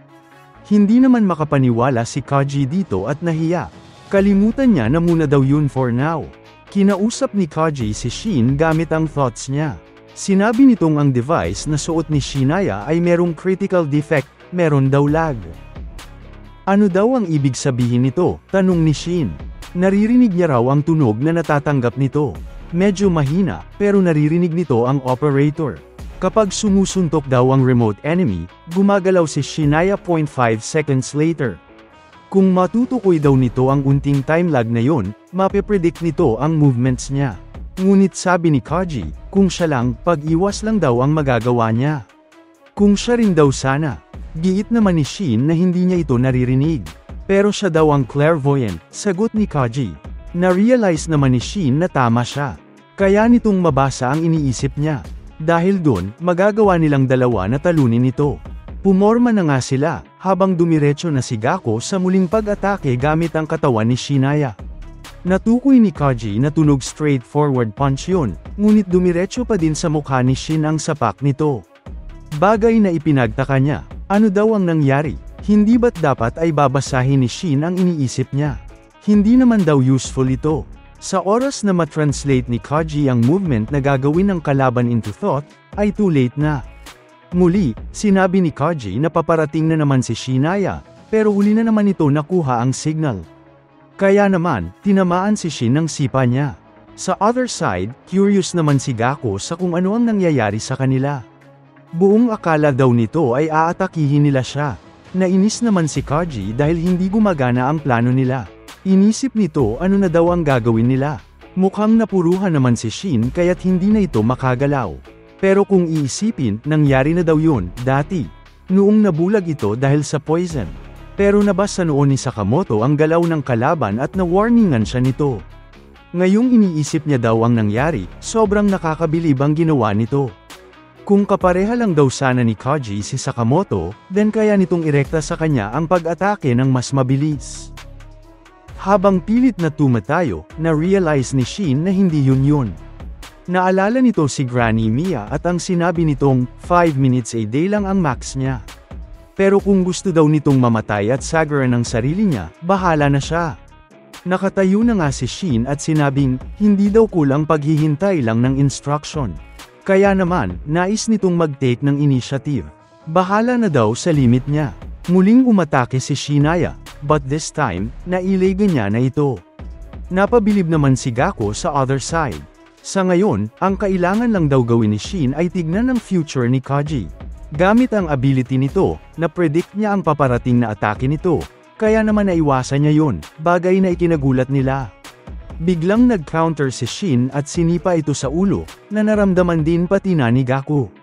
Hindi naman makapaniwala si Kaji dito at nahiya. Kalimutan niya na muna daw yun for now. Kinausap ni Kaji si Shin gamit ang thoughts niya. Sinabi nitong ang device na suot ni Shinaya ay merong critical defect, meron daw lag. Ano daw ang ibig sabihin nito? Tanong ni Shin. Naririnig niya raw ang tunog na natatanggap nito. Medyo mahina, pero naririnig nito ang operator. Kapag sumusuntok daw ang remote enemy, gumagalaw si Shinaya 0.5 seconds later. Kung matutukoy daw nito ang unting time lag na yon, mapipredict nito ang movements niya. Ngunit sabi ni Kaji, kung siya lang, pag-iwas lang daw ang magagawa niya. Kung siya rin daw sana. Giit naman ni Shin na hindi niya ito naririnig. Pero siya daw ang clairvoyant, sagot ni Kaji. Na-realize naman ni Shin na tama siya. Kaya nitong mabasa ang iniisip niya. Dahil doon, magagawa nilang dalawa na talunin ito. Pumorma na nga sila, habang dumiretso na si Gaku sa muling pag-atake gamit ang katawan ni Shinaya. Natukoy ni Kaji na tunog straightforward punch yun, ngunit dumiretso pa din sa mukha ni Shin ang sapak nito. Bagay na ipinagtaka niya, ano daw ang nangyari? Hindi ba't dapat ay babasahin ni Shin ang iniisip niya? Hindi naman daw useful ito. Sa oras na matranslate ni Kaji ang movement na gagawin ng kalaban into thought, ay too late na. Muli, sinabi ni Kaji na paparating na naman si Shinaya, pero huli na naman ito nakuha ang signal. Kaya naman, tinamaan si Shin ng sipa niya. Sa other side, curious naman si Gaku sa kung ano ang nangyayari sa kanila. Buong akala daw nito ay aatakihin nila siya. Nainis naman si Kaji dahil hindi gumagana ang plano nila. Inisip nito ano na daw ang gagawin nila. Mukhang napuruhan naman si Shin kaya't hindi na ito makagalaw. Pero kung iisipin, nangyari na daw yun, dati. Noong nabulag ito dahil sa poison. Pero nabasa noon ni Sakamoto ang galaw ng kalaban at na-warningan siya nito. Ngayong iniisip niya daw ang nangyari, sobrang nakakabilib ang ginawa nito. Kung kapareha lang daw sana ni Kaji si Sakamoto, then kaya nitong irekta sa kanya ang pag-atake ng mas mabilis. Habang pilit na tumatayo, na-realize ni Shin na hindi yun. Naalala nito si Granny Mia at ang sinabi nitong, 5 minutes a day lang ang max niya. Pero kung gusto daw nitong mamatay at sagaran ng sarili niya, bahala na siya. Nakatayo na nga si Shin at sinabing, hindi daw kulang paghihintay lang ng instruction. Kaya naman, nais nitong mag-take ng initiative. Bahala na daw sa limit niya. Muling umatake si Shinaya, but this time, nailagan niya na ito. Napabilib naman si Gaku sa other side. Sa ngayon, ang kailangan lang daw gawin ni Shin ay tignan ang future ni Kaji. Gamit ang ability nito, na-predict niya ang paparating na atake nito, kaya naman naiwasan niya yun, bagay na ikinagulat nila. Biglang nag-counter si Shin at sinipa ito sa ulo, na naramdaman din pati na ni Gaku.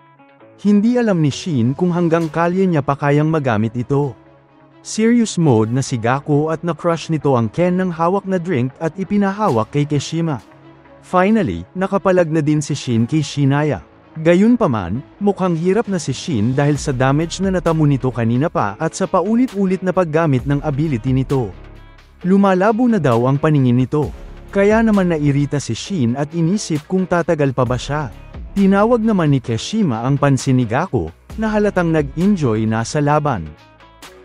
Hindi alam ni Shin kung hanggang kalye niya pa kayang magamit ito. Serious mode na si Gaku at na-crush nito ang can ng hawak na drink at ipinahawak kay Kishima. Finally, nakapalag na din si Shin kay Shinaya. Gayunpaman, mukhang hirap na si Shin dahil sa damage na natamo nito kanina pa at sa paulit-ulit na paggamit ng ability nito. Lumalabo na daw ang paningin nito. Kaya naman nairita si Shin at inisip kung tatagal pa ba siya. Tinawag naman ni Kishima ang pansin ni Gaku, na halatang nag-enjoy na sa laban.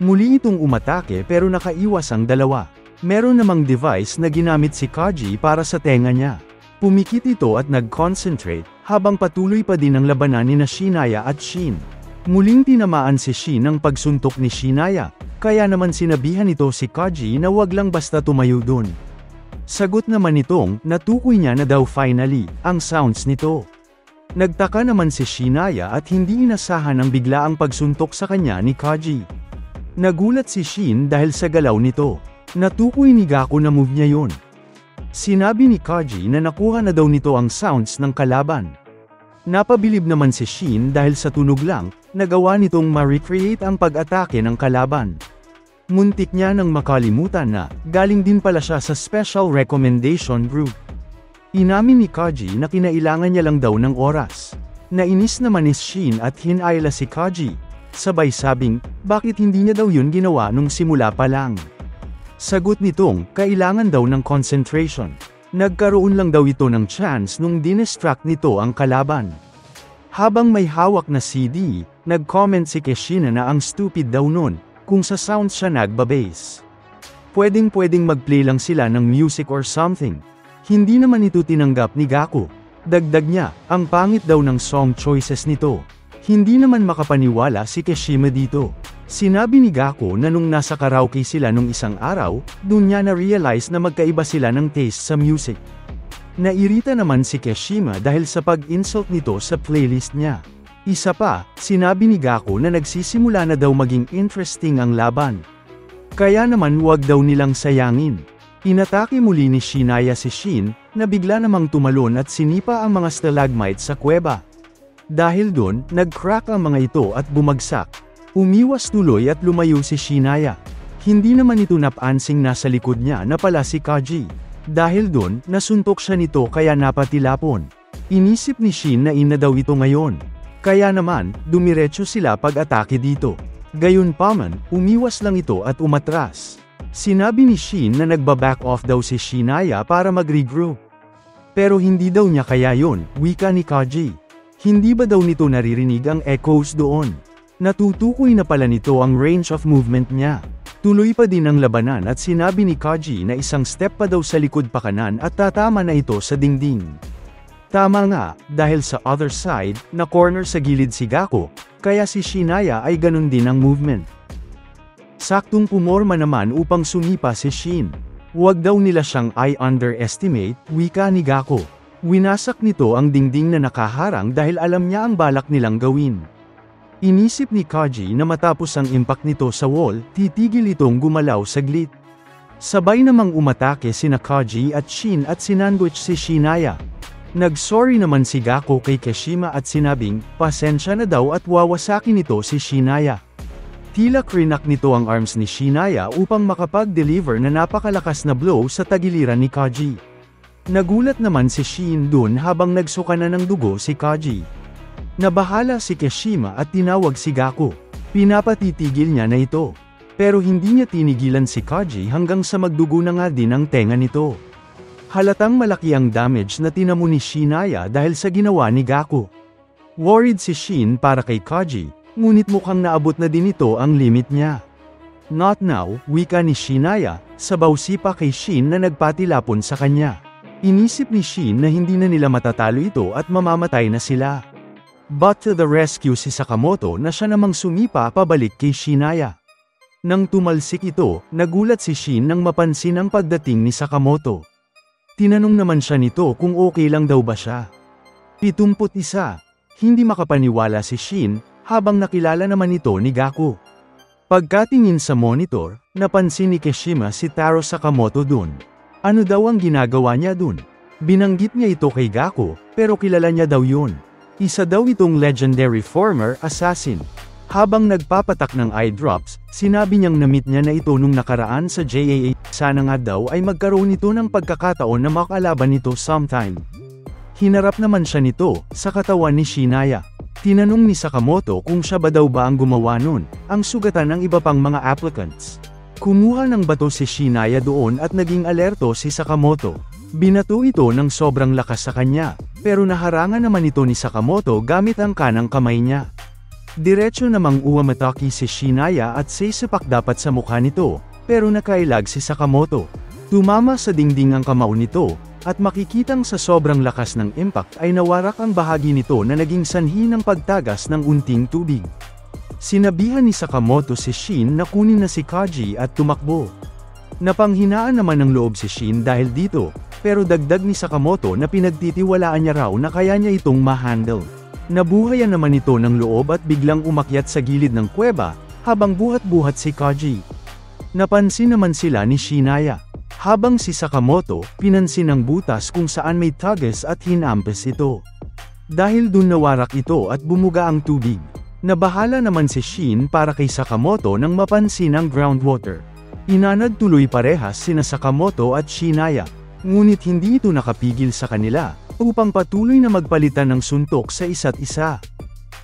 Muli itong umatake pero nakaiwas ang dalawa. Meron namang device na ginamit si Kaji para sa tenga niya. Pumikit ito at nag-concentrate, habang patuloy pa din ang labanan ni Shinaya at Shin. Muling tinamaan si Shin ng pagsuntok ni Shinaya, kaya naman sinabihan nito si Kaji na wag lang basta tumayo dun. Sagot naman nitong, natukoy niya na daw finally, ang sounds nito. Nagtaka naman si Shinaya at hindi inasahan ang biglaang pagsuntok sa kanya ni Kaji. Nagulat si Shin dahil sa galaw nito. Natukoy ni Gaku na move niya yun. Sinabi ni Kaji na nakuha na daw nito ang sounds ng kalaban. Napabilib naman si Shin dahil sa tunog lang, nagawa nitong ma-recreate ang pag-atake ng kalaban. Muntik niya nang makalimutan na, galing din pala siya sa Special Recommendation Group. Inamin ni Kaji na kinailangan niya lang daw ng oras. Nainis naman ni Shin at hinayla si Kaji. Sabay sabing, bakit hindi niya daw yun ginawa nung simula pa lang? Sagot nitong, kailangan daw ng concentration. Nagkaroon lang daw ito ng chance nung dinestract nito ang kalaban. Habang may hawak na CD, nag-comment si Keshina na ang stupid daw nun, kung sa sounds siya nagba-bass. Pwedeng mag-play lang sila ng music or something. Hindi naman ito tinanggap ni Gaku. Dagdag niya, ang pangit daw ng song choices nito. Hindi naman makapaniwala si Keshima dito. Sinabi ni Gaku na nung nasa karaoke sila nung isang araw, dun niya na-realize na magkaiba sila ng taste sa music. Nairita naman si Keshima dahil sa pag-insult nito sa playlist niya. Isa pa, sinabi ni Gaku na nagsisimula na daw maging interesting ang laban. Kaya naman wag daw nilang sayangin. Inatake muli ni Shinaya si Shin, na bigla namang tumalon at sinipa ang mga stalagmites sa kuweba. Dahil dun, nag-crack ang mga ito at bumagsak. Umiwas tuloy at lumayo si Shinaya. Hindi naman ito napansing nasa likod niya na pala si Kaji. Dahil dun, nasuntok siya nito kaya napatilapon. Inisip ni Shin na ina daw ito ngayon. Kaya naman, dumiretso sila pag-atake dito. Gayunpaman, umiwas lang ito at umatras. Sinabi ni Shin na nagba-back off daw si Shinaya para mag-regroup. Pero hindi daw niya kaya yon, wika ni Kaji. Hindi ba daw nito naririnig ang echoes doon? Natutukoy na pala nito ang range of movement niya. Tuloy pa din ang labanan at sinabi ni Kaji na isang step pa daw sa likod pa kanan at tatama na ito sa dingding. Tama nga, dahil sa other side, na corner sa gilid si Gaku, kaya si Shinaya ay ganun din ang movement. Saktong pumorma naman upang sumipa si Shin. Huwag daw nila siyang i-underestimate, wika ni Gaku. Winasak nito ang dingding na nakaharang dahil alam niya ang balak nilang gawin. Inisip ni Kaji na matapos ang impact nito sa wall, titigil itong gumalaw saglit. Sabay namang umatake sina Kaji at Shin at sinandwich si Shinaya. Nag-sorry naman si Gaku kay Keshima at sinabing, pasensya na daw at wawasakin nito si Shinaya. Tila krinak nito ang arms ni Shinaya upang makapag-deliver na napakalakas na blow sa tagiliran ni Kaji. Nagulat naman si Shin dun habang nagsuka na ng dugo si Kaji. Nabahala si Keshima at tinawag si Gaku. Pinapatitigil niya na ito. Pero hindi niya tinigilan si Kaji hanggang sa magdugo na nga din ang tenga nito. Halatang malaki ang damage na tinamo ni Shinaya dahil sa ginawa ni Gaku. Worried si Shin para kay Kaji, ngunit mukhang naabot na din ito ang limit niya. Not now, wika ni Shinaya, sabaw sipa kay Shin na nagpatilapon sa kanya. Inisip ni Shin na hindi na nila matatalo ito at mamamatay na sila. But to the rescue si Sakamoto na siya namang sumipa pabalik kay Shinaya. Nang tumalsik ito, nagulat si Shin nang mapansin ang pagdating ni Sakamoto. Tinanong naman siya nito kung okay lang daw ba siya. 71. Hindi makapaniwala si Shin, habang nakilala naman ito ni Gaku. Pagkatingin sa monitor, napansin ni Keshima si Taro Sakamoto dun. Ano daw ang ginagawa niya dun? Binanggit niya ito kay Gaku, pero kilala niya daw yun. Isa daw itong legendary former assassin. Habang nagpapatak ng eye drops, sinabi niyang na-meet niya na ito nung nakaraan sa JAA. Sana nga daw ay magkaroon ito ng pagkakataon na makalaban nito sometime. Hinarap naman siya nito, sa katawan ni Shinaya. Tinanong ni Sakamoto kung siya ba daw ba ang gumawa nun, ang sugatan ng iba pang mga applicants. Kumuha ng bato si Shinaya doon at naging alerto si Sakamoto. Binato ito ng sobrang lakas sa kanya, pero naharangan naman ito ni Sakamoto gamit ang kanang kamay niya. Diretso namang uwamataki si Shinaya at sisipak dapat sa mukha nito, pero nakailag si Sakamoto. Tumama sa dingding ang kamao nito, at makikitang sa sobrang lakas ng impact ay nawarak ang bahagi nito na naging sanhi ng pagtagas ng unting tubig. Sinabihan ni Sakamoto si Shin na kunin na si Kaji at tumakbo. Napanghinaan naman ng loob si Shin dahil dito, pero dagdag ni Sakamoto na pinagtitiwalaan niya raw na kaya niya itong ma-handle. Nabuhayan naman ito ng loob at biglang umakyat sa gilid ng kuweba, habang buhat-buhat si Kaji. Napansin naman sila ni Shinaya. Habang si Sakamoto, pinansin ang butas kung saan may tagas at hinampes ito. Dahil dun nawarak ito at bumuga ang tubig. Nabahala naman si Shin para kay Sakamoto nang mapansin ang groundwater. Inanad tuloy parehas sina Sakamoto at Shinaya, ngunit hindi ito nakapigil sa kanila, upang patuloy na magpalitan ng suntok sa isa't isa.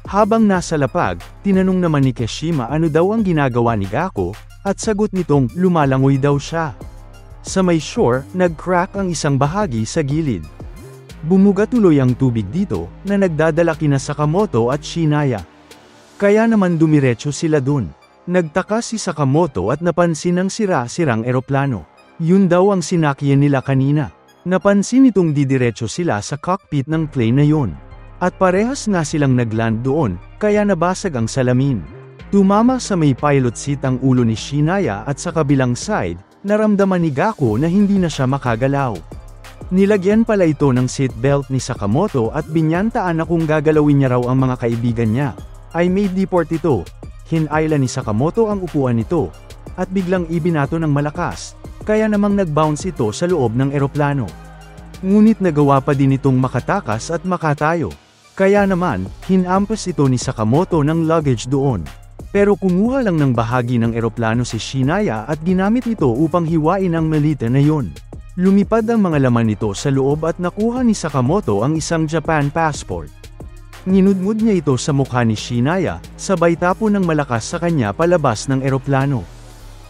Habang nasa lapag, tinanong naman ni Kashima ano daw ang ginagawa ni Gako, at sagot nitong lumalangoy daw siya. Sa may shore, nag-crack ang isang bahagi sa gilid. Bumuga tuloy ang tubig dito, na nagdadala kina Sakamoto at Shinaya. Kaya naman dumiretso sila dun. Nagtaka si Sakamoto at napansin ang sira-sirang eroplano. Yun daw ang sinakyan nila kanina. Napansin itong didiretso sila sa cockpit ng plane na yun. At parehas nga silang nagland doon, kaya nabasag ang salamin. Tumama sa may pilot seat ang ulo ni Shinaya at sa kabilang side, naramdaman ni Gako na hindi na siya makagalaw. Nilagyan pala ito ng seatbelt ni Sakamoto at binyantaan na kung gagalawin niya raw ang mga kaibigan niya, ay may deport ito. Hinayla ni Sakamoto ang upuan nito, at biglang ibinato ng malakas, kaya namang nag-bounce ito sa loob ng eroplano. Ngunit nagawa pa din itong makatakas at makatayo. Kaya naman, hinampas ito ni Sakamoto ng luggage doon. Pero kumuha lang ng bahagi ng eroplano si Shinaya at ginamit ito upang hiwain ang malita na yon. Lumipad ang mga laman nito sa loob at nakuha ni Sakamoto ang isang Japan passport. Ninudmud niya ito sa mukha ni Shinaya, sabay tapo ng malakas sa kanya palabas ng eroplano.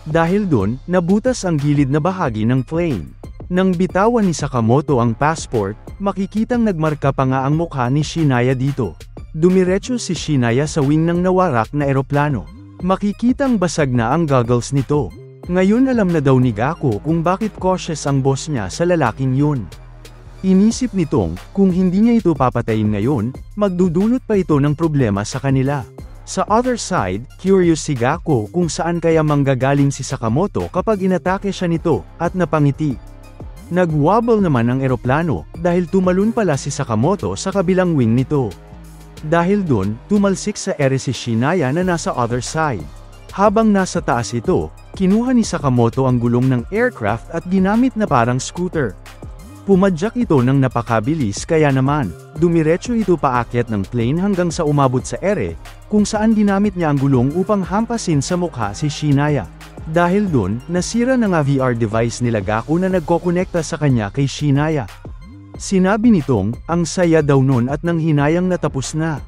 Dahil dun, nabutas ang gilid na bahagi ng plane. Nang bitawan ni Sakamoto ang passport, makikitang nagmarka pa nga ang mukha ni Shinaya dito. Dumiretso si Shinaya sa wing ng nawarak na eroplano. Makikitang basag na ang goggles nito. Ngayon alam na daw ni Gako kung bakit cautious ang boss niya sa lalaking yun. Inisip nitong, kung hindi niya ito papatayin ngayon, magdudulot pa ito ng problema sa kanila. Sa other side, curious si Gako kung saan kaya manggagaling si Sakamoto kapag inatake siya nito, at napangiti. Nag-wobble naman ang eroplano, dahil tumalon pala si Sakamoto sa kabilang wing nito. Dahil dun, tumalsik sa ere si Shinaya na nasa other side. Habang nasa taas ito, kinuha ni Sakamoto ang gulong ng aircraft at ginamit na parang scooter. Pumadyak ito ng napakabilis kaya naman, dumiretso ito paakyat ng plane hanggang sa umabot sa ere, kung saan ginamit niya ang gulong upang hampasin sa mukha si Shinaya. Dahil dun, nasira na nga VR device nila Gako na nagkokonekta sa kanya kay Shinaya. Sinabi nitong, ang saya daw nun at nang hinayang natapos na.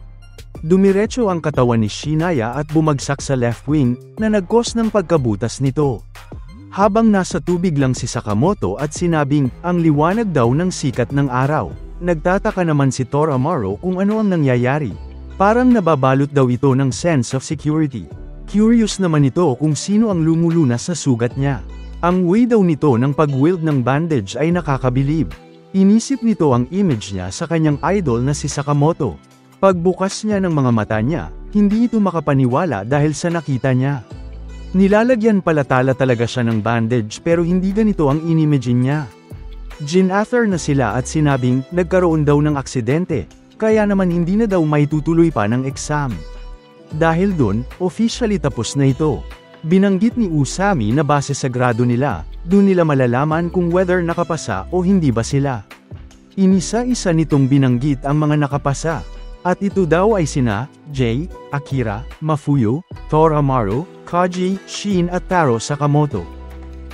Dumiretso ang katawan ni Shinaya at bumagsak sa left wing, na nagkos ng pagkabutas nito. Habang nasa tubig lang si Sakamoto at sinabing, ang liwanag daw ng sikat ng araw. Nagtataka naman si Tor Amaro kung ano ang nangyayari. Parang nababalot daw ito ng sense of security. Curious naman ito kung sino ang lumulunas sa sugat niya. Ang way daw nito ng pag-wield ng bandage ay nakakabilib. Inisip nito ang image niya sa kanyang idol na si Sakamoto. Pagbukas niya ng mga mata niya, hindi ito makapaniwala dahil sa nakita niya. Nilalagyan palatala talaga siya ng bandage pero hindi ganito ang inimagine niya. Ginather na sila at sinabing, nagkaroon daw ng aksidente, kaya naman hindi na daw maitutuloy pa ng exam. Dahil dun, officially tapos na ito. Binanggit ni Usami na base sa grado nila, dun nila malalaman kung whether nakapasa o hindi ba sila. Inisa-isa nitong binanggit ang mga nakapasa. At ito daw ay sina, Jay, Akira, Mafuyo, Tor Amaro, Kaji, Shin at Taro Sakamoto.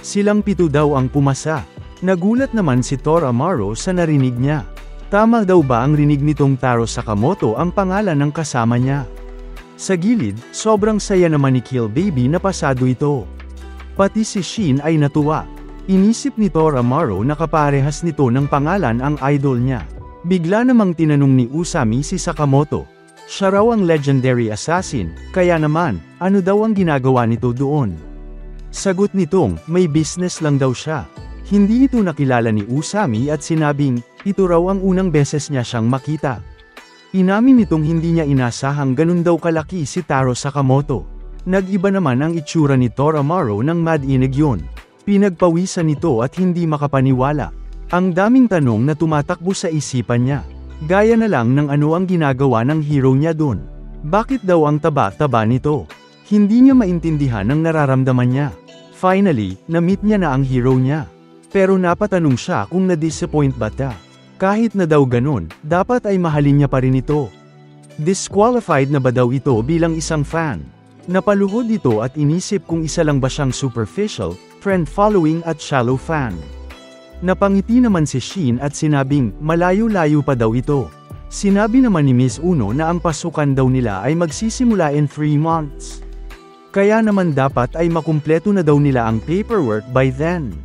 Silang 7 daw ang pumasa. Nagulat naman si Tor Amaro sa narinig niya. Tama daw ba ang rinig nitong Taro Sakamoto ang pangalan ng kasama niya? Sa gilid, sobrang saya naman ni Kill Baby na pasado ito. Pati si Shin ay natuwa. Inisip ni Tor Amaro na kaparehas nito ng pangalan ang idol niya. Bigla namang tinanong ni Usami si Sakamoto. Siya raw ang legendary assassin, kaya naman, ano daw ang ginagawa nito doon? Sagot nitong, may business lang daw siya. Hindi ito nakilala ni Usami at sinabing, ito raw ang unang beses niya siyang makita. Inamin nitong hindi niya inasahang ganun daw kalaki si Taro Sakamoto. Nag-iba naman ang itsura ni Tora Amaro nang madinig yun. Pinagpawisan nito at hindi makapaniwala. Ang daming tanong na tumatakbo sa isipan niya. Gaya na lang ng ano ang ginagawa ng hero niya dun. Bakit daw ang taba-taba nito? Hindi niya maintindihan ang nararamdaman niya. Finally, na-meet niya na ang hero niya. Pero napatanong siya kung na-disappoint ba siya. Kahit na daw ganun, dapat ay mahalin niya pa rin ito. Disqualified na ba daw ito bilang isang fan? Napaluhod ito at inisip kung isa lang ba siyang superficial, trend-following at shallow fan. Napangiti naman si Shin at sinabing, malayo-layo pa daw ito. Sinabi naman ni Miss Uno na ang pasukan daw nila ay magsisimula in 3 months. Kaya naman dapat ay makumpleto na daw nila ang paperwork by then.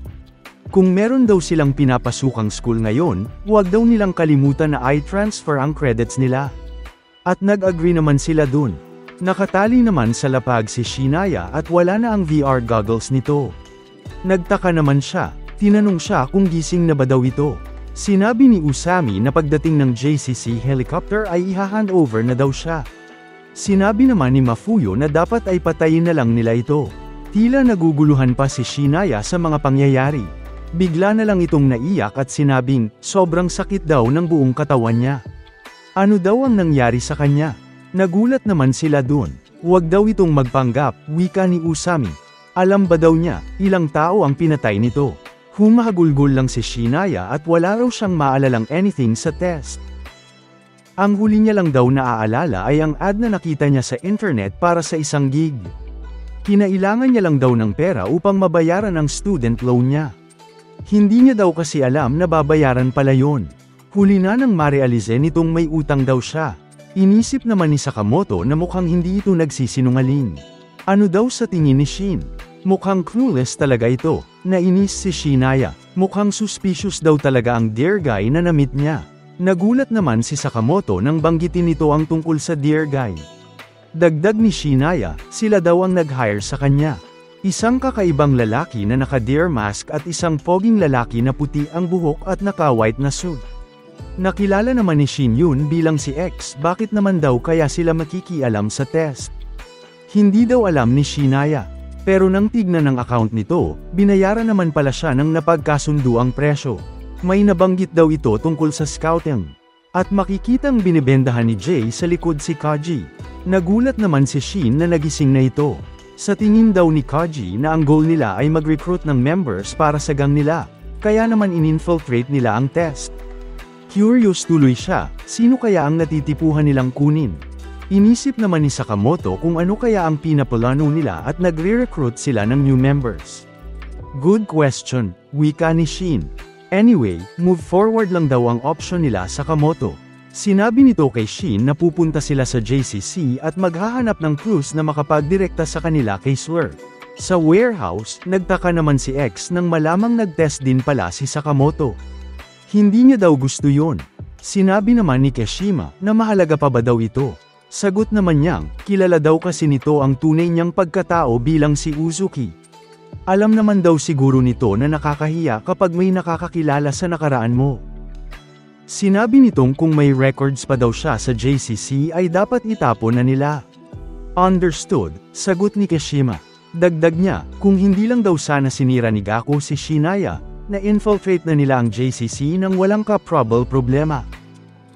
Kung meron daw silang pinapasukang school ngayon, huwag daw nilang kalimutan na i-transfer ang credits nila. At nag-agree naman sila dun. Nakatali naman sa lapag si Shinaya at wala na ang VR goggles nito. Nagtaka naman siya, tinanong siya kung gising na ba daw ito. Sinabi ni Usami na pagdating ng JCC helicopter ay iha-handover na daw siya. Sinabi naman ni Mafuyo na dapat ay patayin na lang nila ito. Tila naguguluhan pa si Shinaya sa mga pangyayari. Bigla na lang itong naiyak at sinabing, sobrang sakit daw ng buong katawan niya. Ano daw ang nangyari sa kanya? Nagulat naman sila dun. Huwag daw itong magpanggap, wika ni Usami. Alam ba daw niya, ilang tao ang pinatay nito? Humahagulgol lang si Shinaya at wala raw siyang maalalang anything sa test. Ang huli niya lang daw naaalala ay ang ad na nakita niya sa internet para sa isang gig. Kinailangan niya lang daw ng pera upang mabayaran ang student loan niya. Hindi niya daw kasi alam na babayaran pala yon. Huli na nang marealize nitong may utang daw siya. Inisip naman ni Sakamoto na mukhang hindi ito nagsisinungaling. Ano daw sa tingin ni Shin? Mukhang clueless talaga ito. Nainis si Shinaya. Mukhang suspicious daw talaga ang dear guy na na-meet niya. Nagulat naman si Sakamoto nang banggitin nito ang tungkol sa dear guy. Dagdag ni Shinaya, sila daw ang nag-hire sa kanya. Isang kakaibang lalaki na naka-deer mask at isang poging lalaki na puti ang buhok at naka-white na suit. Nakilala naman ni Shin yun bilang si X, bakit naman daw kaya sila makikialam sa test? Hindi daw alam ni Shinaya. Pero nang tignan ng account nito, binayaran naman pala siya ng napagkasundo ang presyo. May nabanggit daw ito tungkol sa scouting. At makikitang binibendahan ni Jay sa likod si Kaji. Nagulat naman si Shin na nagising na ito. Sa tingin daw ni Kaji na ang goal nila ay mag-recruit ng members para sa gang nila, kaya naman in-infiltrate nila ang test. Curious tuloy siya, sino kaya ang natitipuhan nilang kunin? Inisip naman ni Sakamoto kung ano kaya ang pinapalano nila at nagre-recruit sila ng new members. Good question, wika ni Shin. Anyway, move forward lang daw ang option nila Sakamoto. Sinabi nito kay Shin na pupunta sila sa JCC at maghahanap ng crews na makapagdirekta sa kanila kay Slur. Sa warehouse, nagtaka naman si X nang malamang nag-test din pala si Sakamoto. Hindi niya daw gusto yon. Sinabi naman ni Kashima na mahalaga pa ba daw ito. Sagot naman niyang, kilala daw kasi nito ang tunay niyang pagkatao bilang si Uzuki. Alam naman daw siguro nito na nakakahiya kapag may nakakakilala sa nakaraan mo. Sinabi nitong kung may records pa daw siya sa JCC ay dapat itapon na nila. Understood, sagot ni Kashima. Dagdag niya, kung hindi lang daw sana sinira ni Gako si Shinaya, na infiltrate na nila ang JCC nang walang ka-probable problema.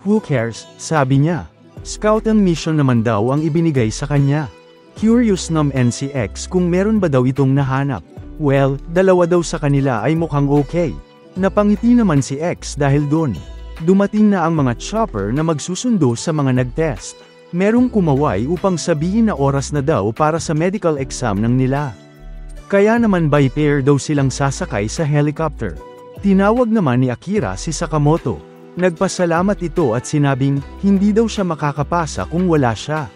Who cares, sabi niya. Scout and mission naman daw ang ibinigay sa kanya. Curious naman si X kung meron ba daw itong nahanap. Well, dalawa daw sa kanila ay mukhang okay. Napangiti naman si X dahil doon. Dumating na ang mga chopper na magsusundo sa mga nag-test. Merong kumaway upang sabihin na oras na daw para sa medical exam ng nila. Kaya naman by pair daw silang sasakay sa helicopter. Tinawag naman ni Akira si Sakamoto. Nagpasalamat ito at sinabing, hindi daw siya makakapasa kung wala siya.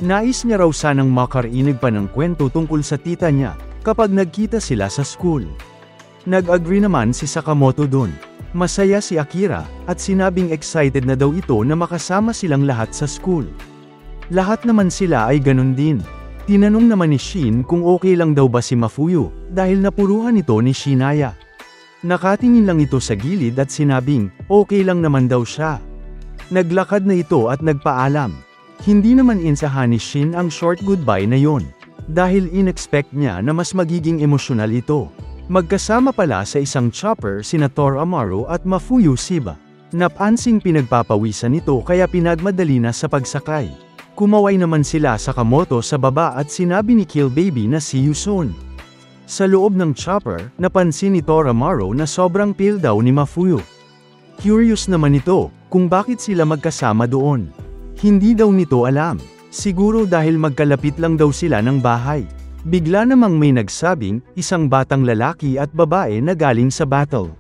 Nais niya raw sanang makarinig pa ng kwento tungkol sa tita niya, kapag nagkita sila sa school. Nag-agree naman si Sakamoto dun. Masaya si Akira, at sinabing excited na daw ito na makasama silang lahat sa school. Lahat naman sila ay ganun din. Tinanong naman ni Shin kung okay lang daw ba si Mafuyo, dahil napuruhan ito ni Shinaya. Nakatingin lang ito sa gilid at sinabing, okay lang naman daw siya. Naglakad na ito at nagpaalam. Hindi naman insahan ni Shin ang short goodbye na yon. Dahil inexpect niya na mas magiging emosyonal ito. Magkasama pala sa isang chopper sina Tor Amaro at Mafuyu Shiba. Napansing pinagpapawisan nito kaya pinagmadali na sa pagsakay. Kumaway naman sila sa Sakamoto sa baba at sinabi ni Kill Baby na see you soon. Sa loob ng chopper, napansin ni Tor Amaro na sobrang pale daw ni Mafuyu. Curious naman ito, kung bakit sila magkasama doon. Hindi daw nito alam. Siguro dahil magkalapit lang daw sila ng bahay. Bigla namang may nagsabing, isang batang lalaki at babae na galing sa battle.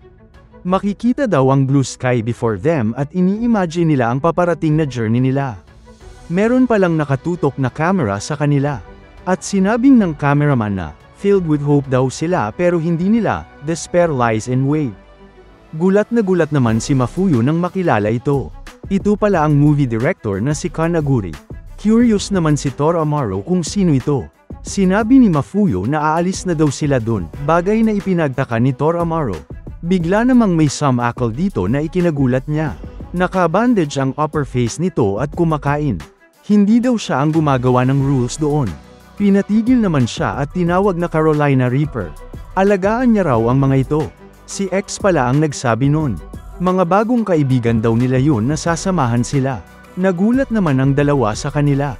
Makikita daw ang blue sky before them at ini-imagine nila ang paparating na journey nila. Meron palang nakatutok na camera sa kanila. At sinabing ng cameraman na, filled with hope daw sila pero hindi nila, despair lies in wait. Gulat na gulat naman si Mafuyu nang makilala ito. Ito pala ang movie director na si Kanaguri. Curious naman si Tor Amaro kung sino ito. Sinabi ni Mafuyu na aalis na daw sila dun, bagay na ipinagtaka ni Tor Amaro. Bigla namang may sumakal dito na ikinagulat niya. Nakabandage ang upper face nito at kumakain. Hindi daw siya ang gumagawa ng rules doon. Pinatigil naman siya at tinawag na Carolina Reaper. Alagaan niya raw ang mga ito. Si X pala ang nagsabi nun. Mga bagong kaibigan daw nila yun na sasamahan sila. Nagulat naman ang dalawa sa kanila.